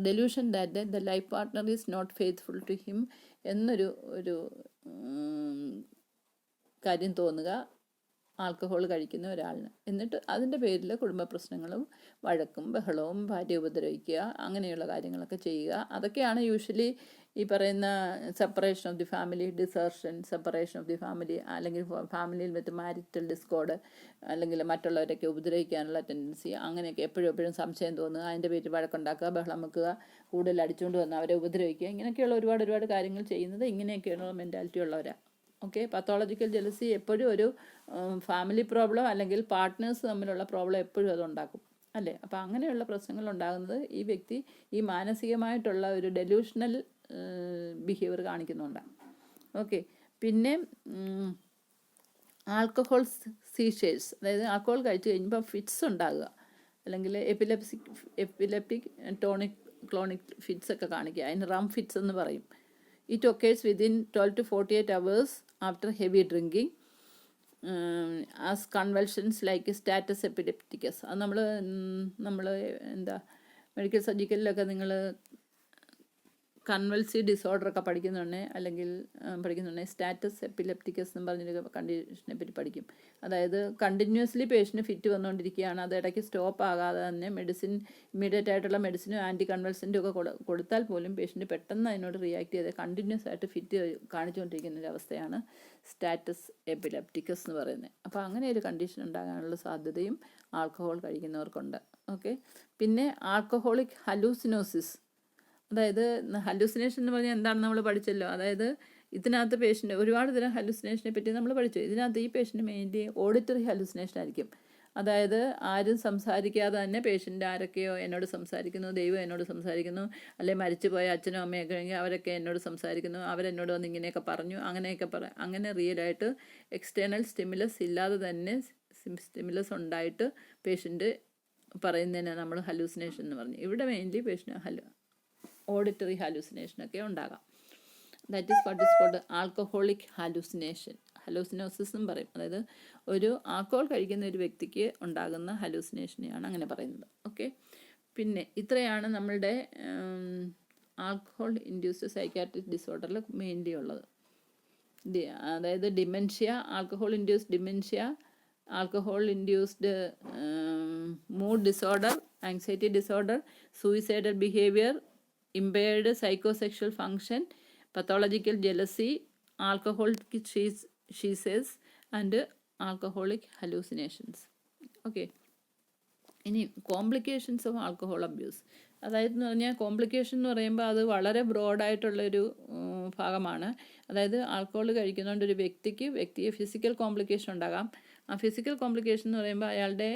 delusion that the life partner is not faithful to him എന്നൊരു കാര്യം തോന്നുക ആൽക്കഹോൾ കഴിക്കുന്ന ഒരാളിന്. എന്നിട്ട് അതിൻ്റെ പേരിൽ കുടുംബ പ്രശ്നങ്ങളും വഴക്കും ബഹളവും, ഭാര്യ ഉപദ്രവിക്കുക, അങ്ങനെയുള്ള കാര്യങ്ങളൊക്കെ ചെയ്യുക. അതൊക്കെയാണ് യൂഷ്വലി ഈ പറയുന്ന separation of the family, desertion, separation of the family, അല്ലെങ്കിൽ ഫാമിലിയിൽ വിത്ത് മാരിറ്റൽ ഡിസ്കോഡ്, അല്ലെങ്കിൽ മറ്റുള്ളവരൊക്കെ ഉപദ്രവിക്കാനുള്ള ടെൻഡൻസി, അങ്ങനെയൊക്കെ എപ്പോഴും സംശയം തോന്നുക, അതിൻ്റെ പേരിൽ വഴക്കുണ്ടാക്കുക, ബഹളം വെക്കുക, കൂടുതൽ അടിച്ചുകൊണ്ട് വന്ന് അവരെ ഉപദ്രവിക്കുക, ഇങ്ങനെയൊക്കെയുള്ള ഒരുപാട് കാര്യങ്ങൾ ചെയ്യുന്നത് ഇങ്ങനെയൊക്കെയുള്ള മെൻറ്റാലിറ്റി ഉള്ളവരാണ്. ഓക്കെ, പത്തോളജിക്കൽ ജെലസി എപ്പോഴും ഒരു ഫാമിലി പ്രോബ്ലം അല്ലെങ്കിൽ പാർട്ട്നേഴ്സ് തമ്മിലുള്ള പ്രോബ്ലം എപ്പോഴും അതുണ്ടാക്കും, അല്ലേ? അപ്പോൾ അങ്ങനെയുള്ള പ്രശ്നങ്ങൾ ഉണ്ടാകുന്നത് ഈ വ്യക്തി ഈ മാനസികമായിട്ടുള്ള ഒരു ഡെലൂഷണൽ ബിഹേവിയർ കാണിക്കുന്നുണ്ടാണ്. ഓക്കെ, പിന്നെ ആൽക്കഹോൾ സീഷേഴ്സ്, അതായത് ആൽക്കഹോൾ കഴിച്ച് കഴിയുമ്പോൾ ഫിറ്റ്സ് ഉണ്ടാകുക, അല്ലെങ്കിൽ എപ്പിലെപ്റ്റിക് ടോണിക് ക്ലോണിക് ഫിറ്റ്സ് ഒക്കെ കാണിക്കുക, അതിന് റം ഫിറ്റ്സ് എന്ന് പറയും. It occurs within 12 to 48 hours after heavy drinking as convulsions like status epilepticus. അത് നമ്മൾ എന്താ മെഡിക്കൽ സർജിക്കലിലൊക്കെ നിങ്ങൾ കൺവൾസീവ് ഡിസോർഡറൊക്കെ പഠിക്കുന്നുണ്ടെങ്കിൽ സ്റ്റാറ്റസ് എപ്പിലെപ്റ്റിക്കസ് എന്ന് പറഞ്ഞൊരു കണ്ടീഷനെ പറ്റി പഠിക്കും. അതായത് കണ്ടിന്യൂസ്ലി പേഷ്യൻ്റ് ഫിറ്റ് വന്നുകൊണ്ടിരിക്കുകയാണ്, അത് ഇടയ്ക്ക് സ്റ്റോപ്പ് ആകാതെ തന്നെ ഇമ്മീഡിയറ്റ് ആയിട്ടുള്ള മെഡിസിനും ആൻറ്റി കൺവൾസൻറ്റും ഒക്കെ കൊടുത്താൽ പോലും പേഷ്യൻ്റ് പെട്ടെന്ന് അതിനോട് റിയാക്ട് ചെയ്ത് കണ്ടിന്യൂസ് ആയിട്ട് ഫിറ്റ് കാണിച്ചുകൊണ്ടിരിക്കുന്ന ഒരു അവസ്ഥയാണ് സ്റ്റാറ്റസ് എപ്പിലെപ്റ്റിക്കസ് എന്ന് പറയുന്നത്. അപ്പോൾ അങ്ങനെ ഒരു കണ്ടീഷൻ ഉണ്ടാകാനുള്ള സാധ്യതയും ആൽക്കഹോൾ കഴിക്കുന്നവർക്കുണ്ട്. ഓക്കെ, പിന്നെ ആൽക്കഹോളിക് ഹലൂസിനോസിസ്, അതായത് ഹലൂസിനേഷൻ എന്ന് പറഞ്ഞാൽ എന്താണെന്ന് നമ്മൾ പഠിച്ചല്ലോ. അതായത് ഇതിനകത്ത് പേഷ്യൻ്റ് ഒരുപാട് തരം ഹലൂസിനേഷനെ പറ്റി നമ്മൾ പഠിച്ചു. ഇതിനകത്ത് ഈ പേഷ്യൻ്റ് മെയിൻലി ഓഡിറ്ററി ഹലൂസിനേഷൻ ആയിരിക്കും. അതായത് ആരും സംസാരിക്കാതെ തന്നെ പേഷ്യൻ്റ് ആരൊക്കെയോ എന്നോട് സംസാരിക്കുന്നു, ദൈവം എന്നോട് സംസാരിക്കുന്നു, അല്ലെങ്കിൽ മരിച്ചുപോയ അച്ഛനും അമ്മയൊക്കെ ആണെങ്കിൽ അവരൊക്കെ എന്നോട് സംസാരിക്കുന്നു, അവരെന്നോട് വന്ന് ഇങ്ങനെയൊക്കെ പറഞ്ഞു, അങ്ങനെ റിയലായിട്ട് എക്സ്റ്റേണൽ സ്റ്റിമുലസ് ഇല്ലാതെ തന്നെ സ്റ്റിമുലസ് ഉണ്ടായിട്ട് പേഷ്യൻ്റ് പറയുന്നതിനെ നമ്മൾ ഹലൂസിനേഷൻ എന്ന് പറഞ്ഞു. ഇവിടെ മെയിൻലി പേഷ്യൻ്റ് ഓഡിറ്ററി ഹാലൂസിനേഷനൊക്കെ ഉണ്ടാകാം. That is what is called alcoholic hallucinosis എന്നും പറയും. അതായത് ഒരു ആൽക്കഹോൾ കഴിക്കുന്ന ഒരു വ്യക്തിക്ക് ഉണ്ടാകുന്ന ഹലൂസിനേഷനെയാണ് അങ്ങനെ പറയുന്നത്. ഓക്കെ, പിന്നെ ഇത്രയാണ് നമ്മളുടെ ആൽക്കഹോൾ ഇൻഡ്യൂസ്ഡ് സൈക്കാട്രിക് ഡിസോർഡറിൽ മെയിൻലി ഉള്ളത്. അതായത് dementia, alcohol induced dementia, alcohol induced mood disorder, anxiety disorder, suicidal behaviour, impaired psychosexual function, pathological jealousy, alcoholic seizures and alcoholic hallucinations. Okay, ഇനി കോംപ്ലിക്കേഷൻസ് ഓഫ് ആൽക്കഹോൾ അബ്യൂസ്. അതായത് എന്ന് പറഞ്ഞാൽ complication എന്ന് പറയുമ്പോൾ അത് വളരെ ബ്രോഡായിട്ടുള്ളൊരു ഭാഗമാണ്. അതായത് ആൽക്കഹോൾ കഴിക്കുന്നതുകൊണ്ട് ഒരു വ്യക്തിയെ ഫിസിക്കൽ കോംപ്ലിക്കേഷൻ ഉണ്ടാകാം. ആ ഫിസിക്കൽ കോംപ്ലിക്കേഷൻ എന്ന് പറയുമ്പോൾ അയാളുടെ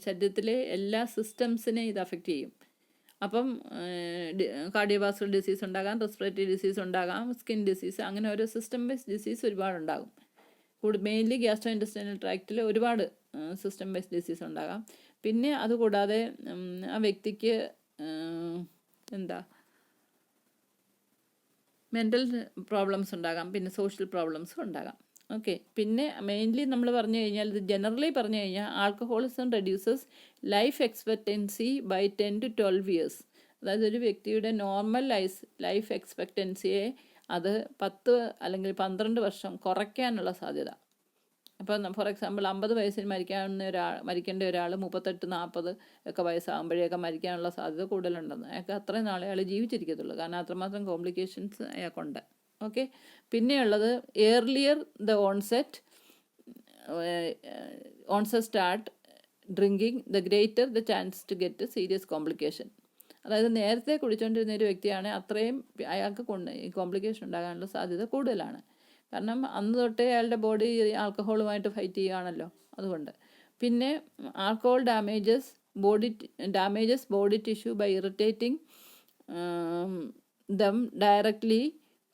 ശരീരത്തിലെ എല്ലാ സിസ്റ്റംസിനെയും ഇത് അഫക്റ്റ് ചെയ്യും. അപ്പം കാർഡിയോവാസ്കുലർ ഡിസീസ് ഉണ്ടാകാം, റെസ്പിറേറ്ററി ഡിസീസ് ഉണ്ടാകാം, സ്കിൻ ഡിസീസ്, അങ്ങനെ ഓരോ സിസ്റ്റം ബേസ്ഡ് ഡിസീസ് ഒരുപാടുണ്ടാകും. മെയിൻലി ഗ്യാസ്ട്രോ ഇൻറ്റെസ്റ്റൈനൽ ട്രാക്റ്റിൽ ഒരുപാട് സിസ്റ്റം ബേസ്ഡ് ഡിസീസ് ഉണ്ടാകാം. പിന്നെ അതുകൂടാതെ ആ വ്യക്തിക്ക് മെൻ്റൽ പ്രോബ്ലംസ് ഉണ്ടാകാം, പിന്നെ സോഷ്യൽ പ്രോബ്ലംസും ഉണ്ടാകാം. ഓക്കെ, പിന്നെ മെയിൻലി നമ്മൾ പറഞ്ഞു കഴിഞ്ഞാൽ, ഇത് ജനറലി പറഞ്ഞു കഴിഞ്ഞാൽ alcoholism reduces life expectancy by 10 to 12 years. അതായത് ഒരു വ്യക്തിയുടെ നോർമൽ ലൈഫ് എക്സ്പെക്റ്റൻസിയെ അത് 10 അല്ലെങ്കിൽ 12 വർഷം കുറയ്ക്കാനുള്ള സാധ്യത. അപ്പം ഫോർ എക്സാമ്പിൾ 50 വയസ്സിൽ മരിക്കേണ്ട ഒരാൾ 38-40 ഒക്കെ വയസ്സാകുമ്പോഴേക്കെ മരിക്കാനുള്ള സാധ്യത കൂടുതലുണ്ടെന്ന്. അയാൾക്ക് അത്രയും നാളെ അയാൾ ജീവിച്ചിരിക്കത്തുള്ളൂ, കാരണം അത്രമാത്രം കോംപ്ലിക്കേഷൻസ് അയാൾക്കുണ്ട്. ഓക്കെ, പിന്നെയുള്ളത് earlier the onset start drinking the greater the chance to get serious complication. അതായത് നേരത്തെ കുടിച്ചുകൊണ്ടിരുന്ന ഒരു വ്യക്തിയാണ് അത്രയും അയാൾക്ക് ഈ കോംപ്ലിക്കേഷൻ ഉണ്ടാകാനുള്ള സാധ്യത കൂടുതലാണ്. കാരണം അന്ന് തൊട്ടേ അയാളുടെ ബോഡി ആൽക്കഹോളുമായിട്ട് ഫൈറ്റ് ചെയ്യുകയാണല്ലോ, അതുകൊണ്ട്. പിന്നെ alcohol damages body tissue by irritating them directly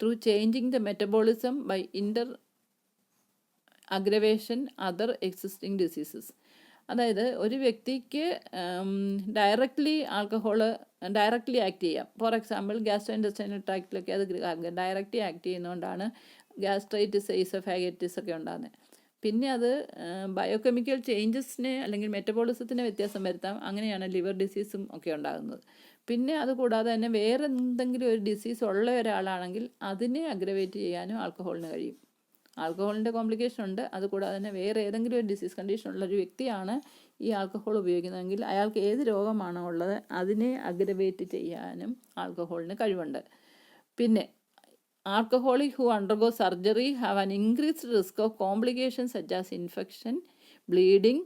through changing the metabolism by aggravation other existing diseases. അതായത് ഒരു വ്യക്തിക്ക് ഡയറക്റ്റ്ലി ആക്ട് ചെയ്യാം. ഫോർ എക്സാമ്പിൾ ഗ്യാസ്ട്രോ ഇൻറ്റെസ്റ്റൈനൽ ട്രാക്റ്റിലൊക്കെ അത് ഡയറക്റ്റ്ലി ആക്ട് ചെയ്യുന്നതുകൊണ്ടാണ് ഗ്യാസ്ട്രൈറ്റിസ്, ഈസോഫാഗൈറ്റിസ് ഒക്കെ ഉണ്ടാകുന്നത്. പിന്നെ അത് ബയോകെമിക്കൽ ചേഞ്ചസിനെ അല്ലെങ്കിൽ മെറ്റബോളിസത്തിന് വ്യത്യാസം വരുത്താം. അങ്ങനെയാണ് ലിവർ ഡിസീസും ഒക്കെ ഉണ്ടാകുന്നത്. പിന്നെ അതുകൂടാതെ തന്നെ വേറെ എന്തെങ്കിലും ഒരു ഡിസീസ് ഉള്ള ഒരാളാണെങ്കിൽ അതിനെ അഗ്രവേറ്റ് ചെയ്യാനും ആൽക്കഹോളിന് കഴിയും. ആൽക്കഹോളിൻ്റെ കോംപ്ലിക്കേഷൻ ഉണ്ട്. അതുകൂടാതെ തന്നെ വേറെ ഏതെങ്കിലും ഒരു ഡിസീസ് കണ്ടീഷൻ ഉള്ള ഒരു വ്യക്തിയാണ് ഈ ആൽക്കഹോൾ ഉപയോഗിക്കുന്നതെങ്കിൽ അയാൾക്ക് ഏത് രോഗമാണോ ഉള്ളത് അതിനെ അഗ്രവേറ്റ് ചെയ്യാനും ആൽക്കഹോളിന് കഴിവുണ്ട്. പിന്നെ alcoholic who undergo surgery have an increased risk of complications such as infection, bleeding,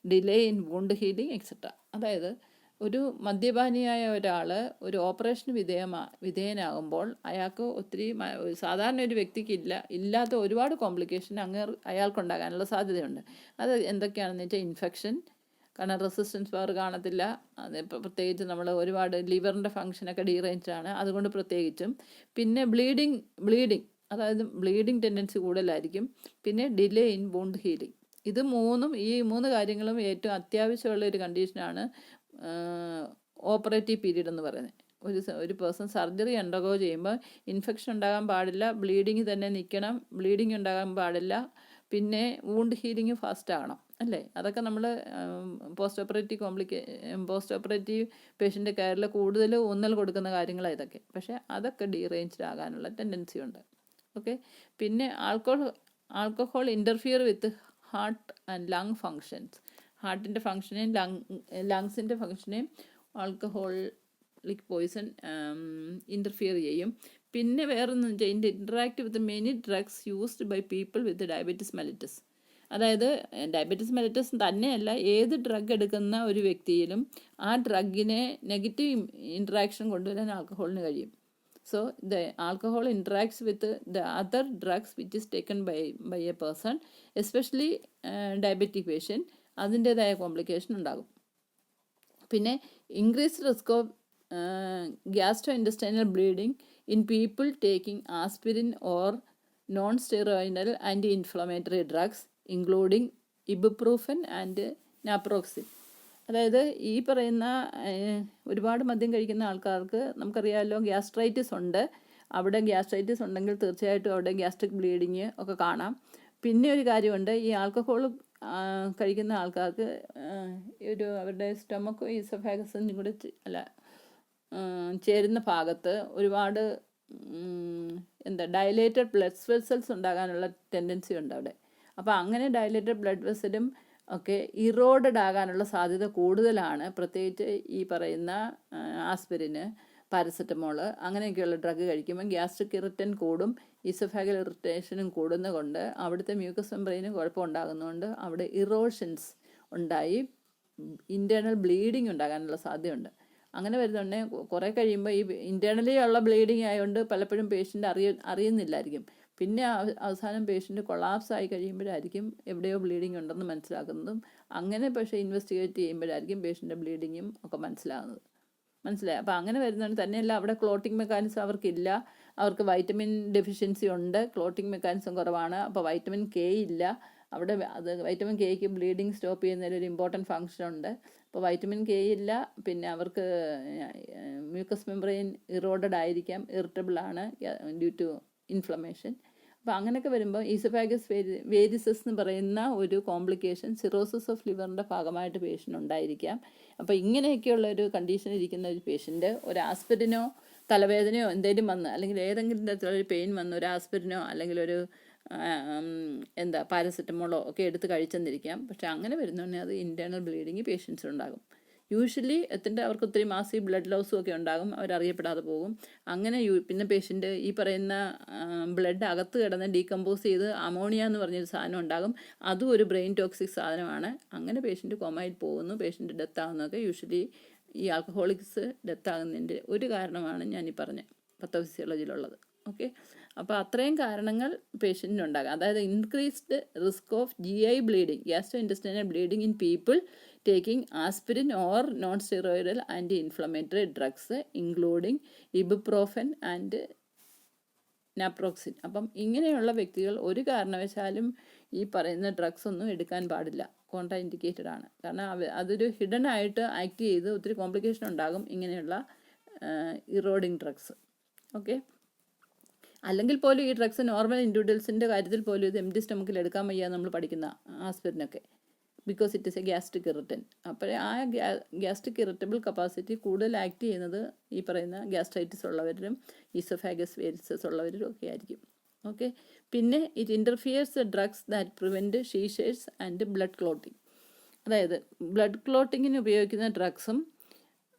delay in wound healing, etc. അതായത് ഒരു മദ്യപാനിയായ ഒരാൾ ഒരു ഓപ്പറേഷന് വിധേയനാകുമ്പോൾ അയാൾക്ക് ഒത്തിരി സാധാരണ ഒരു വ്യക്തിക്ക് ഇല്ലാത്ത ഒരുപാട് കോംപ്ലിക്കേഷൻ അയാൾക്കുണ്ടാകാനുള്ള സാധ്യതയുണ്ട്. അത് എന്തൊക്കെയാണെന്ന് വെച്ചാൽ ഇൻഫെക്ഷൻ, കാരണം റെസിസ്റ്റൻസ് പവർ കാണത്തില്ല, അതിപ്പോൾ പ്രത്യേകിച്ച് നമ്മൾ ഒരുപാട് ലിവറിൻ്റെ ഫങ്ഷനൊക്കെ ഡീറേഞ്ച്ഡാണ്, അതുകൊണ്ട് പ്രത്യേകിച്ചും. പിന്നെ ബ്ലീഡിങ് അതായത് ബ്ലീഡിങ് ടെൻഡൻസി കൂടുതലായിരിക്കും. പിന്നെ ഡിലേ ഇൻ വൂണ്ട് ഹീലിംഗ്. ഈ മൂന്ന് കാര്യങ്ങളും ഏറ്റവും അത്യാവശ്യമുള്ള ഒരു കണ്ടീഷനാണ് ഓപ്പറേറ്റീവ് പീരീഡ് എന്ന് പറയുന്നത്. ഒരു പേഴ്സൺ സർജറി അണ്ടർഗോ ചെയ്യുമ്പോൾ ഇൻഫെക്ഷൻ ഉണ്ടാകാൻ പാടില്ല, ബ്ലീഡിങ് തന്നെ നിൽക്കണം, ബ്ലീഡിങ് ഉണ്ടാകാൻ പാടില്ല, പിന്നെ വൂണ്ട് ഹീലിംഗ് ഫാസ്റ്റ് ആകണം, അല്ലേ? അതൊക്കെ നമ്മൾ പോസ്റ്റ് ഓപ്പറേറ്റീവ് പേഷ്യൻ്റ് കെയറിൽ കൂടുതൽ ഊന്നൽ കൊടുക്കുന്ന കാര്യങ്ങളാണ് ഇതൊക്കെ. പക്ഷേ അതൊക്കെ ഡീറേഞ്ച്ഡ് ആകാനുള്ള ടെൻഡൻസി ഉണ്ട്. ഓക്കെ. പിന്നെ alcohol interfere with heart and lung functions. ഹാർട്ടിൻ്റെ ഫങ്ഷനെയും ലങ്സിൻ്റെ ഫങ്ഷനെയും ആൽക്കഹോളിക് പോയിസൺ ഇൻ്റർഫിയർ ചെയ്യും. പിന്നെ വേറൊന്നും വെച്ചാൽ interact with many drugs used by people with diabetes mellitus. അതായത് ഡയബറ്റിസ് മെലിറ്റസ് തന്നെയല്ല, ഏത് ഡ്രഗ് എടുക്കുന്ന ഒരു വ്യക്തിയിലും ആ ഡ്രഗിനെ നെഗറ്റീവ് ഇൻട്രാക്ഷൻ കൊണ്ടുവരാൻ ആൽക്കഹോളിന് കഴിയും. So the alcohol interacts with the other drugs which is taken by a person, especially diabetic patient, അതിൻ്റേതായ കോംപ്ലിക്കേഷൻ ഉണ്ടാകും. പിന്നെ increased risk of gastro intestinal bleeding in people taking aspirin or non steroidal anti inflammatory drugs including ibuprofen and naproxen. അതായത് ഈ പറയുന്ന ഒരുപാട് മദ്യം കഴിക്കുന്ന ആൾക്കാർക്ക് നമുക്കറിയാമല്ലോ ഗ്യാസ്ട്രൈറ്റിസ് ഉണ്ട്. അവിടെ ഗ്യാസ്ട്രൈറ്റിസ് ഉണ്ടെങ്കിൽ തീർച്ചയായിട്ടും അവിടെ ഗ്യാസ്ട്രിക് ബ്ലീഡിങ് ഒക്കെ കാണാം. പിന്നെ ഒരു കാര്യമുണ്ട്, ഈ ആൽക്കഹോൾ കഴിക്കുന്ന ആൾക്കാർക്ക് അവരുടെ സ്റ്റൊമക്കും ഈസോഫാഗസും കൂടെ ചേരുന്ന ഭാഗത്ത് ഒരുപാട് ഡയലേറ്റഡ് ബ്ലഡ് വെസൽസ് ഉണ്ടാകാനുള്ള ടെൻഡൻസി ഉണ്ട് അവിടെ. അപ്പോൾ അങ്ങനെ ഡയലേറ്റഡ് ബ്ലഡ് വെസലും ഒക്കെ ഇറോഡഡ് ആകാനുള്ള സാധ്യത കൂടുതലാണ്. പ്രത്യേകിച്ച് ഈ പറയുന്ന ആസ്പിരിന്, പാരസെറ്റമോൾ അങ്ങനെയൊക്കെയുള്ള ഡ്രഗ് കഴിക്കുമ്പോൾ ഗ്യാസ്ട്രിക് ഇറിറ്റൻ കൂടും, ഈസോഫാഗൽ ഇറിറ്റേഷനും കൂടുന്നതുകൊണ്ട് അവിടുത്തെ മ്യൂക്കസ് മെംബ്രെയിന് കുഴപ്പമുണ്ടാകുന്നതുകൊണ്ട് അവിടെ ഇറോഷൻസ് ഉണ്ടായി ഇൻറ്റേർണൽ ബ്ലീഡിങ് ഉണ്ടാകാനുള്ള സാധ്യതയുണ്ട്. അങ്ങനെ വരുന്നുണ്ടെങ്കിൽ കുറേ കഴിയുമ്പോൾ ഈ ഇൻറ്റേർണലി ഉള്ള ബ്ലീഡിങ് ആയതുകൊണ്ട് പലപ്പോഴും പേഷ്യൻ്റ് അറിയുന്നില്ലായിരിക്കും. പിന്നെ അവസാനം പേഷ്യൻ്റ് കൊളാപ്സ് ആയി കഴിയുമ്പോഴായിരിക്കും എവിടെയോ ബ്ലീഡിങ് ഉണ്ടെന്ന് മനസ്സിലാക്കുന്നതും. അങ്ങനെ പക്ഷേ ഇൻവെസ്റ്റിഗേറ്റ് ചെയ്യുമ്പോഴായിരിക്കും പേഷ്യൻ്റെ ബ്ലീഡിങ്ങും ഒക്കെ മനസ്സിലാകുന്നത്. മനസ്സിലായി? അപ്പോൾ അങ്ങനെ വരുന്നതുകൊണ്ട് തന്നെയല്ല അവിടെ ക്ലോട്ടിങ് മെക്കാനിസം അവർക്കില്ല. അവർക്ക് വൈറ്റമിൻ ഡെഫിഷ്യൻസി ഉണ്ട്, ക്ലോട്ടിങ് മെക്കാനിസം കുറവാണ്. അപ്പോൾ വൈറ്റമിൻ കെ ഇല്ല അവിടെ. വൈറ്റമിൻ കെക്ക് ബ്ലീഡിങ് സ്റ്റോപ്പ് ചെയ്യുന്നതിൽ ഒരു ഇമ്പോർട്ടൻറ്റ് ഫങ്ഷൻ ഉണ്ട്. അപ്പോൾ വൈറ്റമിൻ കെ ഇല്ല. പിന്നെ അവർക്ക് മ്യൂക്കസ് മെംബ്രെയിൻ ഇറോഡഡ് ആയിരിക്കാം, ഇറിറ്റബിൾ ആണ് ഡ്യൂ ടു ഇൻഫ്ലമേഷൻ. അപ്പോൾ അങ്ങനെയൊക്കെ വരുമ്പോൾ ഈസോഫാഗസ് വേരിസസ് എന്ന് പറയുന്ന ഒരു കോംപ്ലിക്കേഷൻ സിറോസിസ് ഓഫ് ലിവറിൻ്റെ ഭാഗമായിട്ട് പേഷ്യൻ്റ് ഉണ്ടായിരിക്കാം. അപ്പോൾ ഇങ്ങനെയൊക്കെയുള്ള ഒരു കണ്ടീഷൻ ഇരിക്കുന്ന ഒരു പേഷ്യൻ്റ് ഒരു ആസ്പിരിനോ തലവേദനയോ എന്തെങ്കിലും വന്ന്, അല്ലെങ്കിൽ ഏതെങ്കിലും തരത്തിലൊരു പെയിൻ വന്ന് ഒരു ആസ്പിരിനോ അല്ലെങ്കിൽ ഒരു പാരസെറ്റമോളോ ഒക്കെ എടുത്ത് കഴിച്ചെന്നിരിക്കാം. പക്ഷേ അങ്ങനെ വരുന്നുണ്ടെങ്കിൽ അത് ഇൻറ്റേർണൽ ബ്ലീഡിങ് പേഷ്യൻസിനുണ്ടാകും. യൂഷ്വലി അവർക്ക് ഒത്തിരി മാസീവ് ബ്ലഡ് ലോസും ഒക്കെ ഉണ്ടാകും, അവരറിയപ്പെടാതെ പോകും. അങ്ങനെ പിന്നെ പേഷ്യൻ്റ് ഈ പറയുന്ന ബ്ലഡ് അകത്ത് കിടന്ന് ഡീകമ്പോസ് ചെയ്ത് അമോണിയ എന്ന് പറഞ്ഞൊരു സാധനം ഉണ്ടാകും. അതും ഒരു ബ്രെയിൻ ടോക്സിക് സാധനമാണ്. അങ്ങനെ പേഷ്യൻ്റ് കോമയിൽ പോകുന്നു, പേഷ്യൻ്റ് ഡെത്ത് ആകുന്നതൊക്കെ യൂഷ്വലി ഈ ആൽക്കഹോളിക്സ് ഡെത്ത് ആകുന്നതിൻ്റെ ഒരു കാരണമാണ് ഞാനീ പറഞ്ഞ പത്തോഫിസിയോളജിയിലുള്ളത്. ഓക്കെ. അപ്പോൾ അത്രയും കാരണങ്ങൾ പേഷ്യൻറ്റിനുണ്ടാകാം. അതായത് increased risk of GI bleeding, gastro intestinal bleeding in people taking aspirin or non steroidal anti inflammatory drugs including ibuprofen and naproxen. അപ്പം ഇങ്ങനെയുള്ള വ്യക്തികൾ ഒരു കാരണവശാലും ഈ പറയുന്ന ഡ്രഗ്സ് ഒന്നും എടുക്കാൻ പാടില്ല, കോൺട്രാ ഇൻഡിക്കേറ്റഡ് ആണ്. കാരണം അതൊരു ഹിഡൻ ആയിട്ട് ആക്ട് ചെയ്ത് ഒത്തിരി കോംപ്ലിക്കേഷൻ ഉണ്ടാകും ഇങ്ങനെയുള്ള ഇറോഡിങ് ഡ്രഗ്സ്. ഓക്കെ. അല്ലെങ്കിൽ പോലും ഈ ഡ്രഗ്സ് നോർമൽ ഇൻഡിവിജ്വൽസിൻ്റെ കാര്യത്തിൽ പോലും ഇത് എംപ്റ്റി സ്റ്റൊമക്കിൽ എടുക്കാൻ വയ്യ നമ്മൾ പഠിക്കുന്ന ആസ്പിരിനൊക്കെ, because it is a gastric irritant. അപ്പോൾ ആ ഗ്യാസ്ട്രിക് ഇറിറ്റബിൾ കപ്പാസിറ്റി കൂടുതൽ ആക്ട് ചെയ്യുന്നത് ഈ പറയുന്ന ഗ്യാസ്ട്രൈറ്റിസ് ഉള്ളവരിലും ഈസോഫാഗസ് വേരിസസ് ഉള്ളവരിലും ഒക്കെ ആയിരിക്കും. ഓക്കെ. പിന്നെ it interferes drugs that prevent seizures and blood clotting. അതായത് ബ്ലഡ് ക്ലോട്ടിങ്ങിന് ഉപയോഗിക്കുന്ന ഡ്രഗ്സും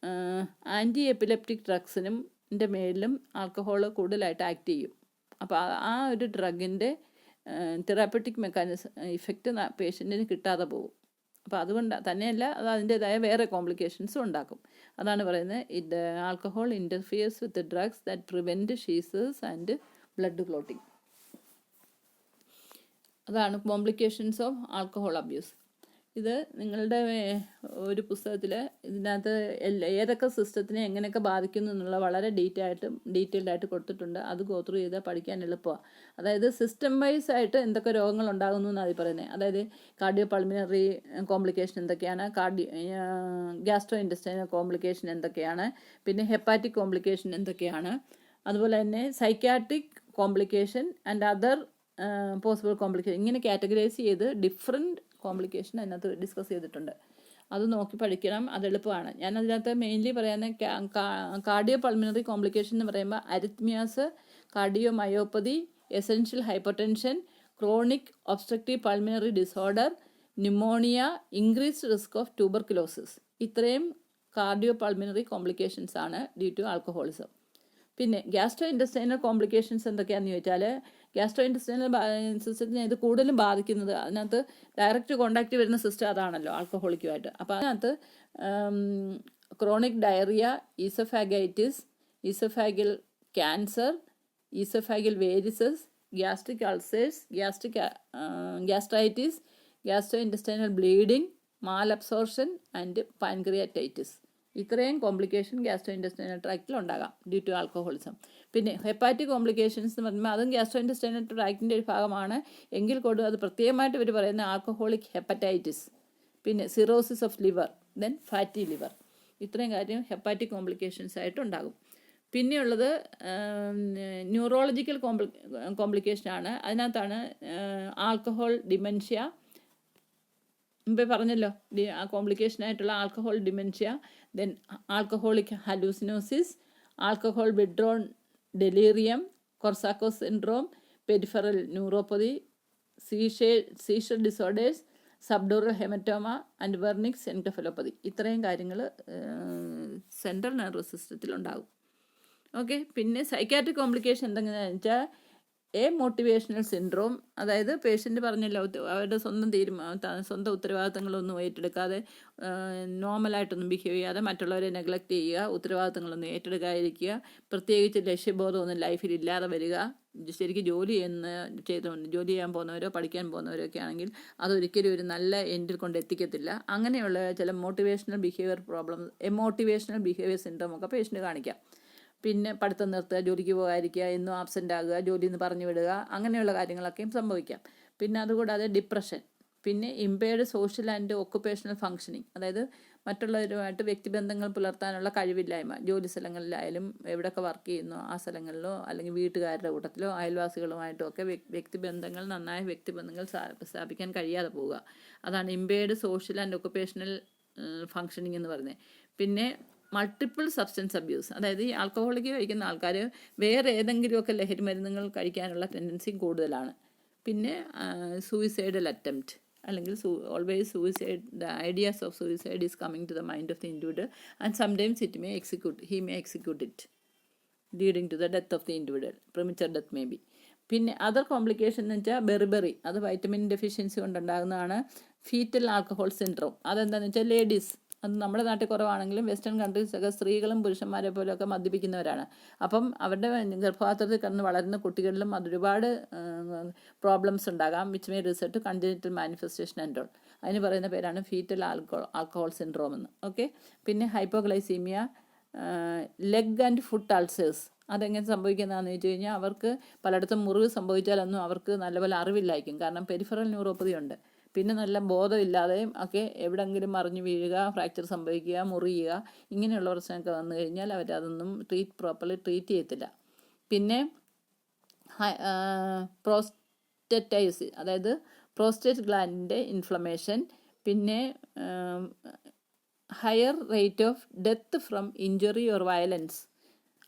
ആൻറ്റി എപ്പിലെപ്റ്റിക് ഡ്രഗ്സിനും മേലിലും ആൽക്കഹോൾ കൂടുതലായിട്ട് ആക്ട് ചെയ്യും. അപ്പോൾ ആ ഒരു ഡ്രഗിൻ്റെ തെറാപ്പറ്റിക് ഇഫക്റ്റ് പേഷ്യൻറ്റിന് കിട്ടാതെ പോകും. അപ്പോൾ അതുകൊണ്ട് തന്നെയല്ല, അത് അതിൻ്റേതായ വേറെ കോംപ്ലിക്കേഷൻസും ഉണ്ടാക്കും. അതാണ് പറയുന്നത്, alcohol interferes with drugs that prevent seizures and blood clotting. അതാണ് കോംപ്ലിക്കേഷൻസ് ഓഫ് ആൽക്കഹോൾ അബ്യൂസ്. ഇത് നിങ്ങളുടെ ഒരു പുസ്തകത്തിൽ ഇതിനകത്ത് ഏതൊക്കെ സിസ്റ്റത്തിനെ എങ്ങനെയൊക്കെ ബാധിക്കുന്നു എന്നുള്ള വളരെ ഡീറ്റെയിൽഡ് ആയിട്ട് കൊടുത്തിട്ടുണ്ട്. അത് ഗോ ത്രൂ ചെയ്താൽ പഠിക്കാൻ എളുപ്പമാണ്. അതായത് സിസ്റ്റം വൈസ് ആയിട്ട് എന്തൊക്കെ രോഗങ്ങൾ ഉണ്ടാകുന്നു എന്നാണ് പറയുന്നത്. അതായത് കാർഡിയോ പൾമിനറി കോംപ്ലിക്കേഷൻ എന്തൊക്കെയാണ്, ഗ്യാസ്ട്രോ ഇൻറ്റസ്റ്റൈനൽ കോംപ്ലിക്കേഷൻ എന്തൊക്കെയാണ്, പിന്നെ ഹെപ്പാറ്റിക് കോംപ്ലിക്കേഷൻ എന്തൊക്കെയാണ്, അതുപോലെ തന്നെ psychiatric complication and other possible complication, ഇങ്ങനെ കാറ്റഗറൈസ് ചെയ്ത് ഡിഫറെൻറ്റ് കോംപ്ലിക്കേഷൻ അതിനകത്ത് ഡിസ്കസ് ചെയ്തിട്ടുണ്ട്. അത് നോക്കി പഠിക്കണം, അത് എളുപ്പമാണ്. ഞാൻ അതിനകത്ത് മെയിൻലി പറയുന്നത് കാർഡിയോ പൾമിനറി കോംപ്ലിക്കേഷൻ എന്ന് പറയുമ്പോൾ arrhythmias, cardio myopathy, essential hypertension, chronic obstructive pulmonary disorder, pneumonia, increased risk of tuberculosis, ഇത്രയും കാർഡിയോ പൾമിനറി കോംപ്ലിക്കേഷൻസ് ആണ് ഡ്യൂ ടു ആൽക്കഹോളിസം. പിന്നെ ഗ്യാസ്ട്രോ ഇൻറ്റസ്റ്റൈനൽ കോംപ്ലിക്കേഷൻസ് എന്തൊക്കെയാണെന്ന് ചോദിച്ചാൽ, ഗ്യാസ്ട്രോ ഇൻറ്റസ്റ്റൈനൽ സിസ്റ്റത്തിനെ ഇത് കൂടുതലും ബാധിക്കുന്നത്, അതിനകത്ത് ഡയറക്റ്റ് കോണ്ടാക്റ്റ് വരുന്ന സിസ്റ്റം അതാണല്ലോ ആൽക്കഹോളിക്കുമായിട്ട്. അപ്പോൾ അതിനകത്ത് chronic diarrhoea, oesophagitis, oesophageal cancer, oesophageal varices, gastric ulcers, gastritis, gastro intestinal bleeding, malabsorption and pancreatitis, ഇത്രയും കോംപ്ലിക്കേഷൻ ഗ്യാസ്ട്രോ ഇൻറ്റസ്റ്റൈനൽ ട്രാക്റ്റിൽ ഉണ്ടാകാം ഡ്യൂ ടു ആൽക്കഹോളിസം. പിന്നെ ഹെപ്പാറ്റിക് കോംപ്ലിക്കേഷൻസ് എന്ന് പറയുമ്പോൾ അതും ഗ്യാസ്ട്രോ ഇൻറ്റസ്റ്റൈനൽ ട്രാക്റ്റിൻ്റെ ഒരു ഭാഗമാണ്. എങ്കിൽ കൂടെ അത് പ്രത്യേകമായിട്ട് ഇവർ പറയുന്ന ആൽക്കഹോളിക് ഹെപ്പറ്റൈറ്റിസ്, പിന്നെ cirrhosis of liver, then fatty liver, ഇത്രയും കാര്യം ഹെപ്പാറ്റിക് കോംപ്ലിക്കേഷൻസ് ആയിട്ട് ഉണ്ടാകും. പിന്നെയുള്ളത് ന്യൂറോളജിക്കൽ കോംപ്ലിക്കേഷനാണ്. അതിനകത്താണ് ആൽക്കഹോൾ ഡിമെൻഷ്യ, മുമ്പേ പറഞ്ഞല്ലോ, ആ കോംപ്ലിക്കേഷനായിട്ടുള്ള alcohol dementia, then alcoholic hallucinosis, alcohol withdrawn delirium, Korsakoff's syndrome, peripheral neuropathy, seizure disorders, subdural haematoma and Wernicke's encephalopathy, ഇത്രയും കാര്യങ്ങൾ സെൻട്രൽ നെർവസ് സിസ്റ്റത്തിൽ ഉണ്ടാകും. ഓക്കെ. പിന്നെ സൈക്കാട്രിക് കോംപ്ലിക്കേഷൻ എന്തെങ്കിലും വെച്ചാൽ മോട്ടിവേഷണൽ സിൻഡ്രോം, അതായത് പേഷ്യൻ്റ് പറഞ്ഞല്ലോ അവരുടെ സ്വന്തം ഉത്തരവാദിത്തങ്ങളൊന്നും ഏറ്റെടുക്കാതെ നോർമലായിട്ടൊന്നും ബിഹേവ് ചെയ്യാതെ മറ്റുള്ളവരെ നെഗ്ലക്റ്റ് ചെയ്യുക, ഉത്തരവാദിത്തങ്ങളൊന്നും ഏറ്റെടുക്കാതിരിക്കുക, പ്രത്യേകിച്ച് ലക്ഷ്യബോധമൊന്നും ലൈഫിൽ ഇല്ലാതെ വരിക, ശരിക്കും ജോലി ചെയ്യാൻ പോകുന്നവരോ പഠിക്കാൻ പോകുന്നവരോ ഒക്കെ ആണെങ്കിൽ അതൊരിക്കലും ഒരു നല്ല എൻഡിൽ കൊണ്ട് എത്തിക്കത്തില്ല. അങ്ങനെയുള്ള ചില motivational behaviour problem, amotivational behaviour syndrome ഒക്കെ പേഷ്യൻ്റ് കാണിക്കാം. പിന്നെ പഠിത്തം നിർത്തുക, ജോലിക്ക് പോകാതിരിക്കുക, എന്നും ആബ്സെൻ്റ് ആകുക, ജോലിയിൽ നിന്ന് പറഞ്ഞു വിടുക, അങ്ങനെയുള്ള കാര്യങ്ങളൊക്കെയും സംഭവിക്കാം. പിന്നെ അതുകൂടാതെ ഡിപ്രഷൻ, പിന്നെ impaired social and occupational functioning, അതായത് മറ്റുള്ളവരുമായിട്ട് വ്യക്തിബന്ധങ്ങൾ പുലർത്താനുള്ള കഴിവില്ലായ്മ, ജോലി സ്ഥലങ്ങളിലായാലും എവിടെയൊക്കെ വർക്ക് ചെയ്യുന്നോ ആ സ്ഥലങ്ങളിലോ അല്ലെങ്കിൽ വീട്ടുകാരുടെ കൂട്ടത്തിലോ അയൽവാസികളുമായിട്ടോ ഒക്കെ നന്നായ വ്യക്തിബന്ധങ്ങൾ സ്ഥാപിക്കാൻ കഴിയാതെ പോവുക, അതാണ് impaired social and occupational functioning എന്ന് പറയുന്നത്. പിന്നെ മൾട്ടിപ്പിൾ സബ്സ്റ്റൻസ് അബ്യൂസ്, അതായത് ഈ ആൽക്കഹോളിക് കഴിക്കുന്ന ആൾക്കാർ വേറെ ഏതെങ്കിലുമൊക്കെ ലഹരി മരുന്നുകൾ കഴിക്കാനുള്ള ടെൻഡൻസിയും കൂടുതലാണ്. പിന്നെ സൂയിസൈഡൽ അറ്റംപ്റ്റ്, അല്ലെങ്കിൽ always suicide, the ideas of suicide is coming to the mind of the individual and sometimes he may execute it leading to the death of the individual, premature death may be. പിന്നെ other complication എന്ന് വെച്ചാൽ beriberi, അത് vitamin deficiency കൊണ്ടുണ്ടാകുന്നതാണ്. Foetal alcohol syndrome, അതെന്താണെന്ന് വെച്ചാൽ ladies, അത് നമ്മുടെ നാട്ടിൽ കുറവാണെങ്കിലും വെസ്റ്റേൺ കൺട്രീസൊക്കെ സ്ത്രീകളും പുരുഷന്മാരെ പോലെയൊക്കെ മദ്യപിക്കുന്നവരാണ്. അപ്പം അവരുടെ ഗർഭപാത്രത്തിൽ കിടന്ന് വളരുന്ന കുട്ടികളിലും അതൊരുപാട് പ്രോബ്ലംസ് ഉണ്ടാകാം, which may result congenital manifestation and all. അതിന് പറയുന്ന പേരാണ് ഫീറ്റൽ ആൽക്കഹോൾ സിൻഡ്രോം എന്ന്. ഓക്കെ. പിന്നെ hypoglycaemia, leg and foot ulcers, അതെങ്ങനെ സംഭവിക്കുന്നതെന്ന് വെച്ച് കഴിഞ്ഞാൽ അവർക്ക് പലയിടത്തും മുറിവ് സംഭവിച്ചാലൊന്നും അവർക്ക് നല്ലപോലെ അറിവില്ലായിരിക്കും, കാരണം പെരിഫറൽ ന്യൂറോപ്പതി ഉണ്ട്. പിന്നെ നല്ല ബോധമില്ലാതെയും ഒക്കെ എവിടെയെങ്കിലും മറിഞ്ഞു വീഴുക, ഫ്രാക്ചർ സംഭവിക്കുക, മുറിയുക, ഇങ്ങനെയുള്ള പ്രശ്നമൊക്കെ വന്നു കഴിഞ്ഞാൽ അവരതൊന്നും പ്രോപ്പർലി ട്രീറ്റ് ചെയ്യത്തില്ല. പിന്നെ പ്രോസ്റ്ററ്റൈസ്, അതായത് പ്രോസ്റ്റേറ്റ് ഗ്ലാൻഡിൻ്റെ ഇൻഫ്ലമേഷൻ. പിന്നെ higher rate of death from injury or violence,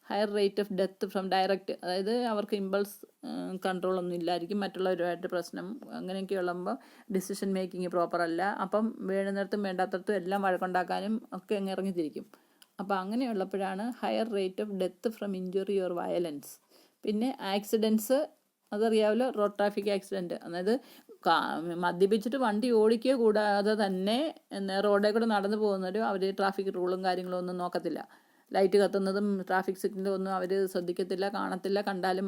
higher rate of death from direct, അതായത് അവർക്ക് ഇമ്പൾസ് കൺട്രോളൊന്നും ഇല്ലായിരിക്കും, മറ്റുള്ളവരുമായിട്ട് പ്രശ്നം അങ്ങനെയൊക്കെ ഉള്ളപ്പോൾ ഡിസിഷൻ മേക്കിങ് പ്രോപ്പർ അല്ല, അപ്പം വേണ്ടുന്നിടത്തും വേണ്ടാത്തടത്തും എല്ലാം വഴക്കുണ്ടാക്കാനും ഒക്കെ അങ്ങ് ഇറങ്ങിത്തിരിക്കും. അപ്പോൾ അങ്ങനെയുള്ളപ്പോഴാണ് higher rate of death from injury or violence. പിന്നെ ആക്സിഡൻസ്, അതറിയാമല്ലോ, റോഡ് ട്രാഫിക് ആക്സിഡൻറ്റ്. അതായത് മദ്യപിച്ചിട്ട് വണ്ടി ഓടിക്കുക കൂടാതെ തന്നെ റോഡിൽ കൂടെ നടന്നു പോകുന്നവർ അവർ ട്രാഫിക് റൂളും കാര്യങ്ങളും ഒന്നും നോക്കത്തില്ല. ലൈറ്റ് കത്തുന്നതും ട്രാഫിക് സിഗ്നലും ഒന്നും അവർ ശ്രദ്ധിക്കത്തില്ല, കാണത്തില്ല. കണ്ടാലും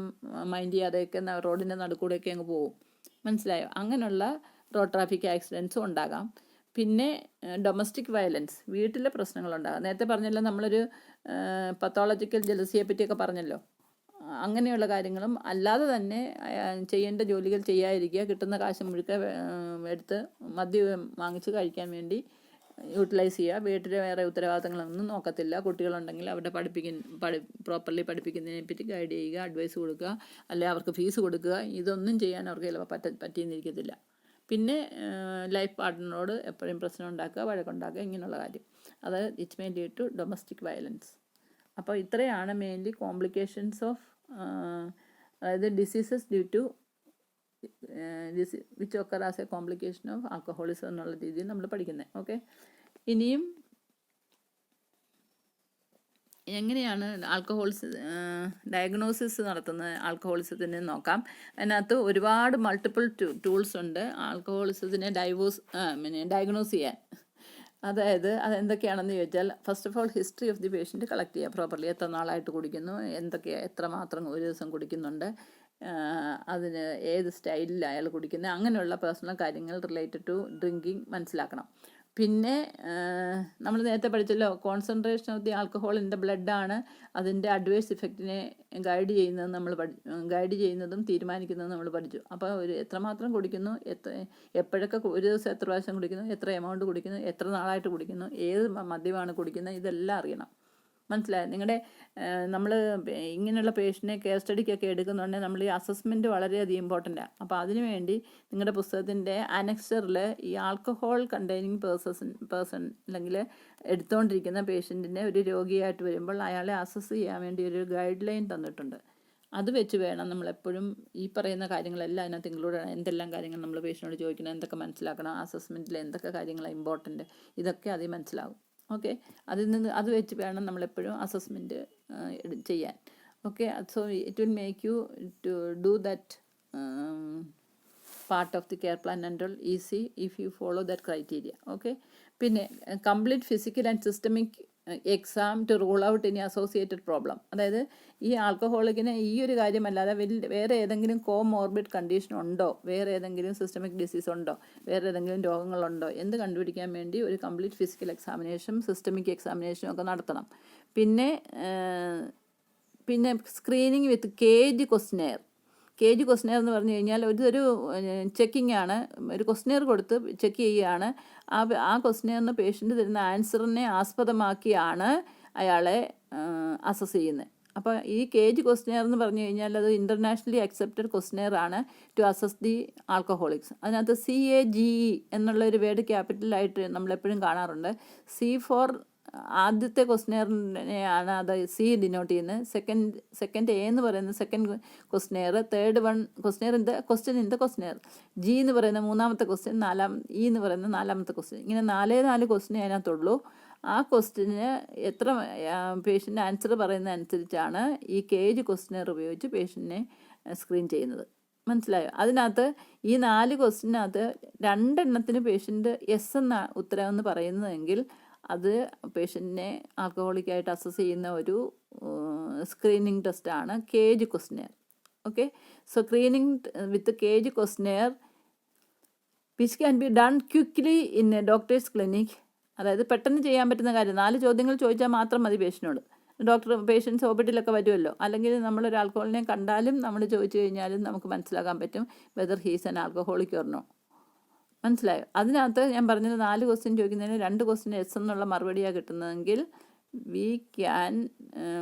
മൈൻഡ് ചെയ്യാതെയൊക്കെ റോഡിൻ്റെ നടുക്കൂടെയൊക്കെ അങ്ങ് പോകും. മനസ്സിലായോ? അങ്ങനെയുള്ള റോഡ് ട്രാഫിക് ആക്സിഡൻസും ഉണ്ടാകാം. പിന്നെ ഡൊമസ്റ്റിക് വയലൻസ്, വീട്ടിലെ പ്രശ്നങ്ങളുണ്ടാകാം. നേരത്തെ പറഞ്ഞല്ലോ, നമ്മളൊരു പത്തോളജിക്കൽ ജലസിയെ പറ്റിയൊക്കെ പറഞ്ഞല്ലോ. അങ്ങനെയുള്ള കാര്യങ്ങളും അല്ലാതെ തന്നെ ചെയ്യേണ്ട ജോലികൾ ചെയ്യാതിരിക്കുക, കിട്ടുന്ന കാശ് മുഴുക്ക എടുത്ത് മദ്യം വാങ്ങിച്ച് കഴിക്കാൻ വേണ്ടി യൂട്ടിലൈസ് ചെയ്യുക. വീട്ടിൽ വേറെ ഉത്തരവാദിത്തങ്ങളൊന്നും നോക്കത്തില്ല. കുട്ടികളുണ്ടെങ്കിൽ അവരുടെ പ്രോപ്പർലി പഠിപ്പിക്കുന്നതിനെ പറ്റി ഗൈഡ് ചെയ്യുക, അഡ്വൈസ് കൊടുക്കുക, അല്ലെങ്കിൽ അവർക്ക് ഫീസ് കൊടുക്കുക. ഇതൊന്നും ചെയ്യാൻ അവർക്ക് ചിലപ്പോൾ പറ്റിയെന്നിരിക്കത്തില്ല. പിന്നെ ലൈഫ് പാർട്ട്ണറോട് എപ്പോഴും പ്രശ്നം ഉണ്ടാക്കുക, വഴക്കുണ്ടാക്കുക, ഇങ്ങനെയുള്ള കാര്യം. അത് it may lead to domestic violence. അപ്പോൾ ഇത്രയാണ് മെയിൻലി കോംപ്ലിക്കേഷൻസ് ഓഫ്, അതായത് diseases due to which occur as a complication of alcoholism എന്നുള്ള രീതിയിൽ നമ്മൾ പഠിക്കുന്നത്. ഓക്കെ, ഇനിയും എങ്ങനെയാണ് ഡയഗ്നോസിസ് നടത്തുന്നത് ആൽക്കഹോളിസത്തിന് നോക്കാം. അതിനകത്ത് ഒരുപാട് മൾട്ടിപ്പിൾ ടൂൾസ് ഉണ്ട് ആൽക്കഹോളിസത്തിനെ ഡയഗ്നോസ് ചെയ്യാൻ. അതായത് അതെന്തൊക്കെയാണെന്ന് ചോദിച്ചാൽ, first of all history of the patient collect ചെയ്യുക പ്രോപ്പർലി. എത്ര നാളായിട്ട് കുടിക്കുന്നു, എത്രമാത്രം ഒരു ദിവസം കുടിക്കുന്നുണ്ട്, അതിന് ഏത് സ്റ്റൈലിൽ അയാൾ കുടിക്കുന്നത്, അങ്ങനെയുള്ള പേഴ്സണൽ കാര്യങ്ങൾ റിലേറ്റഡ് ടു ഡ്രിങ്കിങ് മനസ്സിലാക്കണം. പിന്നെ നമ്മൾ നേരത്തെ പഠിച്ചല്ലോ, concentration of the alcohol in the ബ്ലഡാണ് അതിൻ്റെ അഡ്വേഴ്സ് ഇഫക്റ്റിനെ ഗൈഡ് ചെയ്യുന്നതും തീരുമാനിക്കുന്നതും നമ്മൾ പഠിച്ചു. അപ്പോൾ എത്രമാത്രം കുടിക്കുന്നു, എപ്പോഴൊക്കെ ഒരു ദിവസം എത്ര പ്രാവശ്യം കുടിക്കുന്നു, എത്ര എമൗണ്ട് കുടിക്കുന്നു, എത്ര നാളായിട്ട് കുടിക്കുന്നു, ഏത് മദ്യമാണ് കുടിക്കുന്നത്, ഇതെല്ലാം അറിയണം. മനസ്സിലായോ? നമ്മൾ ഇങ്ങനെയുള്ള പേഷ്യൻറ്റിനെ കെയർ സ്റ്റഡിക്കൊക്കെ എടുക്കുന്നുണ്ടെങ്കിൽ നമ്മൾ ഈ അസസ്മെൻറ്റ് വളരെയധികം ഇമ്പോർട്ടൻ്റാണ്. അപ്പോൾ അതിനുവേണ്ടി നിങ്ങളുടെ പുസ്തകത്തിൻ്റെ അനക്സറിൽ ഈ ആൽക്കഹോൾ കണ്ടെയ്നിങ് പേഴ്സൺ അല്ലെങ്കിൽ എടുത്തുകൊണ്ടിരിക്കുന്ന പേഷ്യൻറ്റിനെ ഒരു രോഗിയായിട്ട് വരുമ്പോൾ അയാളെ അസസ് ചെയ്യാൻ വേണ്ടി ഒരു ഗൈഡ് ലൈൻ തന്നിട്ടുണ്ട്. അത് വെച്ച് വേണം നമ്മളെപ്പോഴും ഈ പറയുന്ന കാര്യങ്ങളെല്ലാം അതിനകത്ത് ഇൻക്ലൂഡ് ചെയ്യണം. എന്തെല്ലാം കാര്യങ്ങൾ നമ്മൾ പേഷ്യനോട് ചോദിക്കണം, എന്തൊക്കെ മനസ്സിലാക്കണം, അസസ്മെൻറ്റിൽ എന്തൊക്കെ കാര്യങ്ങളാണ് ഇമ്പോർട്ടൻറ്റ്, ഇതൊക്കെ അതിൽ മനസ്സിലാകും. ഓക്കെ, അത് വെച്ച് വേണം നമ്മളെപ്പോഴും അസസ്മെൻറ്റ് ചെയ്യാൻ. Okay, so it will make you to do that part of the care plan and all easy if you follow that criteria. Okay, പിന്നെ complete physical and systemic exam to rule out any associated problem. അതായത് ഈ ആൽക്കഹോളിക്കിന് ഈ ഒരു കാര്യമല്ലാതെ വേറെ ഏതെങ്കിലും comorbid condition ഉണ്ടോ, വേറെ ഏതെങ്കിലും സിസ്റ്റമിക് ഡിസീസ് ഉണ്ടോ, വേറെ ഏതെങ്കിലും രോഗങ്ങളുണ്ടോ എന്ന് കണ്ടുപിടിക്കാൻ വേണ്ടി ഒരു കംപ്ലീറ്റ് ഫിസിക്കൽ എക്സാമിനേഷനും സിസ്റ്റമിക് എക്സാമിനേഷനും ഒക്കെ നടത്തണം. പിന്നെ സ്ക്രീനിങ് വിത്ത് കേജ് ക്വസ്റ്റ്നെയർ എന്ന് പറഞ്ഞു കഴിഞ്ഞാൽ ഒരു ചെക്കിംഗ് ആണ്. ഒരു ക്വസ്റ്റ്നെയർ കൊടുത്ത് ചെക്ക് ചെയ്യുകയാണ്. ആ ക്വസ്റ്റ്നെയറിന് പേഷ്യൻ്റ് തരുന്ന ആൻസറിനെ ആസ്പദമാക്കിയാണ് അയാളെ അസസ് ചെയ്യുന്നത്. അപ്പോൾ ഈ കേജ് ക്വസ്റ്റ്നെയർ എന്ന് പറഞ്ഞു കഴിഞ്ഞാൽ അത് ഇൻ്റർനാഷണലി അക്സെപ്റ്റഡ് ക്വസ്റ്റ്നെയർ ആണ് ടു അസസ് ദി ആൽക്കഹോളിക്സ്. അതിനകത്ത് CAGE എന്നുള്ള ഒരു വേർഡ് ക്യാപിറ്റലായിട്ട് നമ്മളെപ്പോഴും കാണാറുണ്ട്. C ഫോർ ആദ്യത്തെ ക്വസ്റ്റ്നെയറിനെയാണ് അത് C ഡിനോട്ട് ചെയ്യുന്നത്. സെക്കൻഡ് A എന്ന് പറയുന്നത് second questionnaire, third questionnaire in the questionnaire, G എന്ന് പറയുന്ന മൂന്നാമത്തെ ക്വസ്റ്റ്യൻ, E എന്ന് പറയുന്ന നാലാമത്തെ ക്വസ്റ്റ്യൻ. ഇങ്ങനെ 4 ക്വസ്റ്റ്യൻ അതിനകത്തുള്ളൂ. ആ ക്വസ്റ്റ്യന് എത്ര പേഷ്യൻ്റ് ആൻസർ പറയുന്ന അനുസരിച്ചാണ് ഈ കേജ് ക്വസ്റ്റ്നെയർ ഉപയോഗിച്ച് പേഷ്യൻറ്റിനെ സ്ക്രീൻ ചെയ്യുന്നത്. മനസ്സിലായോ? അതിനകത്ത് ഈ 4 ക്വസ്റ്റ്യനകത്ത് 2 എണ്ണത്തിന് പേഷ്യൻ്റ് യെസ് എന്ന ഉത്തരം എന്ന് പറയുന്നതെങ്കിൽ അത് പേഷ്യൻറ്റിനെ ആൽക്കഹോളിക്കായിട്ട് അസസ് ചെയ്യുന്ന ഒരു സ്ക്രീനിങ് ടെസ്റ്റാണ് CAGE questionnaire. Okay, so screening with CAGE questionnaire which can be done quickly in a doctor's clinic. അതായത് പെട്ടെന്ന് ചെയ്യാൻ പറ്റുന്ന കാര്യം. 4 ചോദ്യങ്ങൾ ചോദിച്ചാൽ മാത്രം മതി പേഷ്യനോട്. പേഷ്യൻസ് ഹോസ്പിറ്റലൊക്കെ വരുമല്ലോ, അല്ലെങ്കിൽ നമ്മളൊരു ആൽക്കഹോളിനെ കണ്ടാലും നമ്മൾ ചോദിച്ചു കഴിഞ്ഞാലും നമുക്ക് മനസ്സിലാക്കാൻ പറ്റും whether he's an alcoholic or no. മനസ്സിലായോ? അതിനകത്ത് ഞാൻ പറഞ്ഞത് 4 ക്വസ്റ്റ്യൻ ചോദിക്കുന്നതിന് 2 ക്വസ്റ്റ്യൻ എസ് എന്നുള്ള മറുപടിയാണ് കിട്ടുന്നതെങ്കിൽ we can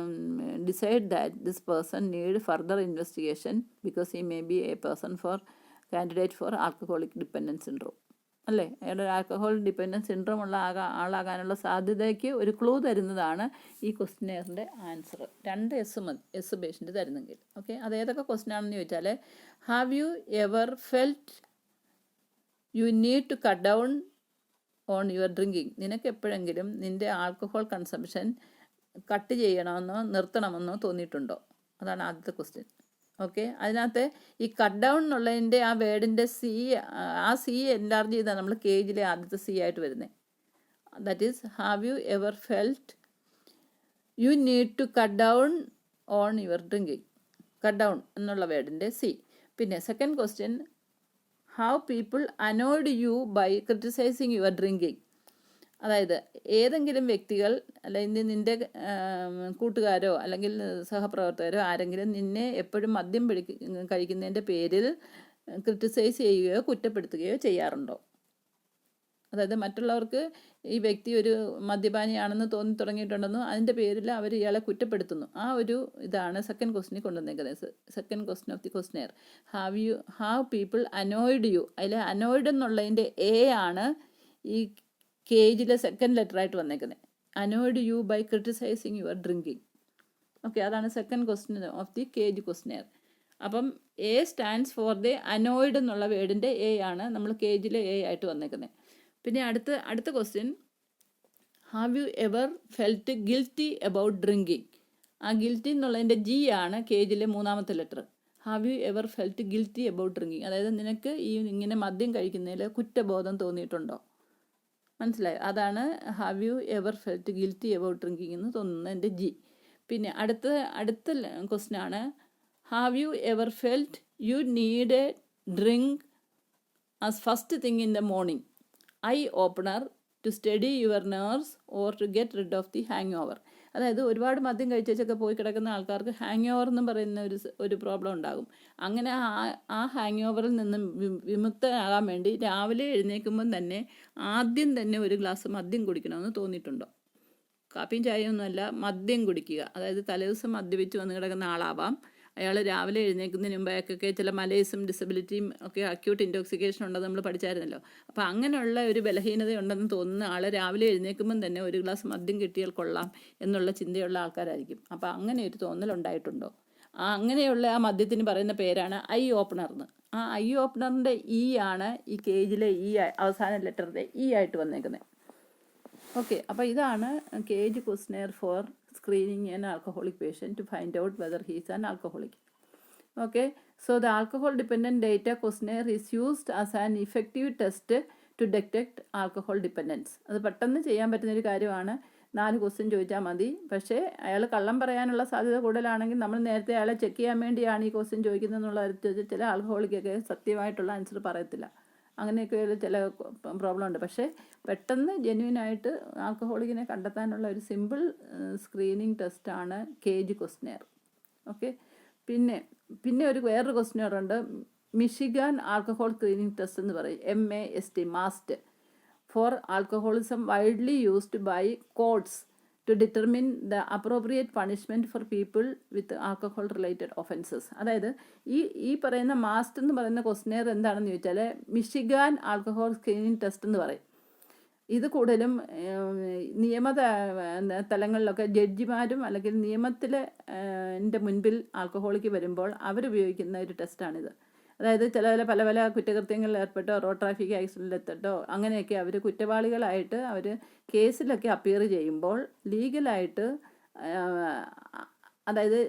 decide that this person need further investigation because he may be a person for candidate for alcoholic dependence syndrome. അല്ലേ? അയാളുടെ ആൽക്കഹോൾ ഡിപ്പെൻഡൻസ് സിൻഡ്രോം ഉള്ള ആളാകാനുള്ള സാധ്യതയ്ക്ക് ഒരു ക്ലൂ തരുന്നതാണ് ഈ ക്വസ്റ്റ്നെയറിൻ്റെ ആൻസർ. 2 എസ് പേഷ്യൻ്റ് തരുന്നെങ്കിൽ. ഓക്കെ, അത് ഏതൊക്കെ ക്വസ്റ്റ്യൻ ആണെന്ന് ചോദിച്ചാൽ, have you ever felt you need to cut down on your drinking. നിനക്ക് എപ്പോഴെങ്കിലും നിൻ്റെ ആൽക്കഹോൾ കൺസംഷൻ കട്ട് ചെയ്യണമെന്നോ നിർത്തണമെന്നോ തോന്നിയിട്ടുണ്ടോ? അതാണ് ആദ്യത്തെ ക്വസ്റ്റ്യൻ. ഓക്കെ, അതിനകത്ത് ഈ കട്ട് ഡൗൺ എന്നുള്ളതിൻ്റെ ആ വേർഡിൻ്റെ സി എൻലാർജ് ചെയ്താണ് നമ്മൾ കേജിലെ ആദ്യത്തെ സി ആയിട്ട് വരുന്നത്. That is have you ever felt you need to cut down on your drinking. Cut down എന്നുള്ള വേർഡിൻ്റെ സി. പിന്നെ second question, how people annoyed you by criticising your drinking. അതായത് ഏതെങ്കിലും വ്യക്തികൾ അല്ലെങ്കിൽ നിൻ്റെ കൂട്ടുകാരോ അല്ലെങ്കിൽ സഹപ്രവർത്തകരോ ആരെങ്കിലും നിന്നെ എപ്പോഴും മദ്യം കഴിക്കുന്നതിൻ്റെ പേരിൽ ക്രിറ്റിസൈസ് ചെയ്യുകയോ കുറ്റപ്പെടുത്തുകയോ ചെയ്യാറുണ്ടോ? അതായത് മറ്റുള്ളവർക്ക് ഈ വ്യക്തി ഒരു മദ്യപാനിയാണെന്ന് തോന്നി തുടങ്ങിയിട്ടുണ്ടെന്നോ അതിൻ്റെ പേരിൽ അവർ ഇയാളെ കുറ്റപ്പെടുത്തുന്നു. ആ ഒരു ഇതാണ് സെക്കൻഡ് ക്വസ്റ്റിനിൽ കൊണ്ടുവന്നേക്കുന്നത്. Second question of the question have people annoyed you. അതിൽ അനോയ്ഡ് എന്നുള്ളതിൻ്റെ എ ആണ് ഈ കേജിലെ സെക്കൻഡ് ലെറ്റർ ആയിട്ട് വന്നേക്കുന്നത്. Annoyed you by criticising your drinking. Okay, അതാണ് second question of the CAGE question. അപ്പം A stands for the annoyed എന്നുള്ള വേർഡിൻ്റെ എ ആണ് നമ്മൾ കേജിലെ എ ആയിട്ട് വന്നേക്കുന്നത്. പിന്നെ അടുത്ത question, have you ever felt guilty about drinking. ആ ഗിൽറ്റി എന്നുള്ളതിൻ്റെ ജി ആണ് കേജിലെ മൂന്നാമത്തെ letter. Have you ever felt guilty about drinking. അതായത് നിനക്ക് ഈ ഇങ്ങനെ മദ്യം കഴിക്കുന്നതിൽ കുറ്റബോധം തോന്നിയിട്ടുണ്ടോ? മനസ്സിലായോ? അതാണ് have you ever felt guilty about drinking എന്ന് തോന്നുന്നതിൻ്റെ ജി. പിന്നെ അടുത്ത ക്വസ്റ്റ്യൻ ആണ്, have you ever felt you need a drink as first thing in the morning, eye opener to steady your nerves or to get rid of the hangover. അതായത് ഒരുപാട് മദ്യം കഴിച്ചൊക്കെ പോയി കിടക്കുന്ന ആൾക്കാർക്ക് ഹാങ് ഓവർ എന്ന് പറയുന്ന ഒരു പ്രോബ്ലം ഉണ്ടാകും. അങ്ങനെ ആ ഹാങ് ഓവറിൽ നിന്നും വിമുക്തനാകാൻ വേണ്ടി രാവിലെ എഴുന്നേൽക്കുമ്പം തന്നെ ആദ്യം തന്നെ ഒരു ഗ്ലാസ് മദ്യം കുടിക്കണമെന്ന് തോന്നിയിട്ടുണ്ടോ? കാപ്പിയും ചായയൊന്നുമല്ല, മദ്യം കുടിക്കുക. അതായത് തലേദിവസം മദ്യപിച്ച് വന്ന് കിടക്കുന്ന ആളാവാം. അയാൾ രാവിലെ എഴുന്നേൽക്കുന്നതിന് മുമ്പ് അയാൾക്കൊക്കെ ചില മലേസും ഡിസബിലിറ്റിയും ഒക്കെ അക്യൂട്ട് ഇൻടോക്സിക്കേഷൻ ഉണ്ടെന്ന് നമ്മൾ പഠിച്ചായിരുന്നല്ലോ. അപ്പോൾ അങ്ങനെയുള്ള ഒരു ബലഹീനതയുണ്ടെന്ന് തോന്നുന്ന ആൾ രാവിലെ എഴുന്നേൽക്കുമ്പം തന്നെ ഒരു ഗ്ലാസ് മദ്യം കിട്ടിയാൽ കൊള്ളാം എന്നുള്ള ചിന്തയുള്ള ആൾക്കാരായിരിക്കും. അപ്പോൾ അങ്ങനെ ഒരു തോന്നലുണ്ടായിട്ടുണ്ടോ? അങ്ങനെയുള്ള ആ മദ്യത്തിന് പറയുന്ന പേരാണ് ഐ ഓപ്പണർ എന്ന്. ആ ഐ ഓപ്പണറിൻ്റെ ഇ ആണ് ഈ കേജിലെ അവസാന ലെറ്ററിൻ്റെ ഇ ആയിട്ട് വന്നേക്കുന്നത്. ഓക്കെ, അപ്പോൾ ഇതാണ് CAGE question for screening an alcoholic patient to find out whether he is an alcoholic. Okay, so the alcohol dependent data questionnaire is used as an effective test to detect alcohol dependence. അത് പെട്ടെന്ന് ചെയ്യാൻ പറ്റുന്നൊരു കാര്യമാണ്. 4 question ചോദിച്ചാൽ മതി. പക്ഷേ അയാൾ കള്ളം പറയാനുള്ള സാധ്യത കൂടുതലാണെങ്കിൽ നമ്മൾ നേരത്തെ അയാളെ ചെക്ക് ചെയ്യാൻ വേണ്ടിയാണ് ഈ ക്വസ്റ്റ്യൻ ചോദിക്കുന്നത് എന്നുള്ള ചില ആൽക്കഹോളിക്കൊക്കെ സത്യമായിട്ടുള്ള ആൻസർ പറയത്തില്ല. അങ്ങനെയൊക്കെ ചില പ്രോബ്ലം ഉണ്ട്. പക്ഷേ പെട്ടെന്ന് ജെന്യുവനായിട്ട് ആൽക്കഹോളിക്കിനെ കണ്ടെത്താനുള്ള ഒരു സിമ്പിൾ സ്ക്രീനിങ് ടെസ്റ്റാണ് കേജ് ക്വസ്റ്റ്യൻ. ഓക്കെ, പിന്നെ വേറൊരു ക്വസ്റ്റ്യൻ ഉണ്ട്, മിഷിഗാൻ ആൽക്കഹോൾ സ്ക്രീനിങ് ടെസ്റ്റ് എന്ന് പറയും, MAST, MAST for alcoholism, widely used by courts to determine the appropriate punishment for people with alcohol related offences. അതായത് ഈ പറയുന്ന മാസ്റ്റ് എന്ന് പറയുന്ന ക്വസ്റ്റ്യൻ എന്താണെന്ന് ചോദിച്ചാൽ മിഷിഗാൻ ആൽക്കഹോൾ സ്ക്രീനിങ് ടെസ്റ്റ് എന്ന് പറയും. ഇത് കൂടുതലും തലങ്ങളിലൊക്കെ ജഡ്ജിമാരും അല്ലെങ്കിൽ നിയമത്തിലെ മുൻപിൽ ആൽക്കഹോളിക്ക് വരുമ്പോൾ അവരുപയോഗിക്കുന്ന ഒരു ടെസ്റ്റാണിത്. അതായത് പല കുറ്റകൃത്യങ്ങളിൽ ഏർപ്പെട്ടോ റോഡ് ട്രാഫിക് ആക്സിഡൻറ്റിലെത്തിട്ടോ അങ്ങനെയൊക്കെ അവർ കുറ്റവാളികളായിട്ട് അവർ കേസിലൊക്കെ അപ്പിയർ ചെയ്യുമ്പോൾ ലീഗലായിട്ട്, അതായത്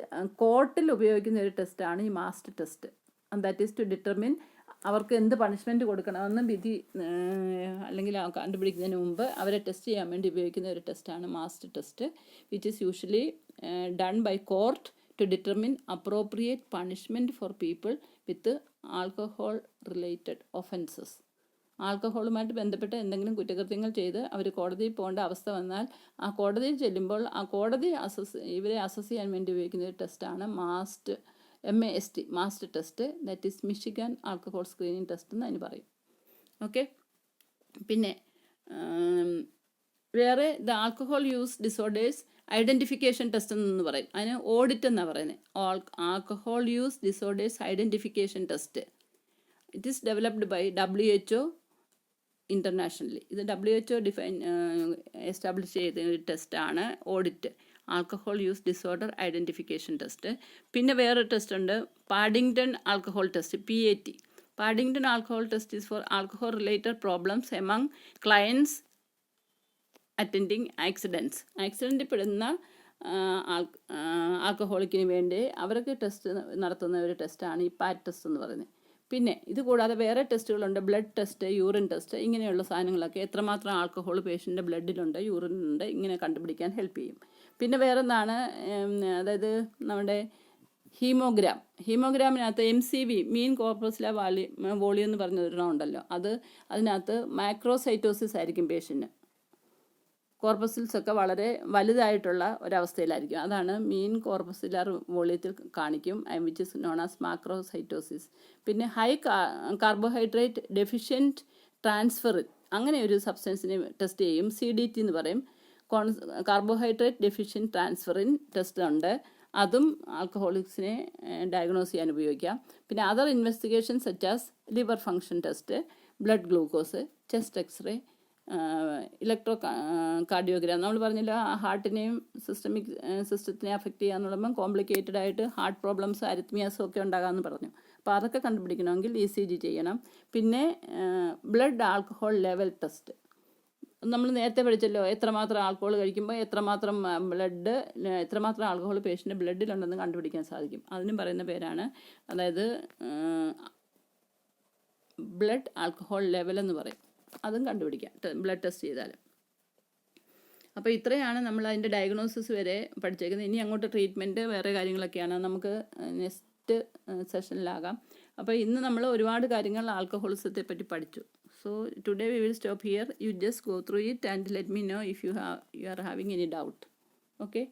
കോർട്ടിൽ ഉപയോഗിക്കുന്ന ഒരു ടെസ്റ്റാണ് ഈ MAST test. That is to determine അവർക്ക് എന്ത് പണിഷ്മെൻറ്റ് കൊടുക്കണമെന്ന് വിധി അല്ലെങ്കിൽ കണ്ടുപിടിക്കുന്നതിന് മുമ്പ് അവരെ ടെസ്റ്റ് ചെയ്യാൻ വേണ്ടി ഉപയോഗിക്കുന്ന ഒരു ടെസ്റ്റാണ് MAST test, which is usually done by court to determine appropriate punishment for people with alcohol related offences. ആൽക്കഹോളുമായിട്ട് ബന്ധപ്പെട്ട് എന്തെങ്കിലും കുറ്റകൃത്യങ്ങൾ ചെയ്ത് അവർ കോടതിയിൽ പോകേണ്ട അവസ്ഥ വന്നാൽ ആ കോടതിയിൽ ചെല്ലുമ്പോൾ ആ കോടതി ഇവരെ അസസ് ചെയ്യാൻ വേണ്ടി ഉപയോഗിക്കുന്ന ഒരു ടെസ്റ്റാണ് MAST, MAST test. That is Michigan alcohol screening test എന്ന് അതിന് പറയും. ഓക്കെ, പിന്നെ വേറെ the alcohol use disorders identification test എന്ന് പറയും. അതിന് ഓഡിറ്റ് എന്നാണ് പറയുന്നത്. Alcohol use disorders identification test. It is developed by WHO internationally. ഇത് WHO എസ്റ്റാബ്ലിഷ് ചെയ്ത ഒരു ടെസ്റ്റാണ് AUDIT, alcohol use disorder identification test. പിന്നെ വേറൊരു ടെസ്റ്റ് ഉണ്ട്, Paddington alcohol test, PAT. Paddington alcohol test is for alcohol related problems among clients attending accidents. ആക്സിഡൻറ്റിൽ പെടുന്ന ആൽക്കഹോളിക്കിന് വേണ്ടി അവർക്ക് ടെസ്റ്റ് നടത്തുന്ന ഒരു ടെസ്റ്റാണ് ഈ പാറ്റ് ടെസ്റ്റ് എന്ന് പറയുന്നത്. പിന്നെ ഇത് കൂടാതെ വേറെ ടെസ്റ്റുകളുണ്ട്, ബ്ലഡ് ടെസ്റ്റ്, യൂറിൻ ടെസ്റ്റ്, ഇങ്ങനെയുള്ള സാധനങ്ങളൊക്കെ എത്രമാത്രം ആൽക്കഹോൾ പേഷ്യൻ്റെ ബ്ലഡിലുണ്ട്, യൂറിനുണ്ട്, ഇങ്ങനെ കണ്ടുപിടിക്കാൻ ഹെൽപ്പ് ചെയ്യും. പിന്നെ വേറൊന്നാണ് അതായത് നമ്മുടെ ഹീമോഗ്രാമിനകത്ത് MCV, മീൻ കോർപ്പസ്കുലർ വോളിയം എന്ന് പറഞ്ഞ ഒരെണ്ണം ഉണ്ടല്ലോ, അതിനകത്ത് മൈക്രോസൈറ്റോസിസ് ആയിരിക്കും പേഷ്യൻ്റ്. കോർപ്പസിൽസ് ഒക്കെ വളരെ വലുതായിട്ടുള്ള ഒരവസ്ഥയിലായിരിക്കും. അതാണ് മീൻ കോർപ്പസ്കുലർ വോളിയത്തിൽ കാണിക്കും, വിച്ച് ഇസ് നോൺ ആസ് മാക്രോസൈറ്റോസിസ്. പിന്നെ ഹൈ കാർബോഹൈഡ്രേറ്റ് ഡെഫിഷ്യൻറ്റ് ട്രാൻസ്ഫെറിൻ, അങ്ങനെ ഒരു സബ്സ്റ്റൻസിനെ ടെസ്റ്റ് ചെയ്യും, CDT എന്ന് പറയും. കാർബോഹൈഡ്രേറ്റ് ഡെഫിഷ്യൻറ്റ് ട്രാൻസ്ഫെറിൻ ടെസ്റ്റ് ഉണ്ട്, അതും ആൽക്കഹോളിക്സിനെ ഡയഗ്നോസ് ചെയ്യാൻ ഉപയോഗിക്കാം. പിന്നെ other investigation such as liver function test, blood glucose, chest X ray, electrocardiogram. നമ്മൾ പറഞ്ഞല്ലോ ഹാർട്ടിനെയും സിസ്റ്റത്തിനെ അഫക്റ്റ് ചെയ്യാന്നുള്ളപ്പം കോംപ്ലിക്കേറ്റഡ് ആയിട്ട് ഹാർട്ട് പ്രോബ്ലംസ്, അരിത്മിയാസും ഒക്കെ ഉണ്ടാകാമെന്ന് പറഞ്ഞു. അപ്പോൾ അതൊക്കെ കണ്ടുപിടിക്കണമെങ്കിൽ ECG ചെയ്യണം. പിന്നെ ബ്ലഡ് ആൽക്കഹോൾ ലെവൽ ടെസ്റ്റ്, നമ്മൾ നേരത്തെ പഠിച്ചല്ലോ എത്രമാത്രം ആൽക്കഹോൾ കഴിക്കുമ്പോൾ എത്രമാത്രം ആൽക്കഹോൾ പേഷ്യൻ്റെ ബ്ലഡിലുണ്ടെന്ന് കണ്ടുപിടിക്കാൻ സാധിക്കും. അതിനും പറയുന്ന പേരാണ്, അതായത് ബ്ലഡ് ആൽക്കഹോൾ ലെവൽ എന്ന് പറയും. അതും കണ്ടുപിടിക്കാം ബ്ലഡ് ടെസ്റ്റ് ചെയ്താൽ. അപ്പോൾ ഇത്രയാണ് നമ്മൾ അതിൻ്റെ ഡയഗ്നോസിസ് വരെ പഠിച്ചേക്കുന്നത്. ഇനി അങ്ങോട്ട് ട്രീറ്റ്മെൻറ്റ് വേറെ കാര്യങ്ങളൊക്കെയാണ്, നമുക്ക് നെക്സ്റ്റ് സെഷനിലാകാം. അപ്പോൾ ഇന്ന് നമ്മൾ ഒരുപാട് കാര്യങ്ങൾ ആൽക്കഹോളിസത്തെ പറ്റി പഠിച്ചു. So today we will stop here. You just go through it and let me know if you are having any doubt. Okay.